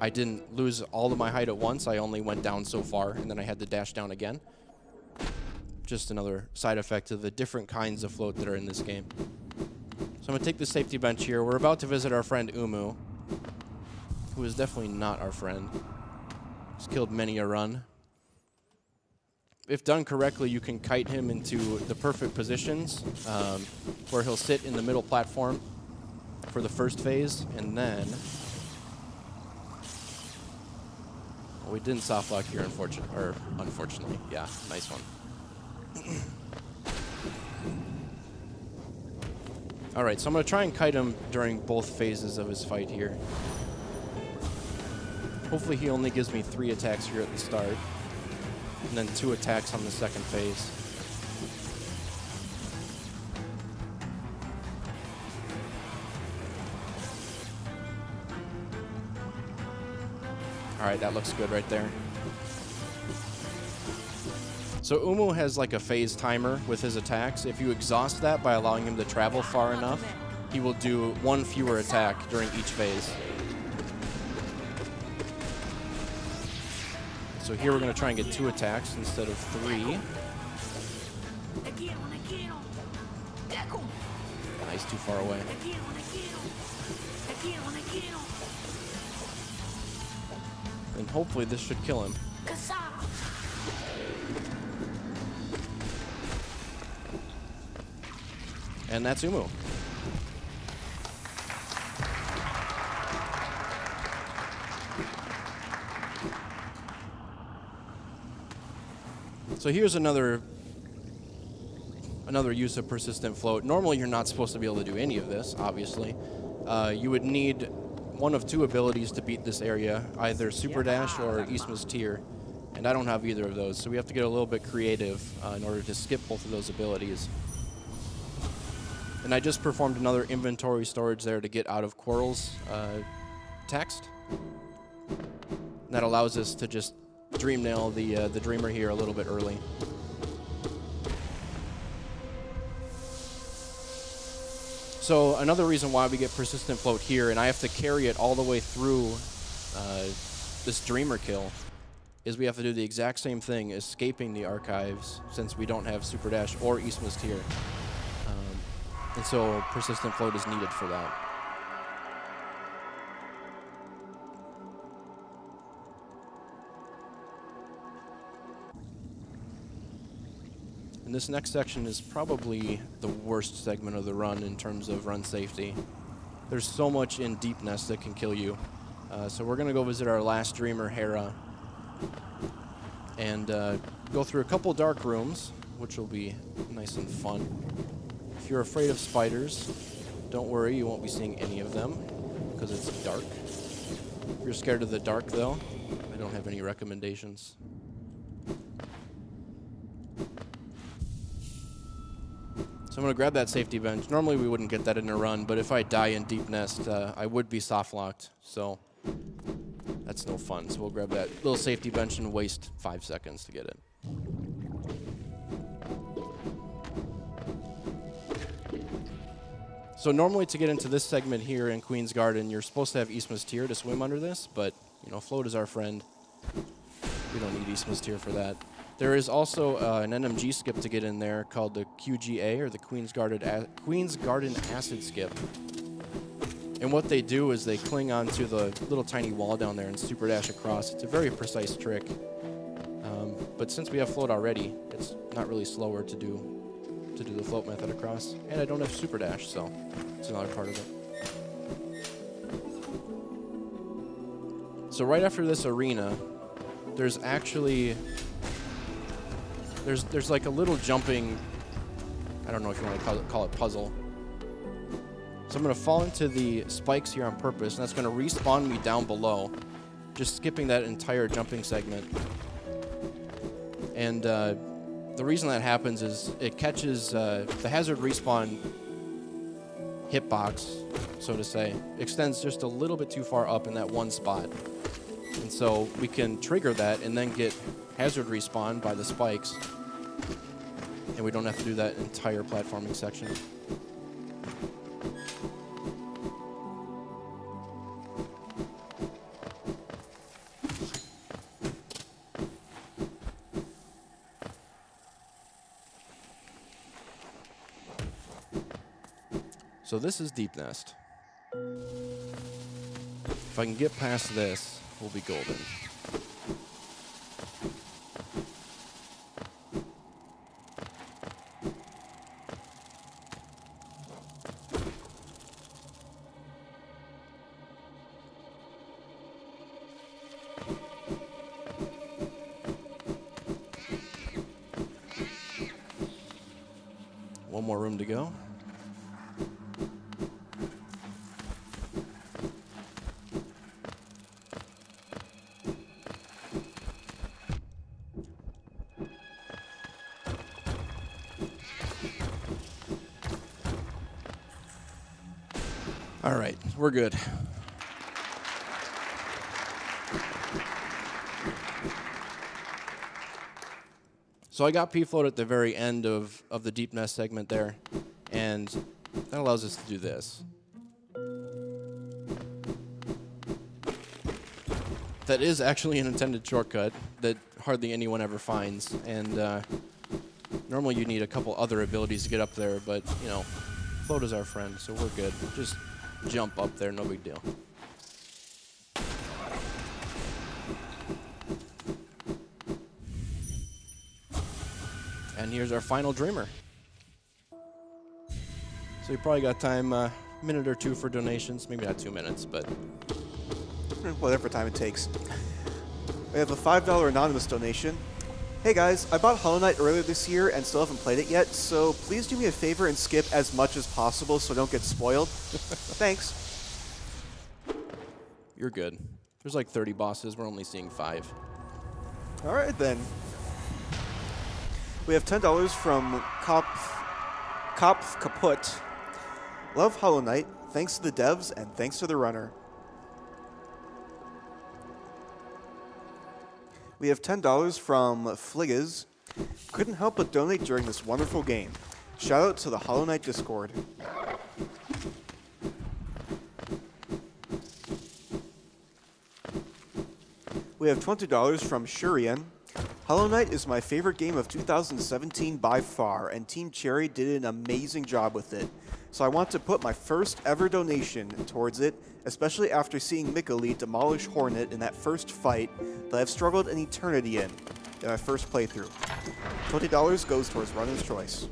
I didn't lose all of my height at once. I only went down so far, and then I had to dash down again. Just another side effect of the different kinds of float that are in this game. So I'm going to take the safety bench here. We're about to visit our friend Umu, who is definitely not our friend. He's killed many a run. If done correctly, you can kite him into the perfect positions where he'll sit in the middle platform for the first phase, and then... Well, we didn't soft lock here, unfortunately. Yeah, nice one. All right, so I'm going to try and kite him during both phases of his fight here. Hopefully he only gives me 3 attacks here at the start, and then 2 attacks on the second phase. All right, that looks good right there. So Umu has like a phase timer with his attacks. If you exhaust that by allowing him to travel far enough, he will do 1 fewer attack during each phase. So here we're going to try and get 2 attacks instead of 3. Nice, too far away. And hopefully this should kill him. And that's Umu. So here's another use of persistent float. Normally you're not supposed to be able to do any of this, obviously. You would need one of 2 abilities to beat this area, either Super Dash or Isma's Tier, and I don't have either of those, so we have to get a little bit creative in order to skip both of those abilities. And I just performed another inventory storage there to get out of Quarrel's text. And that allows us to just dream nail the Dreamer here a little bit early. So another reason why we get persistent float here, and I have to carry it all the way through this Dreamer kill, is we have to do the exact same thing, escaping the archives, since we don't have Super Dash or Eastman's Tier. And so persistent float is needed for that. And this next section is probably the worst segment of the run in terms of run safety. There's so much in Deep Nest that can kill you. So we're going to go visit our last Dreamer, Hera, and go through a couple dark rooms, which will be nice and fun. If you're afraid of spiders, don't worry, you won't be seeing any of them, because it's dark. If you're scared of the dark, though, I don't have any recommendations. So I'm going to grab that safety bench. Normally we wouldn't get that in a run, but if I die in Deep Nest, I would be soft locked, so that's no fun. So we'll grab that little safety bench and waste 5 seconds to get it. So normally to get into this segment here in Queen's Garden, you're supposed to have Eastman's Tier to swim under this, but you know, float is our friend. We don't need Eastman's Tier for that. There is also an NMG skip to get in there called the QGA, or the Queen's Garden Acid Skip. And what they do is they cling onto the little tiny wall down there and super dash across. It's a very precise trick. But since we have float already, it's not really slower to do the float method across. And I don't have super dash, so it's another part of it. So right after this arena, there's actually there's like a little jumping, I don't know if you want to call it puzzle. So I'm going to fall into the spikes here on purpose, and that's going to respawn me down below, just skipping that entire jumping segment. And the reason that happens is it catches the hazard respawn hitbox, so to say, extends just a little bit too far up in that one spot. And so we can trigger that and then get hazard respawn by the spikes. And we don't have to do that entire platforming section. So this is Deep Nest. If I can get past this, we'll be golden. One more room to go. All right, we're good. So I got P-Float at the very end of the Deep Nest segment there, and that allows us to do this. That is actually an intended shortcut that hardly anyone ever finds, and normally you need a couple other abilities to get up there, but, you know, float is our friend, so we're good. Just jump up there, no big deal. And here's our final Dreamer. So you probably got time, a minute or two for donations. Maybe not 2 minutes, but whatever time it takes. We have a $5 anonymous donation. Hey guys, I bought Hollow Knight earlier this year and still haven't played it yet, so please do me a favor and skip as much as possible so I don't get spoiled. Thanks. You're good. There's like 30 bosses. We're only seeing 5. All right, then. We have $10 from Kopf Kaput. Love Hollow Knight, thanks to the devs, and thanks to the runner. We have $10 from Fliggas. Couldn't help but donate during this wonderful game. Shout out to the Hollow Knight Discord. We have $20 from Shurian. Hollow Knight is my favorite game of 2017 by far, and Team Cherry did an amazing job with it. So I want to put my first ever donation towards it, especially after seeing Mikali demolish Hornet in that first fight that I've struggled an eternity in my first playthrough. $20 goes towards Runner's Choice.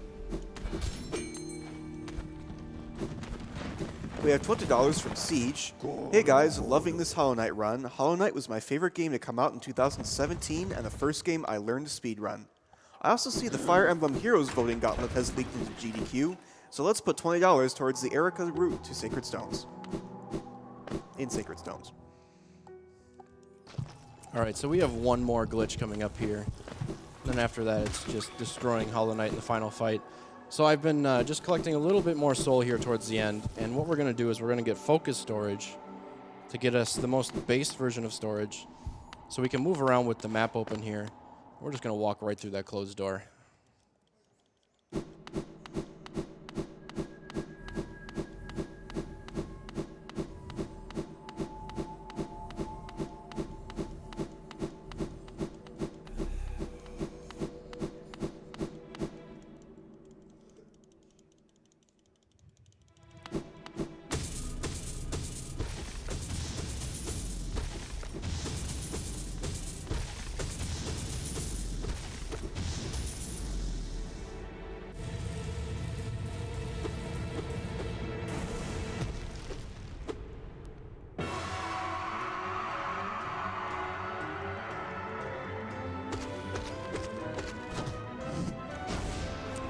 We have $20 from Siege. Hey guys, loving this Hollow Knight run. Hollow Knight was my favorite game to come out in 2017 and the first game I learned to speedrun. I also see the Fire Emblem Heroes voting gauntlet has leaked into GDQ, so let's put $20 towards the Erica route to Sacred Stones. In Sacred Stones. Alright, so we have one more glitch coming up here. Then after that, it's just destroying Hollow Knight in the final fight. So I've been just collecting a little bit more soul here towards the end, and what we're going to do is we're going to get focus storage to get us the most base version of storage, so we can move around with the map open here. We're just going to walk right through that closed door.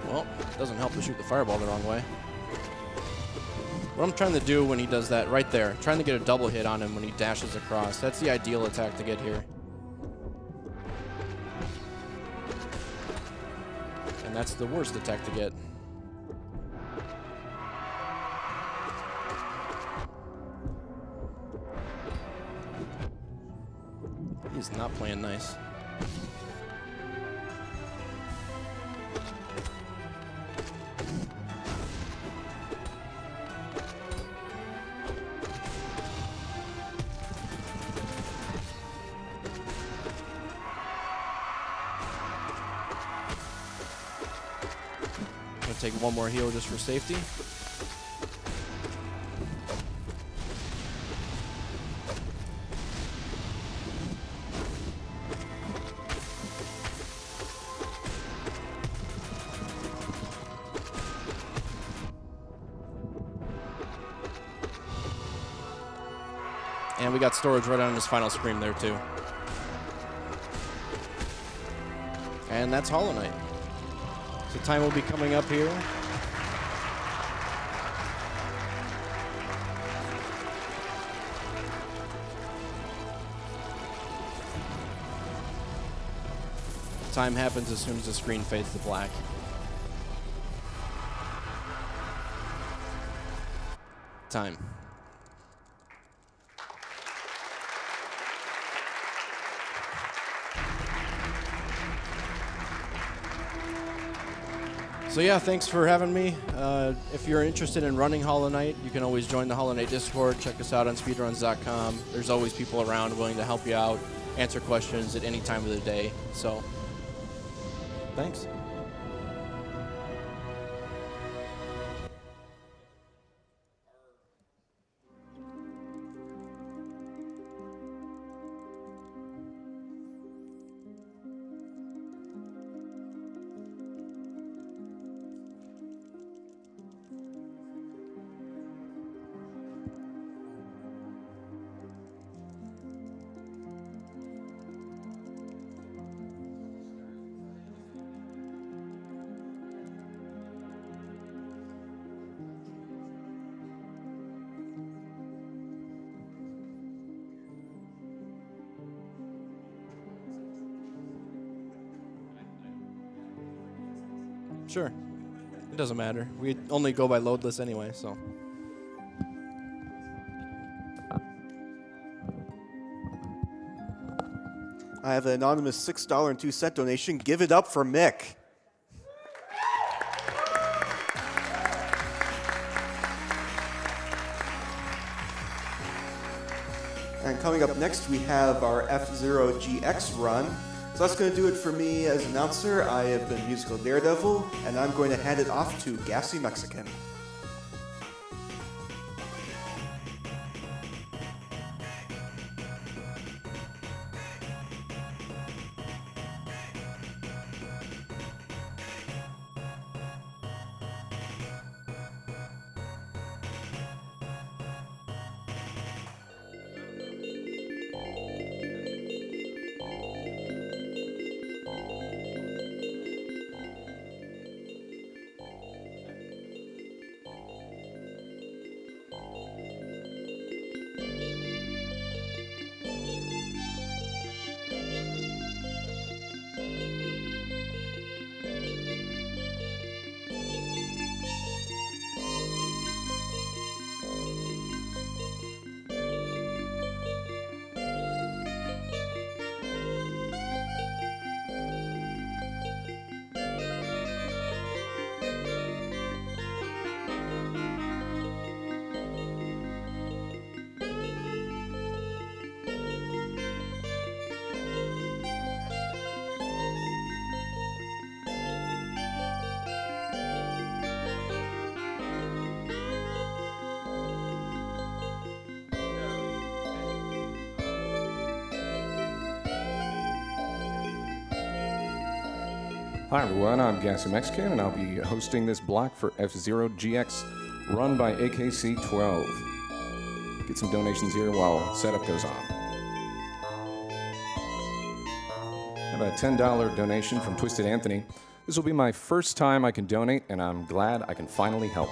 Well, it doesn't help to shoot the fireball the wrong way. What I'm trying to do when he does that right there, trying to get a double hit on him when he dashes across, that's the ideal attack to get here. And that's the worst attack to get. He's not playing nice. Take one more heal just for safety. And we got storage right on his final scream there too. And that's Hollow Knight. So time will be coming up here. Time happens as soon as the screen fades to black. Time. So yeah, thanks for having me. If you're interested in running Hollow Knight, you can always join the Hollow Knight Discord. Check us out on speedruns.com. There's always people around willing to help you out, answer questions at any time of the day. So, thanks. Sure. It doesn't matter. We only go by loadless anyway, so. I have an anonymous $6.02 donation. Give it up for Mick. And coming up next, we have our F-Zero GX run. So that's going to do it for me as announcer. I have been Musical Daredevil, and I'm going to hand it off to Gassy Mexican. Hi everyone, I'm Gassy Mexican, and I'll be hosting this block for F-Zero GX run by AKC12. Get some donations here while setup goes on. I have a $10 donation from Twisted Anthony. This will be my first time I can donate, and I'm glad I can finally help.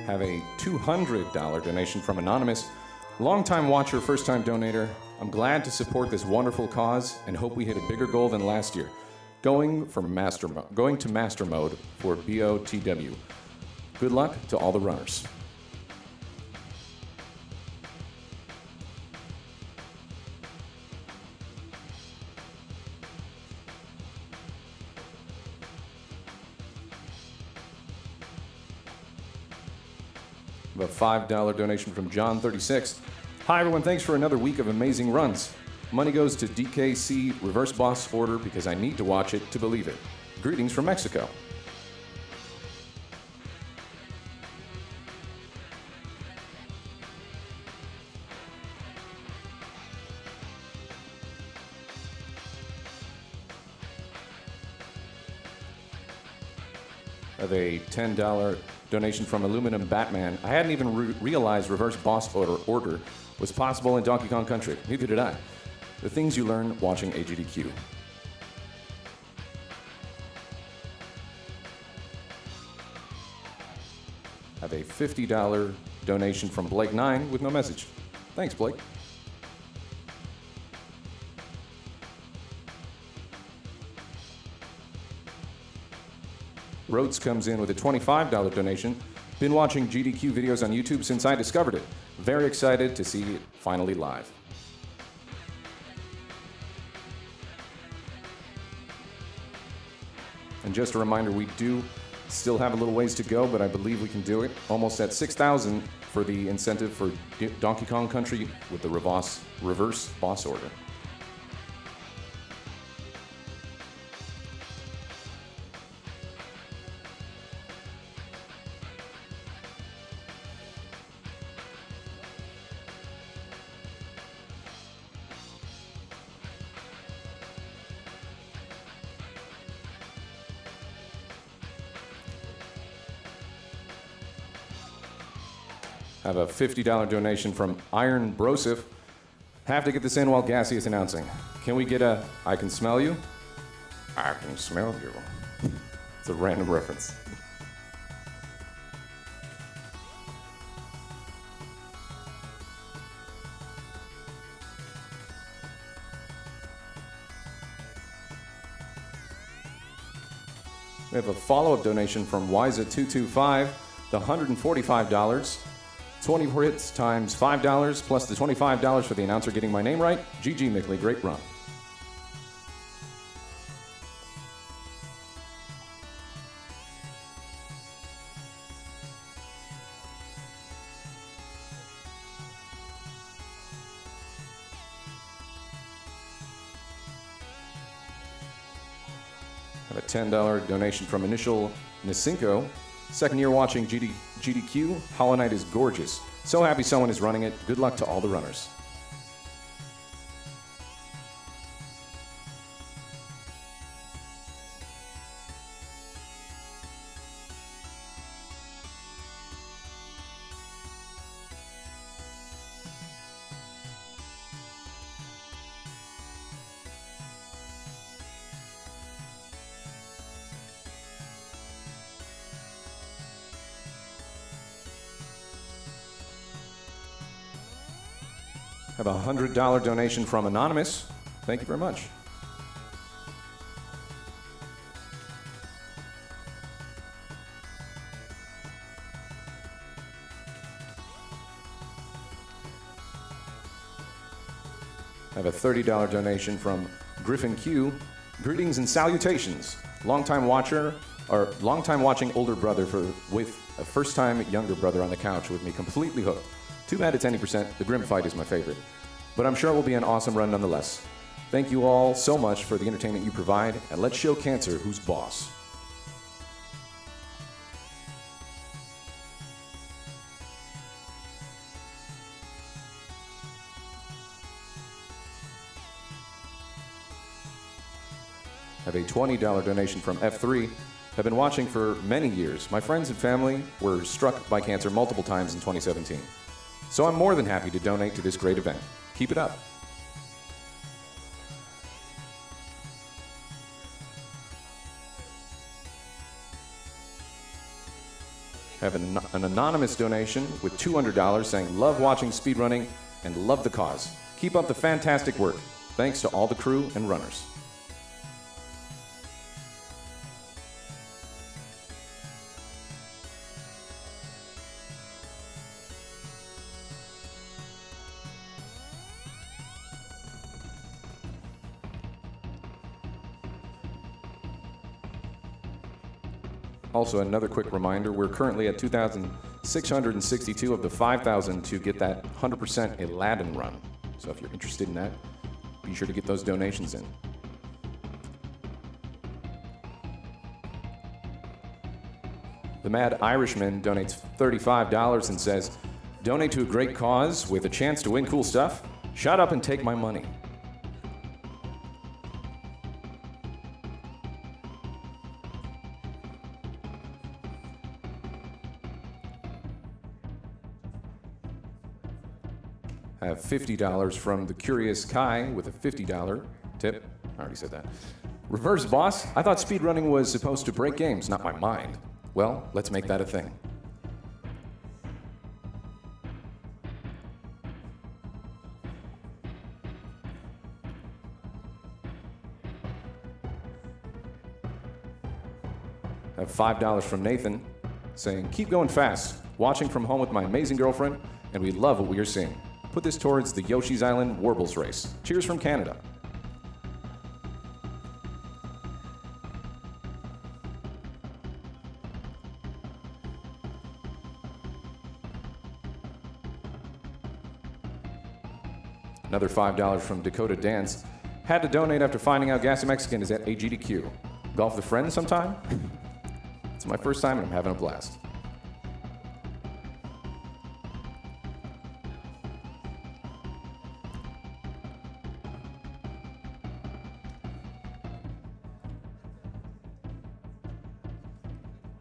Have a $200 donation from Anonymous. Longtime watcher, first-time donator. I'm glad to support this wonderful cause and hope we hit a bigger goal than last year. Going to master mode for BOTW. Good luck to all the runners. A $5 donation from John36. Hi everyone, thanks for another week of amazing runs. Money goes to DKC Reverse Boss Order because I need to watch it to believe it. Greetings from Mexico. I have a $10 donation from Aluminum Batman. I hadn't even realized Reverse Boss Order was possible in Donkey Kong Country. Neither did I. The things you learn watching AGDQ. I have a $50 donation from Blake9 with no message. Thanks, Blake. Rhodes comes in with a $25 donation. Been watching GDQ videos on YouTube since I discovered it. Very excited to see it finally live. And just a reminder, we do still have a little ways to go, but I believe we can do it. Almost at 6,000 for the incentive for Donkey Kong Country with the Reverse Boss Order. I have a $50 donation from Iron Brosif. Have to get this in while Gassy is announcing. Can we get a I can smell you? I can smell you. It's a random reference. We have a follow-up donation from Wiza225, the $145. 20 hits times $5, plus the $25 for the announcer getting my name right. GG Mickley, great run. I have a $10 donation from Initial Nisinko. Second year watching GDQ. Hollow Knight is gorgeous. So happy someone is running it. Good luck to all the runners. I have a $100 donation from Anonymous. Thank you very much. I have a $30 donation from Griffin Q. Greetings and salutations. Longtime watcher, or longtime watching older brother with a first-time younger brother on the couch with me completely hooked. Too bad it's 90%. The Grim Fight is my favorite. But I'm sure it will be an awesome run nonetheless. Thank you all so much for the entertainment you provide, and let's show Cancer who's boss. I have a $20 donation from F3. I've been watching for many years. My friends and family were struck by cancer multiple times in 2017. So I'm more than happy to donate to this great event. Keep it up. I have an anonymous donation with $200 saying, love watching speedrunning and love the cause. Keep up the fantastic work. Thanks to all the crew and runners. Also, another quick reminder, we're currently at 2,662 of the 5,000 to get that 100% Aladdin run. So if you're interested in that, be sure to get those donations in. The Mad Irishman donates $35 and says, donate to a great cause with a chance to win cool stuff. Shut up and take my money. I have $50 from the Curious Kai with a $50 tip. I already said that. Reverse boss, I thought speedrunning was supposed to break games, not my mind. Well, let's make that a thing. I have $5 from Nathan saying, keep going fast. Watching from home with my amazing girlfriend, and we love what we are seeing. Put this towards the Yoshi's Island Warbles race. Cheers from Canada. Another $5 from Dakota Dance. Had to donate after finding out Gassy Mexican is at AGDQ. Golf with friends sometime? It's my first time and I'm having a blast.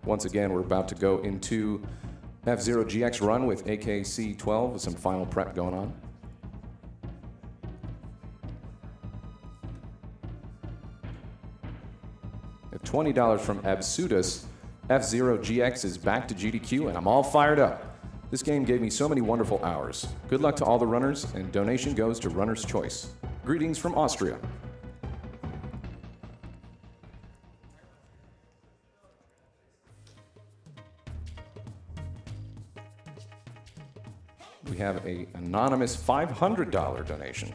Once again, we're about to go into F-Zero GX run with AKC-12 with some final prep going on. At $20 from Absudus, F-Zero GX is back to GDQ and I'm all fired up. This game gave me so many wonderful hours. Good luck to all the runners, and donation goes to Runner's Choice. Greetings from Austria. we have an anonymous $500 donation.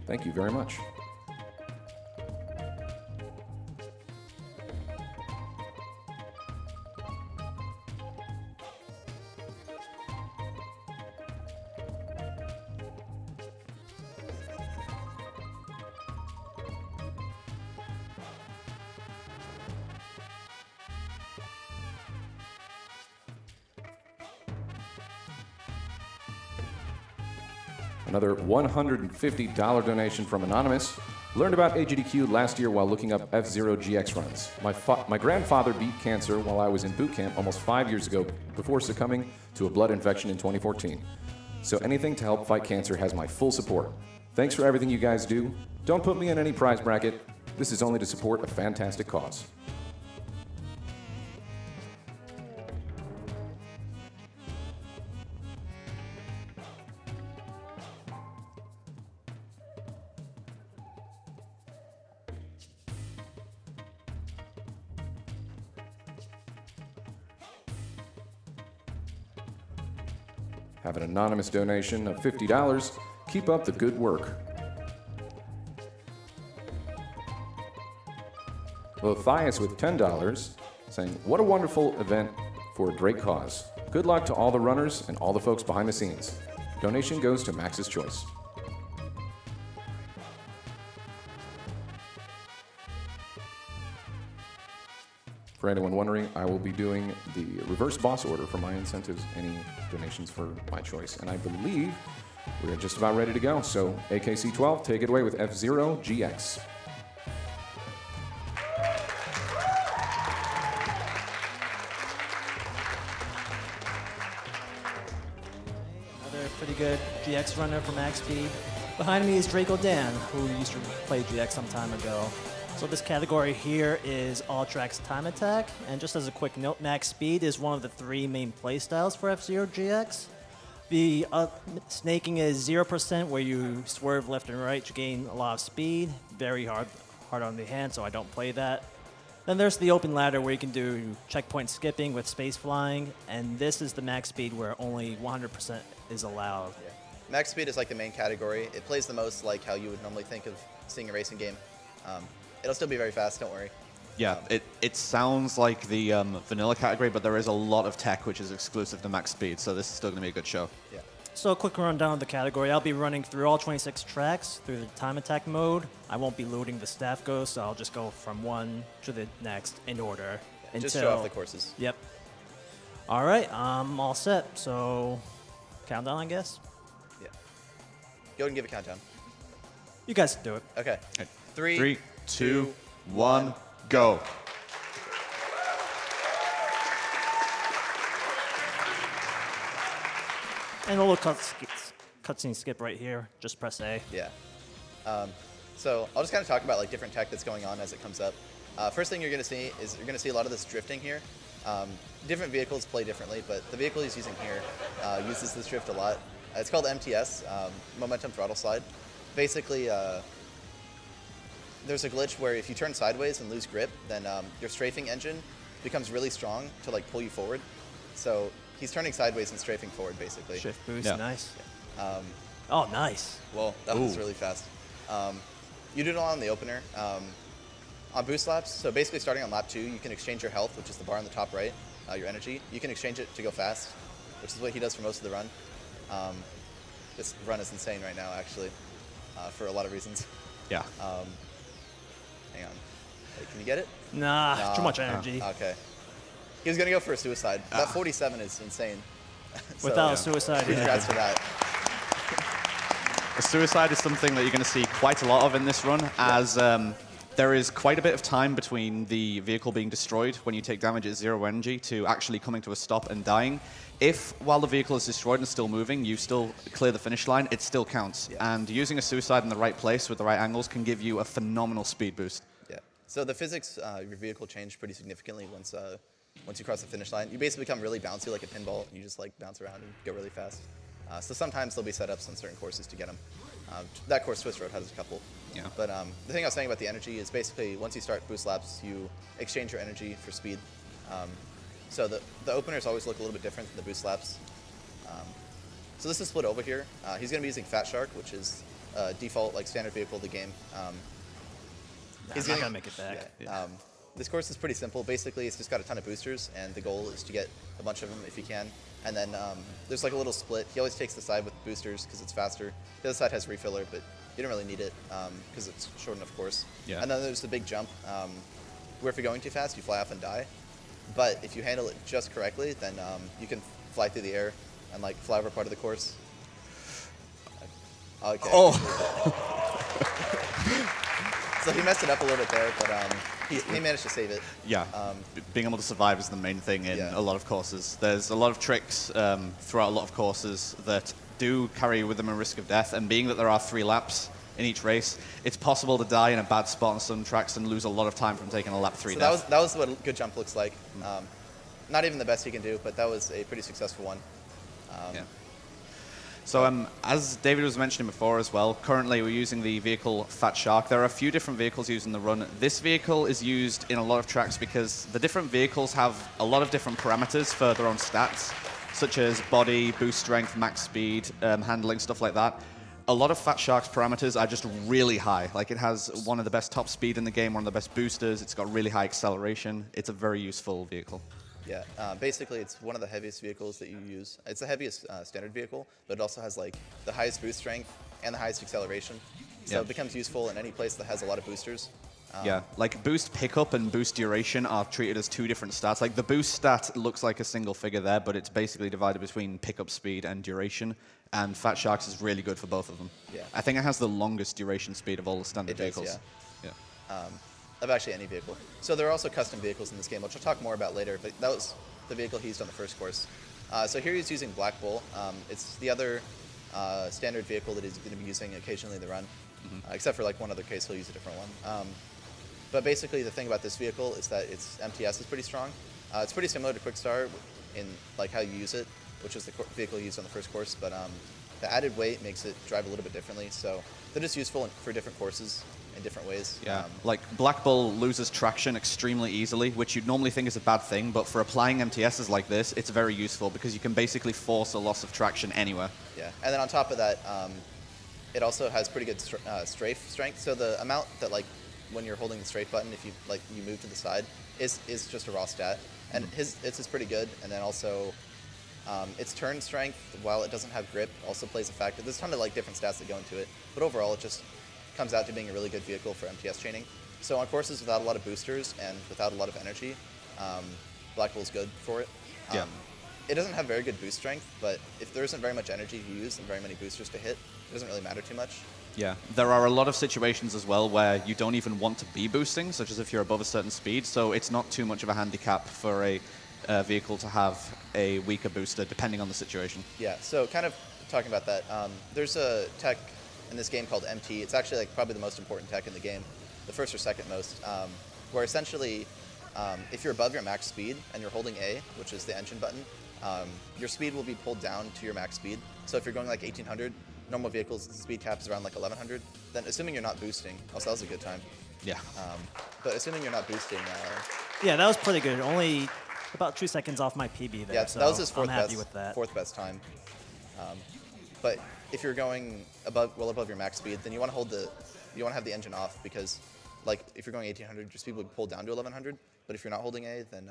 Thank you very much. Another $150 donation from Anonymous. Learned about AGDQ last year while looking up F-Zero GX runs. My grandfather beat cancer while I was in boot camp almost 5 years ago before succumbing to a blood infection in 2014. So anything to help fight cancer has my full support. Thanks for everything you guys do. Don't put me in any prize bracket. This is only to support a fantastic cause. Have an anonymous donation of $50. Keep up the good work. Lothias with $10 saying, what a wonderful event for a great cause. Good luck to all the runners and all the folks behind the scenes. Donation goes to Max's Choice. For anyone wondering, I will be doing the reverse boss order for my incentives, any donations for my choice. And I believe we are just about ready to go. So AKC12, take it away with F-Zero GX. Another pretty good GX runner from max speed. Behind me is Draco Dan, who used to play GX some time ago. So this category here is all tracks time attack, and just as a quick note, max speed is one of the 3 main playstyles for F-Zero GX. The snaking is 0%, where you swerve left and right to gain a lot of speed. Very hard on the hand, so I don't play that. Then there's the open ladder, where you can do checkpoint skipping with space flying, and this is the max speed where only 100% is allowed. Yeah. Max speed is like the main category. It plays the most like how you would normally think of seeing a racing game. It'll still be very fast, don't worry. Yeah, it sounds like the vanilla category, but there is a lot of tech which is exclusive to max speed, so this is still going to be a good show. Yeah. So a quick rundown of the category. I'll be running through all 26 tracks through the time attack mode. I won't be looting the staff ghosts, so I'll just go from one to the next in order. Yeah, just show off the courses. Yep. All right, I'm all set. So countdown, I guess? Yeah. Go ahead and give a countdown. You guys do it. Okay. 3, 2, 1, go. And a little cutscene skip right here. Just press A. Yeah. So I'll just kind of talk about like different tech that's going on as it comes up. First thing you're going to see is you're going to see a lot of this drifting here. Different vehicles play differently, but the vehicle he's using here uses this drift a lot. It's called MTS, Momentum Throttle Slide. Basically, there's a glitch where if you turn sideways and lose grip, then your strafing engine becomes really strong to like pull you forward. So he's turning sideways and strafing forward, basically. Shift boost, nice. Oh, nice. Well, that was really fast. You do it all on the opener. On boost laps, so basically starting on lap 2, you can exchange your health, which is the bar on the top right, your energy. You can exchange it to go fast, which is what he does for most of the run. This run is insane right now, actually, for a lot of reasons. Yeah. Hang on. Wait, can you get it? Nah, too much energy. Okay. He was going to go for a suicide. That 47 is insane. Without a suicide, congrats for that. A suicide is something that you're going to see quite a lot of in this run, as there is quite a bit of time between the vehicle being destroyed when you take damage at 0 energy to actually coming to a stop and dying. If, while the vehicle is destroyed and still moving, you still clear the finish line, it still counts. Yeah. And using a suicide in the right place with the right angles can give you a phenomenal speed boost. Yeah. So the physics of your vehicle change pretty significantly once you cross the finish line. You basically become really bouncy like a pinball. You just like bounce around and go really fast. So sometimes there'll be setups on certain courses to get them. That course, Swiss Road, has a couple. Yeah. But the thing I was saying about the energy is basically once you start boost laps, you exchange your energy for speed. So the openers always look a little bit different than the boost laps. So this is split over here. He's going to be using Fat Shark, which is default like standard vehicle of the game. He's not going to make it back. Yeah. This course is pretty simple. Basically, it's just got a ton of boosters, and the goal is to get a bunch of them if you can. And then there's like a little split. He always takes the side with boosters because it's faster. The other side has refiller, but you don't really need it because it's short enough course. Yeah. And then there's the big jump, where if you're going too fast, you fly off and die. But if you handle it just correctly, then you can fly through the air and like fly over part of the course. Okay. Oh. So he messed it up a little bit there, but he managed to save it. Yeah, being able to survive is the main thing in a lot of courses. There's a lot of tricks throughout a lot of courses that do carry with them a risk of death, and being that there are 3 laps in each race, it's possible to die in a bad spot on some tracks and lose a lot of time from taking a lap 3 so death. that was what a good jump looks like. Not even the best he can do, but that was a pretty successful one. Yeah. So as David was mentioning before as well, currently we're using the vehicle Fat Shark. There are a few different vehicles used in the run. This vehicle is used in a lot of tracks because the different vehicles have a lot of different parameters for their own stats, such as body, boost strength, max speed, handling, stuff like that. A lot of Fat Shark's parameters are just really high. Like it has one of the best top speed in the game, one of the best boosters. It's got really high acceleration. It's a very useful vehicle. Yeah, basically it's one of the heaviest vehicles that you use. It's the heaviest standard vehicle, but it also has like the highest boost strength and the highest acceleration. So it becomes useful in any place that has a lot of boosters. Yeah, like boost pickup and boost duration are treated as 2 different stats. Like the boost stat looks like a single figure there, but it's basically divided between pickup speed and duration. And Fat Sharks is really good for both of them. Yeah. I think it has the longest duration speed of all the standard It does, vehicles. Yeah. Of actually any vehicle. So there are also custom vehicles in this game, which I'll talk more about later, but that was the vehicle he used on the first course. So here he's using Black Bull. It's the other standard vehicle that he's going to be using occasionally in the run, except for like one other case he'll use a different one. But basically the thing about this vehicle is that its MTS is pretty strong. It's pretty similar to Quickstar in like how you use it, which is the vehicle he used on the first course, but the added weight makes it drive a little bit differently, so they're just useful for different courses in different ways. Yeah, like Black Bull loses traction extremely easily, which you'd normally think is a bad thing, but for applying MTSs like this, it's very useful because you can basically force a loss of traction anywhere. Yeah, and then on top of that, it also has pretty good strafe strength. So the amount that like when you're holding the strafe button, if you like you move to the side, is just a raw stat, and it's pretty good. And then also its turn strength, while it doesn't have grip, also plays a factor. There's a ton of like different stats that go into it, but overall it just comes out to being a really good vehicle for MTS chaining. So on courses without a lot of boosters and without a lot of energy, Black Bull's good for it. It doesn't have very good boost strength, but if there isn't very much energy to use and very many boosters to hit, it doesn't really matter too much. Yeah, there are a lot of situations as well where you don't even want to be boosting, such as if you're above a certain speed, so it's not too much of a handicap for a vehicle to have a weaker booster, depending on the situation. Yeah, so kind of talking about that, there's a tech in this game called MT. It's actually like probably the most important tech in the game, the first or second most, where essentially if you're above your max speed and you're holding A, which is the engine button, your speed will be pulled down to your max speed. So if you're going like 1800, normal vehicles, the speed cap is around like 1100, then assuming you're not boosting, also that was a good time. Yeah. But assuming you're not boosting... yeah, that was pretty good. Only about 2 seconds off my PB there, yeah, so that was his I'm happy with that. fourth best time. But if you're going well above your max speed, then you want to have the engine off because, like, if you're going 1800, your speed will pull down to 1100. But if you're not holding A, then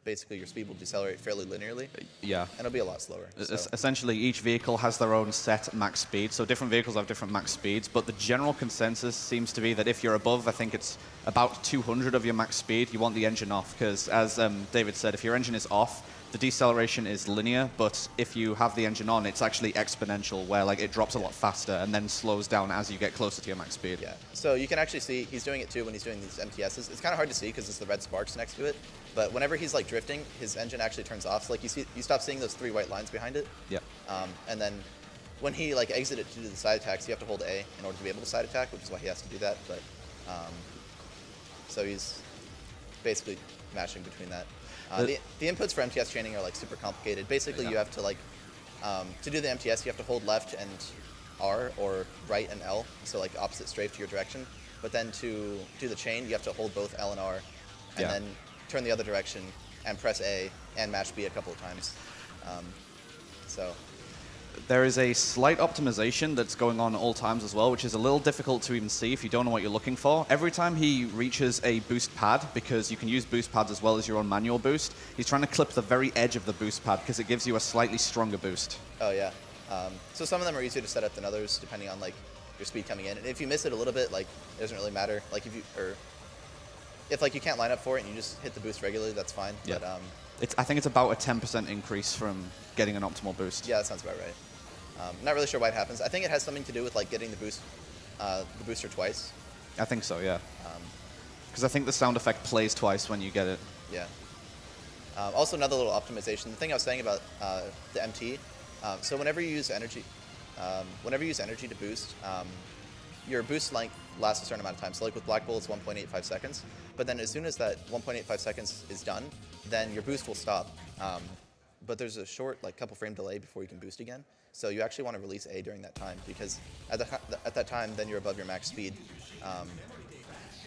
basically your speed will decelerate fairly linearly. Yeah. And it'll be a lot slower. So. Essentially, each vehicle has their own set max speed. So different vehicles have different max speeds. But the general consensus seems to be that if you're above, I think it's about 200 of your max speed, you want the engine off. Because as David said, if your engine is off, the deceleration is linear, but if you have the engine on, it's actually exponential, where like it drops a lot faster and then slows down as you get closer to your max speed. Yeah. So you can actually see he's doing it too when he's doing these MTSs. It's kind of hard to see because it's the red sparks next to it, but whenever he's like drifting, his engine actually turns off. So like you stop seeing those 3 white lines behind it. Yeah. And then when he like exited to do the side attacks, you have to hold A in order to be able to side attack, which is why he has to do that. But so he's basically mashing between that. The inputs for MTS training are like super complicated. Basically, you have to like to do the MTS, you have to hold left and R or right and L, so like opposite strafe to your direction. But then to do the chain, you have to hold both L and R, and then turn the other direction and press A and mash B a couple of times. So there is a slight optimization that's going on at all times as well, which is a little difficult to even see if you don't know what you're looking for. Every time he reaches a boost pad, because you can use boost pads as well as your own manual boost, he's trying to clip the very edge of the boost pad because it gives you a slightly stronger boost. Oh, yeah. So some of them are easier to set up than others, depending on like your speed coming in. And if you miss it a little bit, like it doesn't really matter. Like if like you can't line up for it and you just hit the boost regularly, that's fine. Yeah. But I think it's about a 10% increase from getting an optimal boost. yeah, that sounds about right. Not really sure why it happens. I think it has something to do with like getting the booster twice. I think so, yeah. Because I think the sound effect plays twice when you get it. Yeah. Also, another little optimization. The thing I was saying about the MT. So whenever you use energy, to boost, your boost length lasts a certain amount of time. So like with Black Bull, it's 1.85 seconds. But then as soon as that 1.85 seconds is done, then your boost will stop. But there's a short, like, couple frame delay before you can boost again. So you actually want to release A during that time because at that time, then you're above your max speed.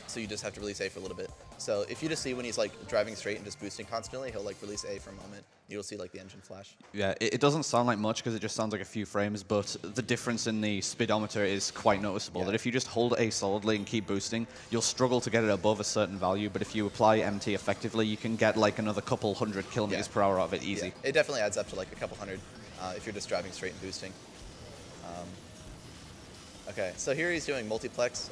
So you just have to release A for a little bit. So if you just see when he's like driving straight and just boosting constantly, he'll like release A for a moment. You'll see like the engine flash. Yeah, it doesn't sound like much because it just sounds like a few frames, but the difference in the speedometer is quite noticeable. Yeah. That if you just hold A solidly and keep boosting, you'll struggle to get it above a certain value, but if you apply MT effectively, you can get like another couple hundred kilometers per hour out of it easy. Yeah. It definitely adds up to like a couple hundred if you're just driving straight and boosting. Okay, so here he's doing multiplex.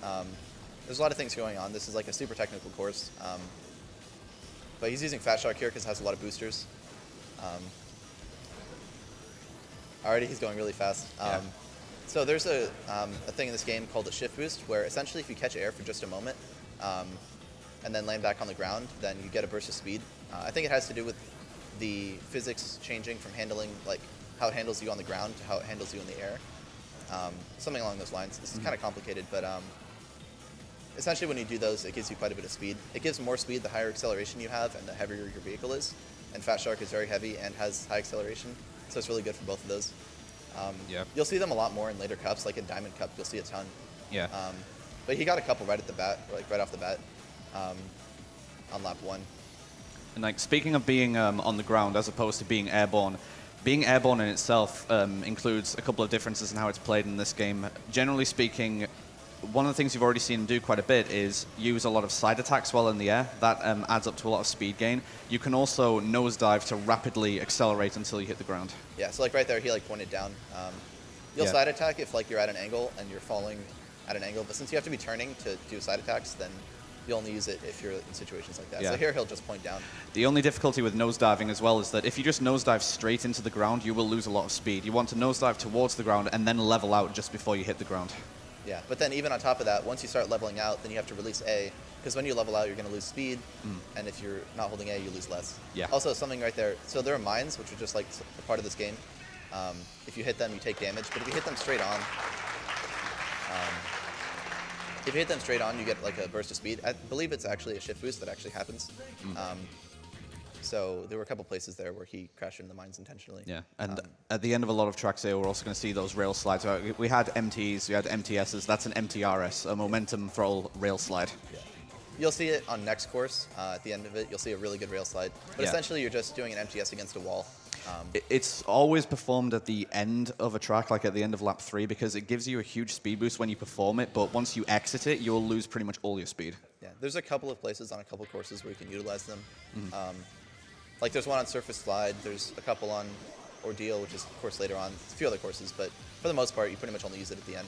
There's a lot of things going on. This is like a super technical course. But he's using Fat Shark here because it has a lot of boosters. Already he's going really fast. So there's a thing in this game called a shift boost where essentially if you catch air for just a moment and then land back on the ground, then you get a burst of speed. I think it has to do with the physics changing from handling, like how it handles you on the ground to how it handles you in the air. Something along those lines. This is kind of complicated, but essentially when you do those, it gives you quite a bit of speed. It gives more speed the higher acceleration you have and the heavier your vehicle is. And Fat Shark is very heavy and has high acceleration, so it's really good for both of those. You'll see them a lot more in later cups, like in Diamond Cup, you'll see a ton. Yeah. But he got a couple right at the bat, like right off the bat, on lap 1. And like speaking of being on the ground as opposed to being airborne in itself includes a couple of differences in how it's played in this game. Generally speaking, one of the things you've already seen him do quite a bit is use a lot of side attacks while in the air. That adds up to a lot of speed gain. You can also nosedive to rapidly accelerate until you hit the ground. Yeah, so like right there, he like pointed down. You'll side attack if like you're at an angle and you're falling at an angle, but since you have to be turning to do side attacks, then you only use it if you're in situations like that. Yeah. So here he'll just point down. The only difficulty with nosediving as well is that if you just nosedive straight into the ground, you will lose a lot of speed. You want to nosedive towards the ground and then level out just before you hit the ground. Yeah, but then even on top of that, once you start leveling out, then you have to release A, because when you level out, you're going to lose speed, and if you're not holding A, you lose less. Yeah. Also, something right there, so there are mines, which are just like a part of this game. If you hit them, you take damage, but if you hit them straight on, you get like a burst of speed. I believe it's actually a shift boost that actually happens. So there were a couple places there where he crashed into the mines intentionally. Yeah, and at the end of a lot of tracks here, we're also going to see those rail slides. We had MTs, we had MTSs. That's an MTRS, a momentum throttle rail slide. Yeah. You'll see it on next course. At the end of it, you'll see a really good rail slide. But essentially, you're just doing an MTS against a wall. It's always performed at the end of a track, like at the end of lap 3, because it gives you a huge speed boost when you perform it, but once you exit it, you'll lose pretty much all your speed. Yeah, there's a couple of places on a couple courses where you can utilize them. Like there's one on Surface Slide, there's a couple on Ordeal, which is of course later on, a few other courses, but for the most part, you pretty much only use it at the end.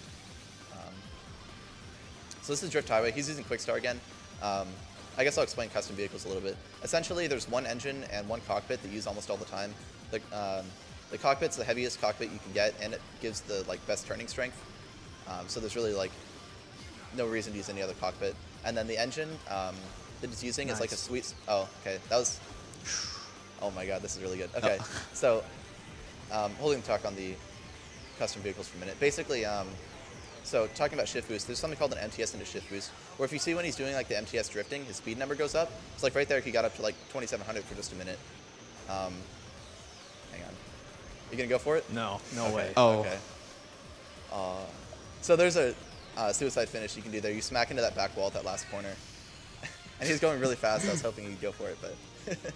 So this is Drift Highway. He's using Quickstar again. I guess I'll explain custom vehicles a little bit. Essentially, there's one engine and one cockpit that you use almost all the time. The cockpit's the heaviest cockpit you can get, and it gives the like best turning strength. So there's really like no reason to use any other cockpit. And then the engine that it's using is like a sweet. Oh, okay, that was. Oh my God, this is really good. Okay, so holding the talk on the custom vehicles for a minute. Basically, so talking about shift boost, there's something called an MTS into shift boost, where if you see when he's doing like the MTS drifting, his speed number goes up. It's like right there, he got up to like 2,700 for just a minute. Hang on. You gonna go for it? No, no way. Oh. Okay. So there's a suicide finish you can do there. You smack into that back wall at that last corner. And he was going really fast. I was hoping he'd go for it, but...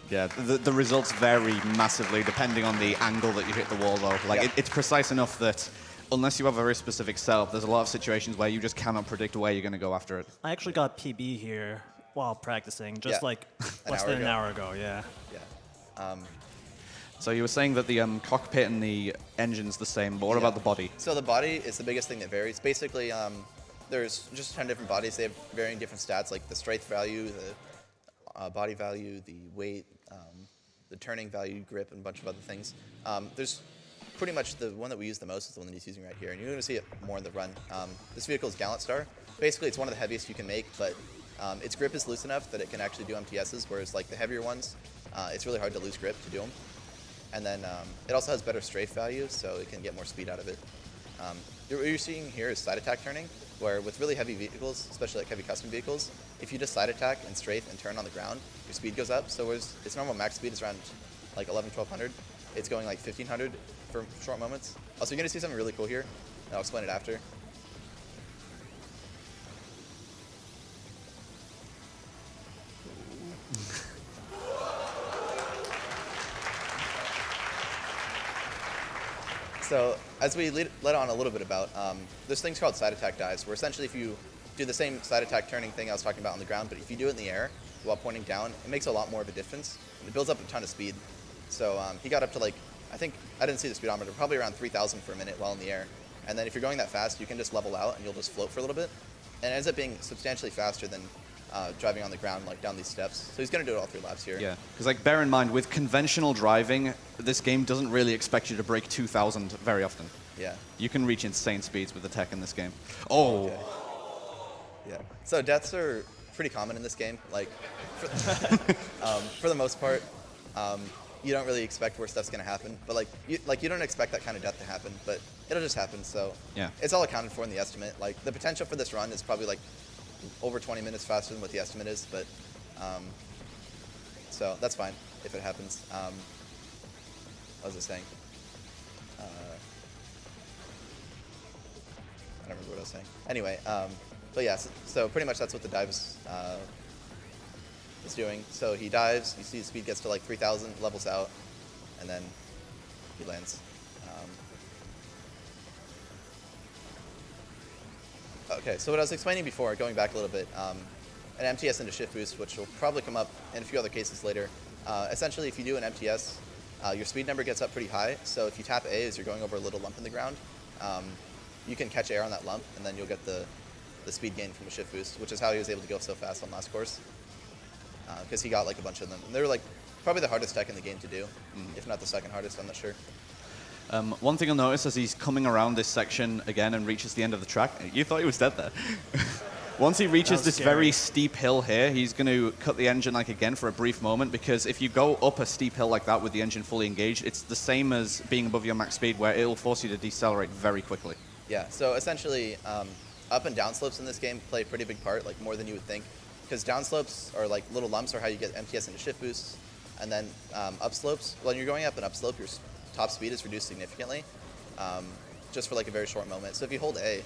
Yeah, the results vary massively depending on the angle that you hit the wall, though. Like, it's precise enough that unless you have a very specific setup, there's a lot of situations where you just cannot predict where you're going to go after it. I actually got PB here while practicing, just like less than an hour ago, yeah. Yeah. So you were saying that the cockpit and the engine's the same, but what about the body? So the body is the biggest thing that varies. Basically, there's just 10 different bodies. They have varying different stats, like the strength value, the body value, the weight, the turning value, grip, and a bunch of other things. There's pretty much the one that we use the most is the one that he's using right here, and you're going to see it more in the run. This vehicle is Gallant Star. Basically, it's one of the heaviest you can make, but its grip is loose enough that it can actually do MTSs, whereas like the heavier ones, it's really hard to lose grip to do them. And then it also has better strafe value, so it can get more speed out of it. What you're seeing here is side attack turning, where with really heavy vehicles, especially like heavy custom vehicles, if you just side attack and strafe and turn on the ground, your speed goes up. So whereas its normal max speed is around like 1200, it's going like 1500 for short moments. Also, you're going to see something really cool here, and I'll explain it after. So as we let on a little bit about, there's things called side attack dives, where essentially if you do the same side attack turning thing I was talking about on the ground, but if you do it in the air while pointing down, it makes a lot more of a difference, and it builds up a ton of speed. So he got up to like, I think, I didn't see the speedometer, probably around 3,000 for a minute while in the air. And then if you're going that fast, you can just level out and you'll just float for a little bit. And it ends up being substantially faster than driving on the ground, like down these steps. So he's going to do it all 3 laps here. Yeah, because like bear in mind, with conventional driving, this game doesn't really expect you to break 2,000 very often. Yeah. You can reach insane speeds with the tech in this game. Oh. Okay. Yeah. So deaths are pretty common in this game. Like, for the most part, you don't really expect where stuff's going to happen. But like you don't expect that kind of death to happen, but it'll just happen. So yeah, it's all accounted for in the estimate. Like the potential for this run is probably like over 20 minutes faster than what the estimate is, but so that's fine if it happens. What was I saying? I don't remember what I was saying. Anyway, but yeah, so pretty much that's what the dive is doing. So he dives, you see his speed gets to like 3,000, levels out, and then he lands. Okay, so what I was explaining before, going back a little bit, an MTS into shift boost, which will probably come up in a few other cases later. Essentially, if you do an MTS, your speed number gets up pretty high. So if you tap A as you're going over a little lump in the ground, you can catch air on that lump, and then you'll get the speed gain from a shift boost, which is how he was able to go so fast on last course. Because he got like a bunch of them. And they were like probably the hardest tech in the game to do, if not the second hardest, I'm not sure. One thing you'll notice as he's coming around this section again and reaches the end of the track, you thought he was dead there. Once he reaches this very steep hill here, he's going to cut the engine like again for a brief moment, because if you go up a steep hill like that with the engine fully engaged, it's the same as being above your max speed, where it'll force you to decelerate very quickly. Yeah, so essentially up and down slopes in this game play a pretty big part, like more than you would think, because down slopes are like little lumps are how you get MTS into shift boosts, and then up slopes, when you're going up an upslope, your top speed is reduced significantly, just for like a very short moment. So if you hold A,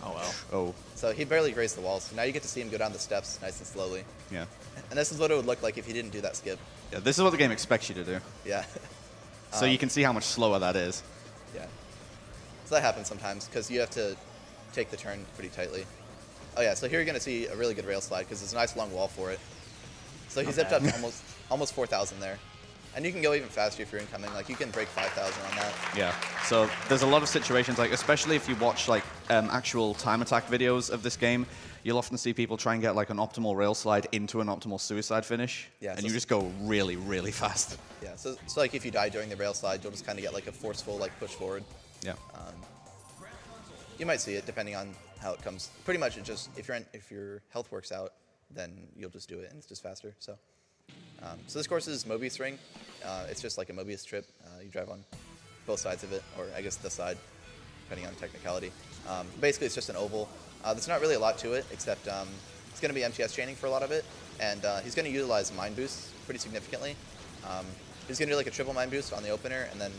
oh well. Oh. So he barely grazed the walls. So now you get to see him go down the steps nice and slowly. Yeah. And this is what it would look like if he didn't do that skip. Yeah, this is what the game expects you to do. Yeah. So you can see how much slower that is. Yeah. So that happens sometimes because you have to take the turn pretty tightly. Oh yeah, so here you're going to see a really good rail slide because there's a nice long wall for it. So he zipped up to almost 4,000 there. And you can go even faster if you're incoming. Like you can break 5,000 on that. Yeah. So there's a lot of situations, like especially if you watch like actual time attack videos of this game, you'll often see people try and get like an optimal rail slide into an optimal suicide finish. Yeah. And you just go really, really fast. Yeah. So like if you die during the rail slide, you'll just kind of get like a forceful like push forward. Yeah. You might see it depending on how it comes. Pretty much it just if your health works out, then you'll just do it and it's just faster. So. So this course is Mobius Ring. It's just like a Mobius trip. You drive on both sides of it, or I guess the side, depending on technicality. Basically, it's just an oval. There's not really a lot to it, except it's going to be MTS chaining for a lot of it, and he's going to utilize mine boosts pretty significantly. He's going to do like a triple mine boost on the opener, and then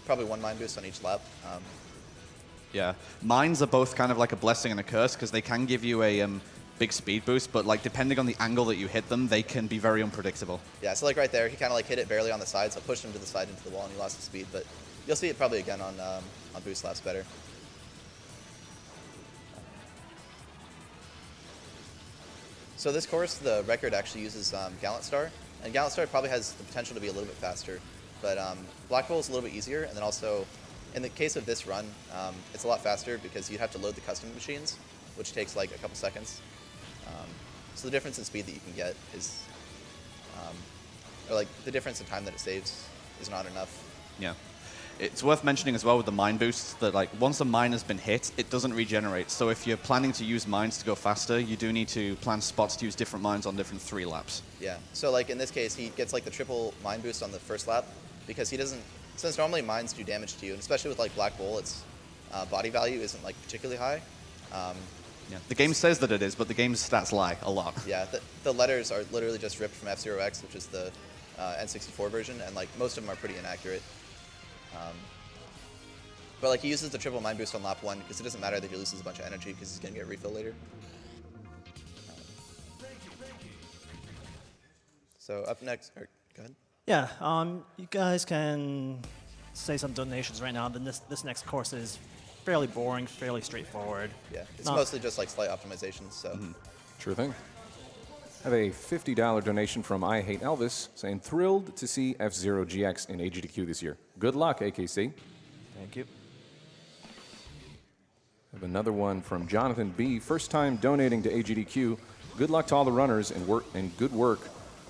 probably 1 mine boost on each lap. Yeah, mines are both kind of like a blessing and a curse, because they can give you a big speed boost, but like depending on the angle that you hit them, they can be very unpredictable. Yeah, so like right there, he kind of like hit it barely on the side, so pushed him to the side into the wall, and he lost his speed. But you'll see it probably again on boost laps better. So this course, the record actually uses Gallant Star, and Gallant Star probably has the potential to be a little bit faster, but Black Hole is a little bit easier, and then also, in the case of this run, it's a lot faster because you'd have to load the custom machines, which takes like a couple seconds. So the difference in speed that you can get is, or like the difference in time that it saves is not enough. Yeah. It's worth mentioning as well with the mine boosts that like once a mine has been hit, it doesn't regenerate. So if you're planning to use mines to go faster, you do need to plan spots to use different mines on different 3 laps. Yeah. So like in this case, he gets like the triple mine boost on the first lap because he doesn't, since normally mines do damage to you, and especially with like Black Bull, its body value isn't like particularly high. Yeah. The game says that it is, but the game's stats lie a lot. Yeah, the letters are literally just ripped from F-Zero X, which is the N64 version, and like most of them are pretty inaccurate. But like he uses the triple mine boost on lap 1 because it doesn't matter that he loses a bunch of energy because he's gonna get a refill later. So up next, or go ahead. Yeah, you guys can say some donations right now. Then this next course is fairly boring, fairly straightforward. Yeah, it's mostly just like slight optimizations. So. Sure thing. I have a $50 donation from I Hate Elvis saying, thrilled to see F-Zero GX in AGDQ this year. Good luck, AKC. Thank you. I have another one from Jonathan B. First time donating to AGDQ. Good luck to all the runners and good work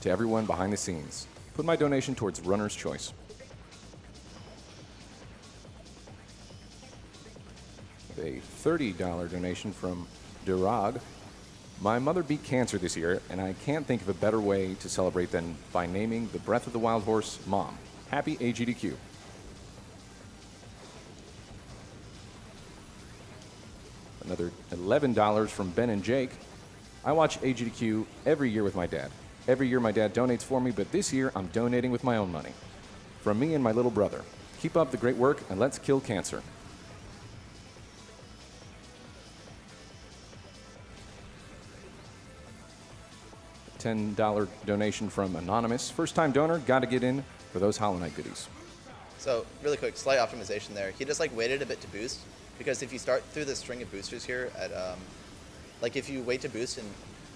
to everyone behind the scenes. Put my donation towards runner's choice. A $30 donation from Durag. My mother beat cancer this year, and I can't think of a better way to celebrate than by naming the Breath of the Wild horse Mom. Happy AGDQ. Another $11 from Ben and Jake. I watch AGDQ every year with my dad. Every year my dad donates for me, but this year I'm donating with my own money. From me and my little brother. Keep up the great work, and let's kill cancer. $10 donation from Anonymous. First time donor, got to get in for those Hollow Knight goodies. So really quick, slight optimization there. He just like waited a bit to boost because if you start through this string of boosters here at, like if you wait to boost and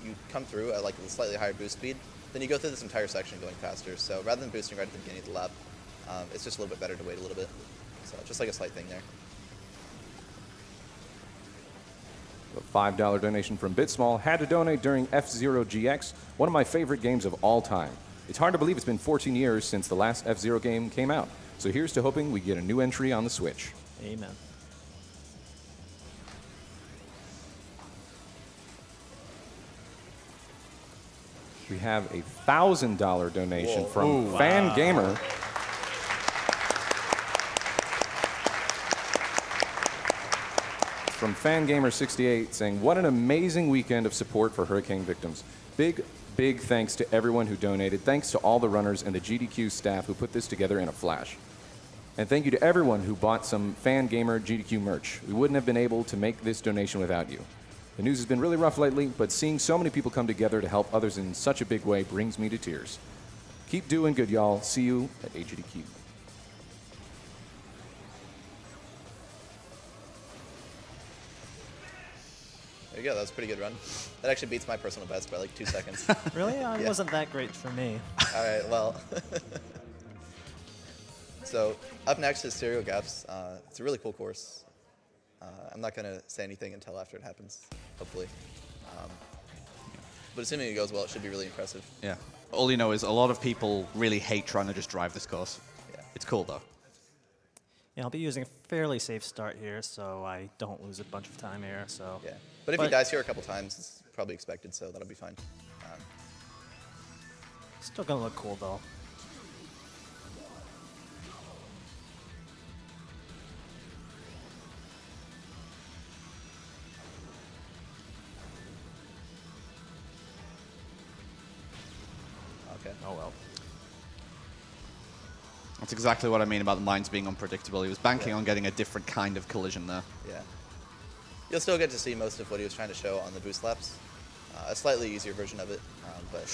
you come through at like a slightly higher boost speed, then you go through this entire section going faster. So rather than boosting right at the beginning of the lap, it's just a little bit better to wait a little bit. So just like a slight thing there. A $5 donation from Bitsmall. Had to donate during F-Zero GX, one of my favorite games of all time. It's hard to believe it's been 14 years since the last F-Zero game came out. So here's to hoping we get a new entry on the Switch. Amen. We have a $1,000 donation from Fan Gamer. From FanGamer68 saying, what an amazing weekend of support for hurricane victims. Big, big thanks to everyone who donated. Thanks to all the runners and the GDQ staff who put this together in a flash. And thank you to everyone who bought some FanGamer GDQ merch. We wouldn't have been able to make this donation without you. The news has been really rough lately, but seeing so many people come together to help others in such a big way brings me to tears. Keep doing good, y'all. See you at AGDQ. There you go, that was a pretty good run. That actually beats my personal best by like 2 seconds. Really? It wasn't that great for me. All right, well. So up next is Serial Gaps. It's a really cool course. I'm not going to say anything until after it happens, hopefully. But assuming it goes well, it should be really impressive. Yeah. All you know is a lot of people really hate trying to just drive this course. Yeah. It's cool, though. Yeah, I'll be using a fairly safe start here, so I don't lose a bunch of time here. So yeah. But if he dies here a couple times, it's probably expected, so that'll be fine. Still gonna look cool, though. Okay. Oh well. That's exactly what I mean about the mines being unpredictable. He was banking on getting a different kind of collision there. Yeah. You'll still get to see most of what he was trying to show on the boost laps. a slightly easier version of it, but.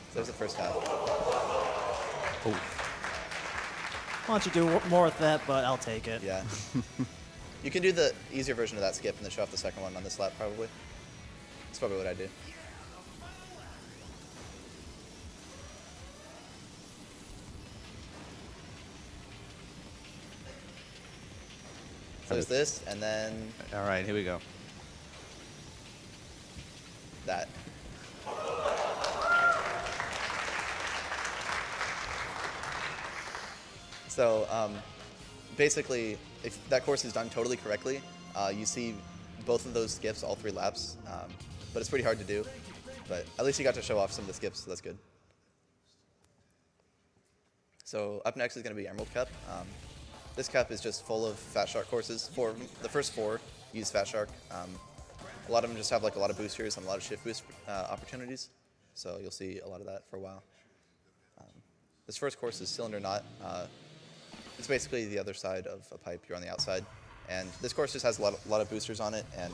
So there's the first half. Why don't you do more with that, but I'll take it. Yeah. You can do the easier version of that skip and then show off the second one on this lap, probably. That's probably what I do. So there's this, and then... All right, here we go. That. So basically, if that course is done totally correctly, you see both of those skips all 3 laps, but it's pretty hard to do. But at least you got to show off some of the skips, so that's good. So up next is going to be Emerald Cup. This cup is just full of Fat Shark courses. The first 4 use Fat Shark. A lot of them just have like a lot of boosters and a lot of shift boost opportunities. So you'll see a lot of that for a while. This first course is Cylinder Knot. It's basically the other side of a pipe. You're on the outside. And this course just has a lot of boosters on it. And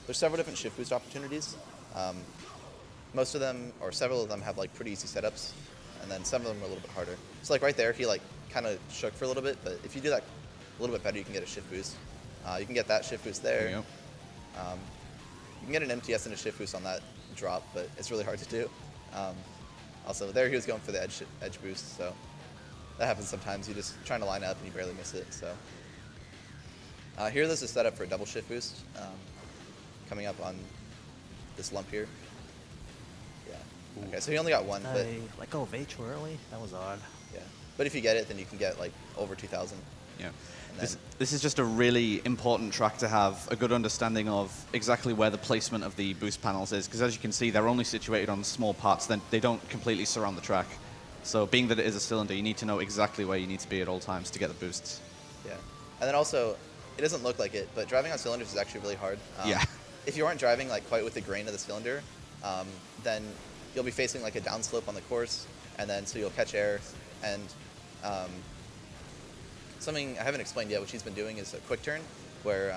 there's several different shift boost opportunities. Most of them, or several of them, have like pretty easy setups. And then some of them are a little bit harder. So like right there, he like kind of shook for a little bit. But if you do that a little bit better, you can get a shift boost. You can get that shift boost there. Yep. You can get an MTS and a shift boost on that drop, but it's really hard to do. Also, there he was going for the edge boost, so that happens sometimes. You're just trying to line up and you barely miss it. So here, there's a setup for a double shift boost coming up on this lump here. Yeah. Okay, so he only got one. But let go of H too early. That was odd. Yeah, but if you get it, then you can get like over 2,000. Yeah. This is just a really important track to have a good understanding of exactly where the placement of the boost panels is, because as you can see, they're only situated on small parts, then they don't completely surround the track. So being that it is a cylinder, you need to know exactly where you need to be at all times to get the boosts. Yeah, and then also, it doesn't look like it, but driving on cylinders is actually really hard. Yeah. If you aren't driving like quite with the grain of the cylinder, then you'll be facing like a downslope on the course, and then so you'll catch air, and something I haven't explained yet, which he's been doing, is a quick turn, where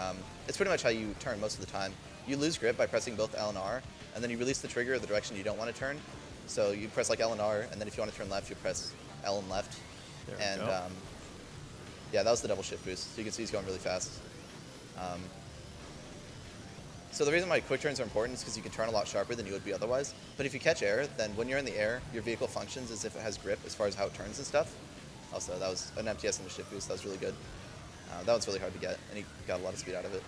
it's pretty much how you turn most of the time. You lose grip by pressing both L and R, and then you release the trigger the direction you don't want to turn. So you press like L and R, and then if you want to turn left, you press L and left. There and we go. yeah, that was the double shift boost. So you can see he's going really fast. So the reason why quick turns are important is because you can turn a lot sharper than you would be otherwise. But if you catch air, then when you're in the air, your vehicle functions as if it has grip as far as how it turns and stuff. Also, that was an MTS and a shift boost. That was really good. That was really hard to get, and he got a lot of speed out of it.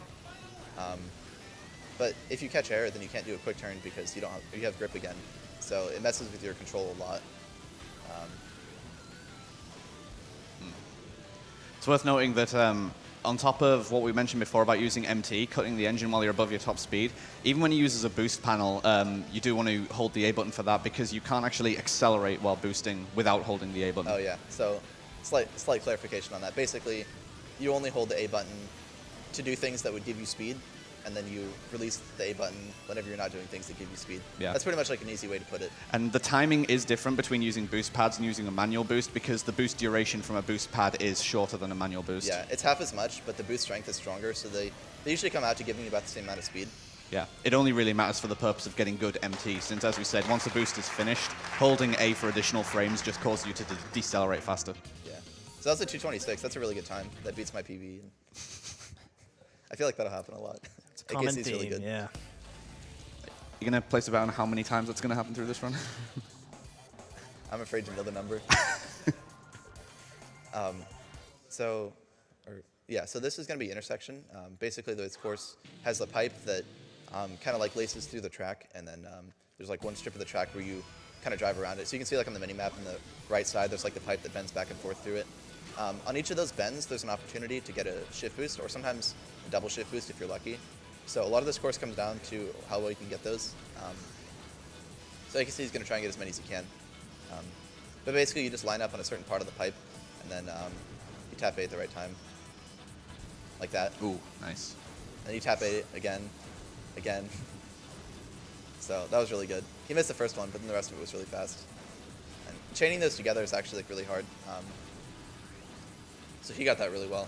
But if you catch air, then you can't do a quick turn because you have grip again. So it messes with your control a lot. It's worth noting that on top of what we mentioned before about using MT, cutting the engine while you're above your top speed, even when you use as a boost panel, you do want to hold the A button for that because you can't actually accelerate while boosting without holding the A button. Oh yeah, so slight clarification on that. Basically, you only hold the A button to do things that would give you speed, and then you release the A button whenever you're not doing things that give you speed. Yeah. That's pretty much like an easy way to put it. And the timing is different between using boost pads and using a manual boost because the boost duration from a boost pad is shorter than a manual boost. Yeah, it's half as much, but the boost strength is stronger, so they usually come out to giving you about the same amount of speed. Yeah, it only really matters for the purpose of getting good MT, since as we said, once the boost is finished, holding A for additional frames just causes you to decelerate faster. Yeah. So that's a 226. That's a really good time. That beats my PB. I feel like that'll happen a lot. It's a common theme, really good. yeah. You're going to place a bet on how many times that's going to happen through this run? I'm afraid to know the number. So this is going to be intersection. Basically, this course has a pipe that kind of like laces through the track, and then there's like one strip of the track where you kind of drive around it. So you can see like on the mini-map on the right side, there's like the pipe that bends back and forth through it. On each of those bends, there's an opportunity to get a shift boost, or sometimes a double shift boost if you're lucky. So a lot of this course comes down to how well you can get those. So you can see he's going to try and get as many as he can. But basically, you just line up on a certain part of the pipe, and then you tap A at the right time, like that. Ooh, nice. And you tap A again. So that was really good. He missed the first one, but then the rest of it was really fast. And chaining those together is actually like really hard. So he got that really well.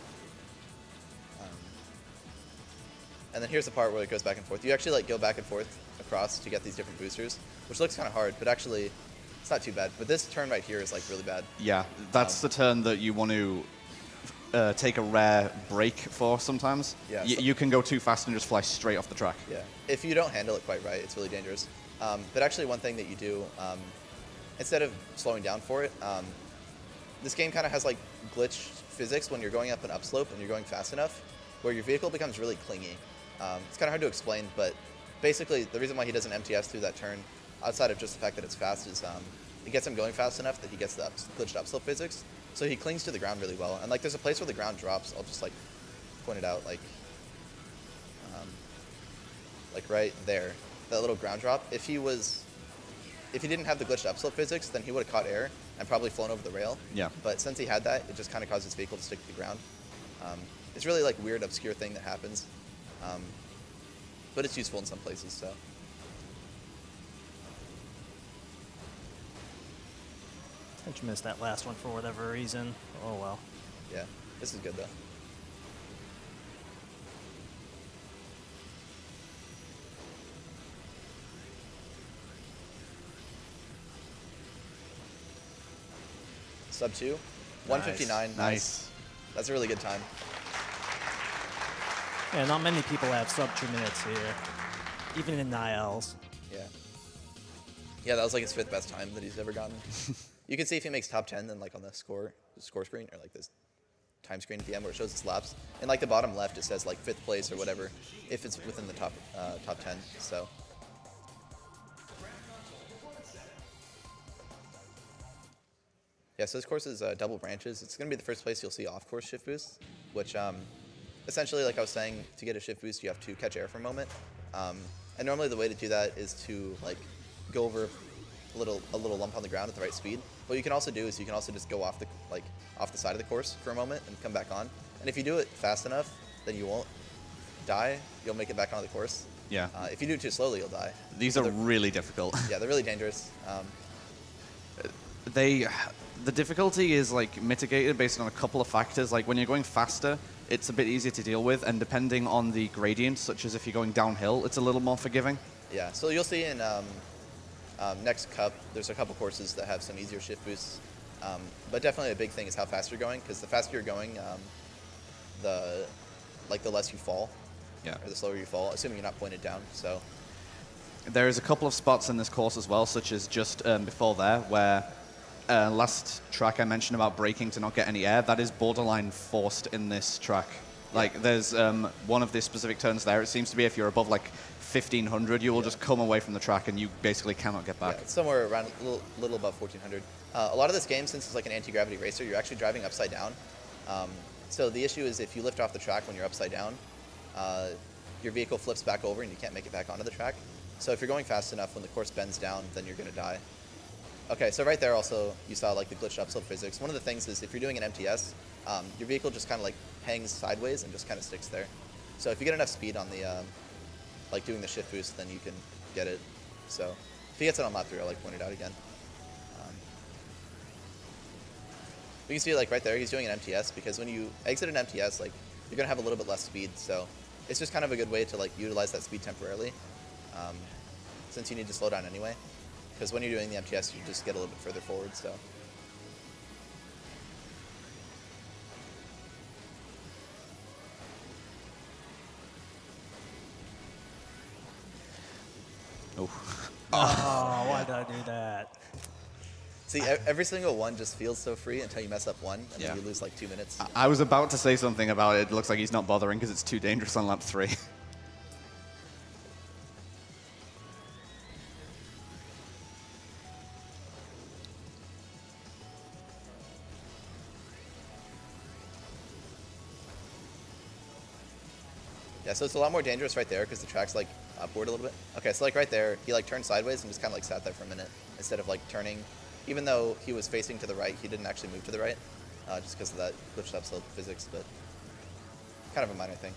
And then here's the part where it goes back and forth. You actually like go back and forth across to get these different boosters, which looks kind of hard, but actually it's not too bad. But this turn right here is like really bad. Yeah, that's the turn that you want to take a rare break for sometimes. Yeah, you can go too fast and just fly straight off the track. Yeah, if you don't handle it quite right, it's really dangerous. But actually one thing that you do, instead of slowing down for it, this game kind of has like glitch physics when you're going up an upslope and you're going fast enough, where your vehicle becomes really clingy. It's kind of hard to explain, but basically the reason why he doesn't MTS through that turn, outside of just the fact that it's fast, is it gets him going fast enough that he gets the glitched upslope physics. So he clings to the ground really well. And like there's a place where the ground drops, I'll just like point it out, like right there, that little ground drop. If he didn't have the glitched upslope physics, then he would have caught air and probably flown over the rail. Yeah. But since he had that, it just kind of caused his vehicle to stick to the ground. It's really like weird, obscure thing that happens. But it's useful in some places, so. I think you missed that last one for whatever reason. Oh well. Yeah, this is good though. Sub 2, 159. Nice. That's a really good time. Yeah, not many people have sub 2 minutes here, even in Niles. Yeah. Yeah, that was like his 5th best time that he's ever gotten. You can see if he makes top 10, then like on the score screen, or like this time screen at the end where it shows his laps. And like the bottom left, it says like 5th place or whatever, if it's within the top 10. So. Yeah, so this course is double branches. It's going to be the first place you'll see off-course shift boosts, which essentially, like I was saying, to get a shift boost, you have to catch air for a moment. And normally the way to do that is to like go over a little lump on the ground at the right speed. What you can also do is you can also just go off the side of the course for a moment and come back on. And if you do it fast enough, then you won't die. You'll make it back onto the course. Yeah. If you do it too slowly, you'll die. These are really difficult. Yeah, they're really dangerous. The difficulty is like mitigated based on a couple of factors. Like when you're going faster, it's a bit easier to deal with, and depending on the gradient, such as if you're going downhill, it's a little more forgiving. Yeah, so you'll see in next cup, there's a couple courses that have some easier shift boosts, but definitely a big thing is how fast you're going, because the faster you're going, the less you fall, or the slower you fall, assuming you're not pointed down. So there's a couple of spots in this course as well, such as just before there, where last track I mentioned about braking to not get any air, that is borderline forced in this track. Like there's one of the specific turns there, it seems to be if you're above like 1500, you will just come away from the track and you basically cannot get back. Yeah, it's somewhere around a little above 1400. A lot of this game, since it's like an anti-gravity racer, you're actually driving upside down. So the issue is if you lift off the track when you're upside down, your vehicle flips back over and you can't make it back onto the track. So if you're going fast enough, when the course bends down, then you're going to die. Okay, so right there also, you saw like the glitched upslope physics. One of the things is if you're doing an MTS, your vehicle just kind of like hangs sideways and just kind of sticks there. So if you get enough speed on the, like doing the shift boost, then you can get it. So if he gets it on lap 3, I'll like point it out again. You can see like right there, he's doing an MTS because when you exit an MTS, like you're gonna have a little bit less speed. So it's just kind of a good way to like utilize that speed temporarily, since you need to slow down anyway. Because when you're doing the MTS, you just get a little bit further forward. So. Oh. Oh, why did I do that? See, every single one just feels so free until you mess up one, and then you lose like 2 minutes. I was about to say something about it. It looks like he's not bothering because it's too dangerous on lap 3. Yeah, so it's a lot more dangerous right there because the track's like upward a little bit. Okay, so like right there, he like turned sideways and just kind of like sat there for a minute instead of like turning. Even though he was facing to the right, he didn't actually move to the right just because of that glitched upslope physics, but kind of a minor thing.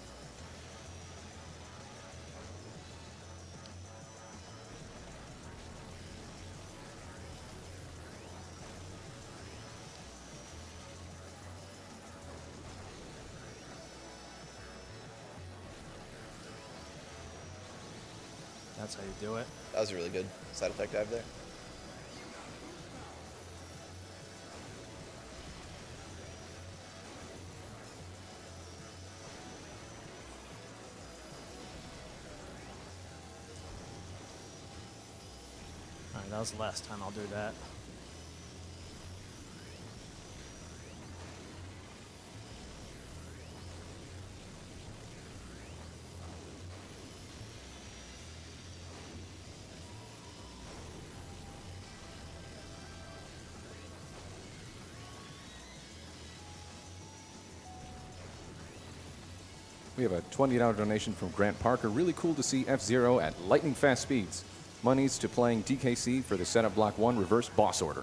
That's how you do it. That was a really good side effect dive there. All right, that was the last time I'll do that. We have a $20 donation from Grant Parker. Really cool to see F-Zero at lightning fast speeds. Monies to playing DKC for the setup block 1 reverse boss order.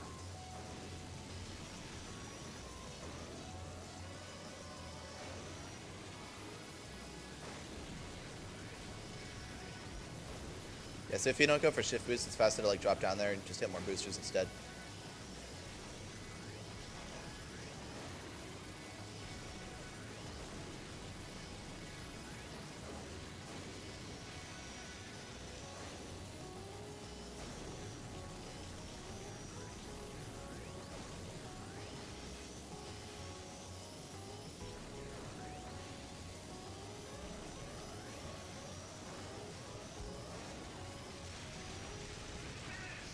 Yeah, so if you don't go for shift boost, it's faster to like drop down there and just get more boosters instead.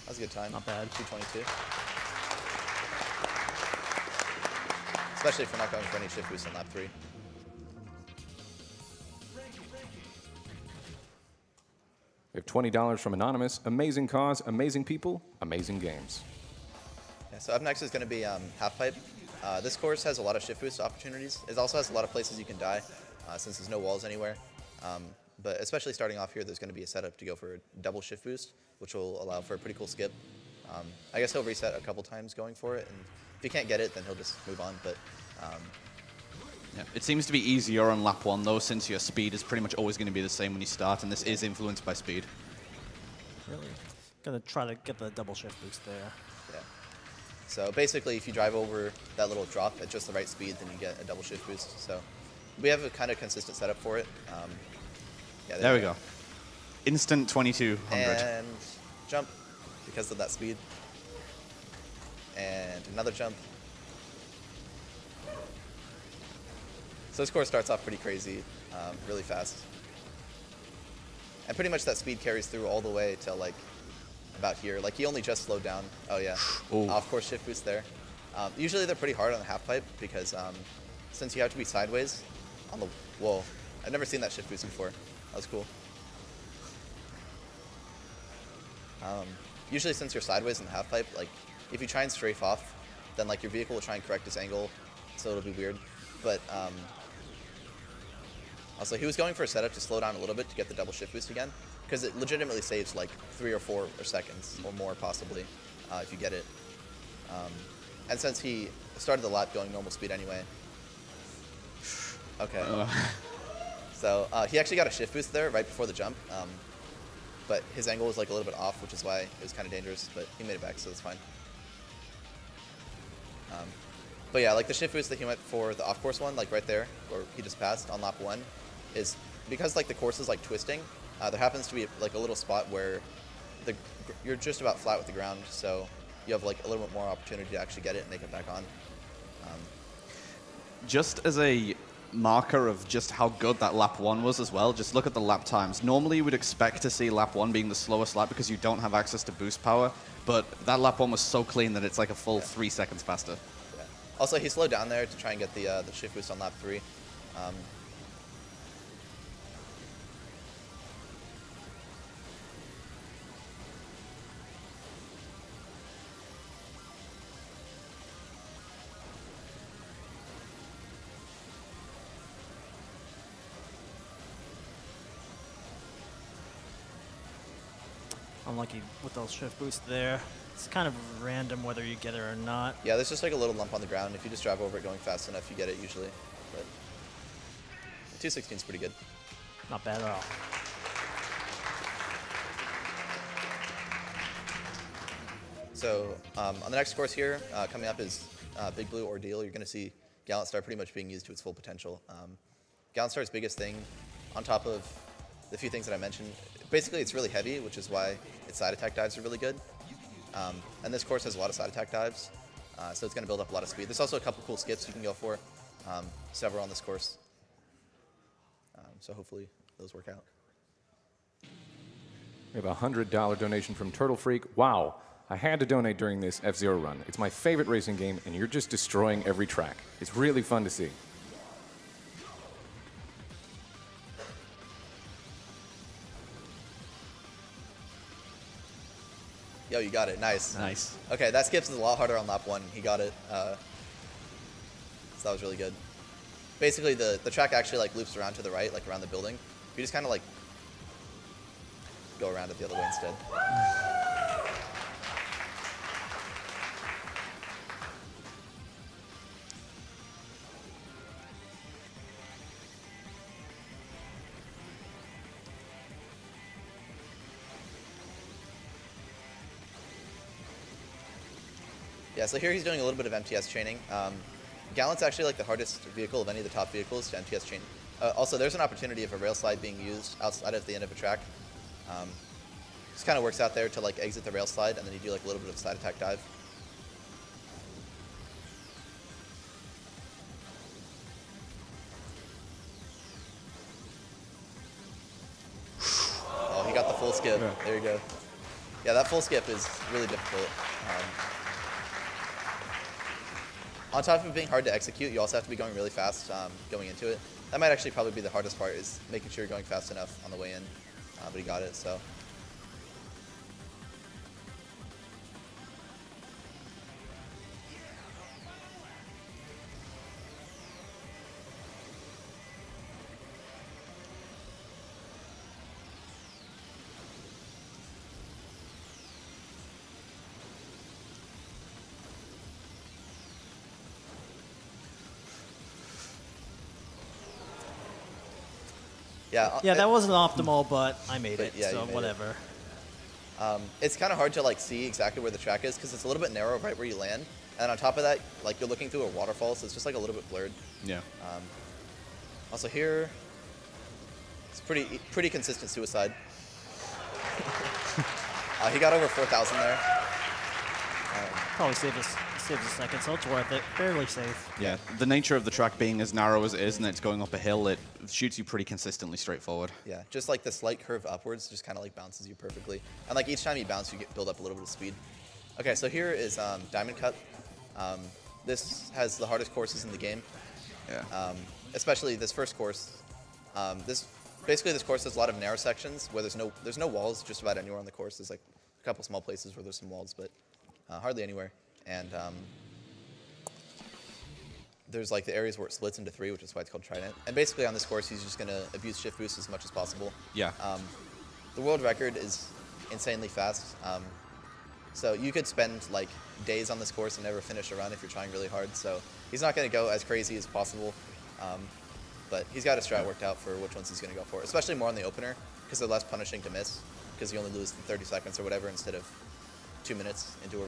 That was a good time. Not bad. 222. Especially if we're not going for any shift boost on lap 3. We have $20 from Anonymous. Amazing cause, amazing people, amazing games. Yeah, so up next is going to be half pipe. This course has a lot of shift boost opportunities. It also has a lot of places you can die since there's no walls anywhere. But especially starting off here, there's going to be a setup to go for a double shift boost, which will allow for a pretty cool skip. I guess he'll reset a couple times going for it, and if he can't get it, then he'll just move on. But yeah, it seems to be easier on lap 1, though, since your speed is pretty much always going to be the same when you start, and this is influenced by speed. Really? Gonna try to get the double shift boost there. yeah. So basically, if you drive over that little drop at just the right speed, then you get a double shift boost. So we have a kind of consistent setup for it. Yeah, there we go. Instant 2200. And jump because of that speed. And another jump. So this course starts off pretty crazy, really fast. And pretty much that speed carries through all the way till like about here. Like he only just slowed down. Oh yeah, off course shift boost there. Usually they're pretty hard on the half pipe because since you have to be sideways on the, whoa, I've never seen that shift boost before. That was cool. Usually since you're sideways in the half pipe, like if you try and strafe off, then like your vehicle will try and correct its angle, so it'll be weird. But also he was going for a setup to slow down a little bit to get the double shift boost again, because it legitimately saves like 3 or 4 seconds or more possibly if you get it. And since he started the lap going normal speed anyway. Okay. So he actually got a shift boost there right before the jump, but his angle was like a little bit off, which is why it was kind of dangerous, but he made it back, so it's fine. But yeah, like the shift boost that he went for the off-course one, like right there, where he just passed on lap 1, is because like the course is like twisting, there happens to be like a little spot where you're just about flat with the ground, so you have like a little bit more opportunity to actually get it and make it back on. Just as a marker of just how good that lap 1 was as well, just look at the lap times. Normally you would expect to see lap 1 being the slowest lap because you don't have access to boost power, but that lap 1 was so clean that it's like a full 3 seconds faster. Yeah. Also, he slowed down there to try and get the shift boost on lap 3. Unlucky with those shift boosts there. It's kind of random whether you get it or not. Yeah, there's just like a little lump on the ground. If you just drive over it going fast enough, you get it usually. But 216 is pretty good. Not bad at all. So on the next course here, coming up is Big Blue Ordeal. You're going to see Gallant Star pretty much being used to its full potential. Gallant Star's biggest thing, on top of the few things that I mentioned, basically it's really heavy, which is why its side attack dives are really good. And this course has a lot of side attack dives, so it's going to build up a lot of speed. There's also a couple cool skips you can go for, several on this course. So hopefully those work out. We have a $100 donation from Turtle Freak. Wow, I had to donate during this F-Zero run. It's my favorite racing game, and you're just destroying every track. It's really fun to see. Yo, you got it. Nice. Nice. Okay, that skips is a lot harder on lap 1. He got it. So that was really good. Basically, the track actually like loops around to the right, like around the building. You just kind of like go around it the other way instead. Yeah, so here he's doing a little bit of MTS training. Gallant's actually like the hardest vehicle of any of the top vehicles to MTS chain. Also, there's an opportunity of a rail slide being used outside of the end of a track. Just kind of works out there to like exit the rail slide, and then you do like a little bit of a side attack dive. Oh, he got the full skip. Yeah. There you go. Yeah, that full skip is really difficult. On top of it being hard to execute, you also have to be going really fast going into it. That might actually probably be the hardest part, is making sure you're going fast enough on the way in. But he got it, so. Yeah, that wasn't optimal, but I made it, yeah, so whatever. It's kind of hard to like see exactly where the track is because it's a little bit narrow right where you land, and on top of that, like you're looking through a waterfall, so it's just like a little bit blurred. Yeah. Also here, it's pretty consistent suicide. He got over 4,000 there. Probably saved a second, so it's worth it. Fairly safe. Yeah, the nature of the track being as narrow as it is, and it's going up a hill, it shoots you pretty consistently straightforward. Yeah, just like the slight curve upwards just kind of like bounces you perfectly. And like each time you bounce, you build up a little bit of speed. Okay, so here is Diamond Cup. This has the hardest courses in the game. Yeah. Especially this first course. This course has a lot of narrow sections where there's no walls just about anywhere on the course. There's like a couple small places where there's some walls, but hardly anywhere. And there's like the areas where it splits into 3, which is why it's called Trident. And basically on this course, he's just going to abuse shift boost as much as possible. Yeah. The world record is insanely fast. So you could spend like days on this course and never finish a run if you're trying really hard. So he's not going to go as crazy as possible. But he's got a strat worked out for which ones he's going to go for, especially more on the opener because they're less punishing to miss because you only lose 30 seconds or whatever instead of 2 minutes into a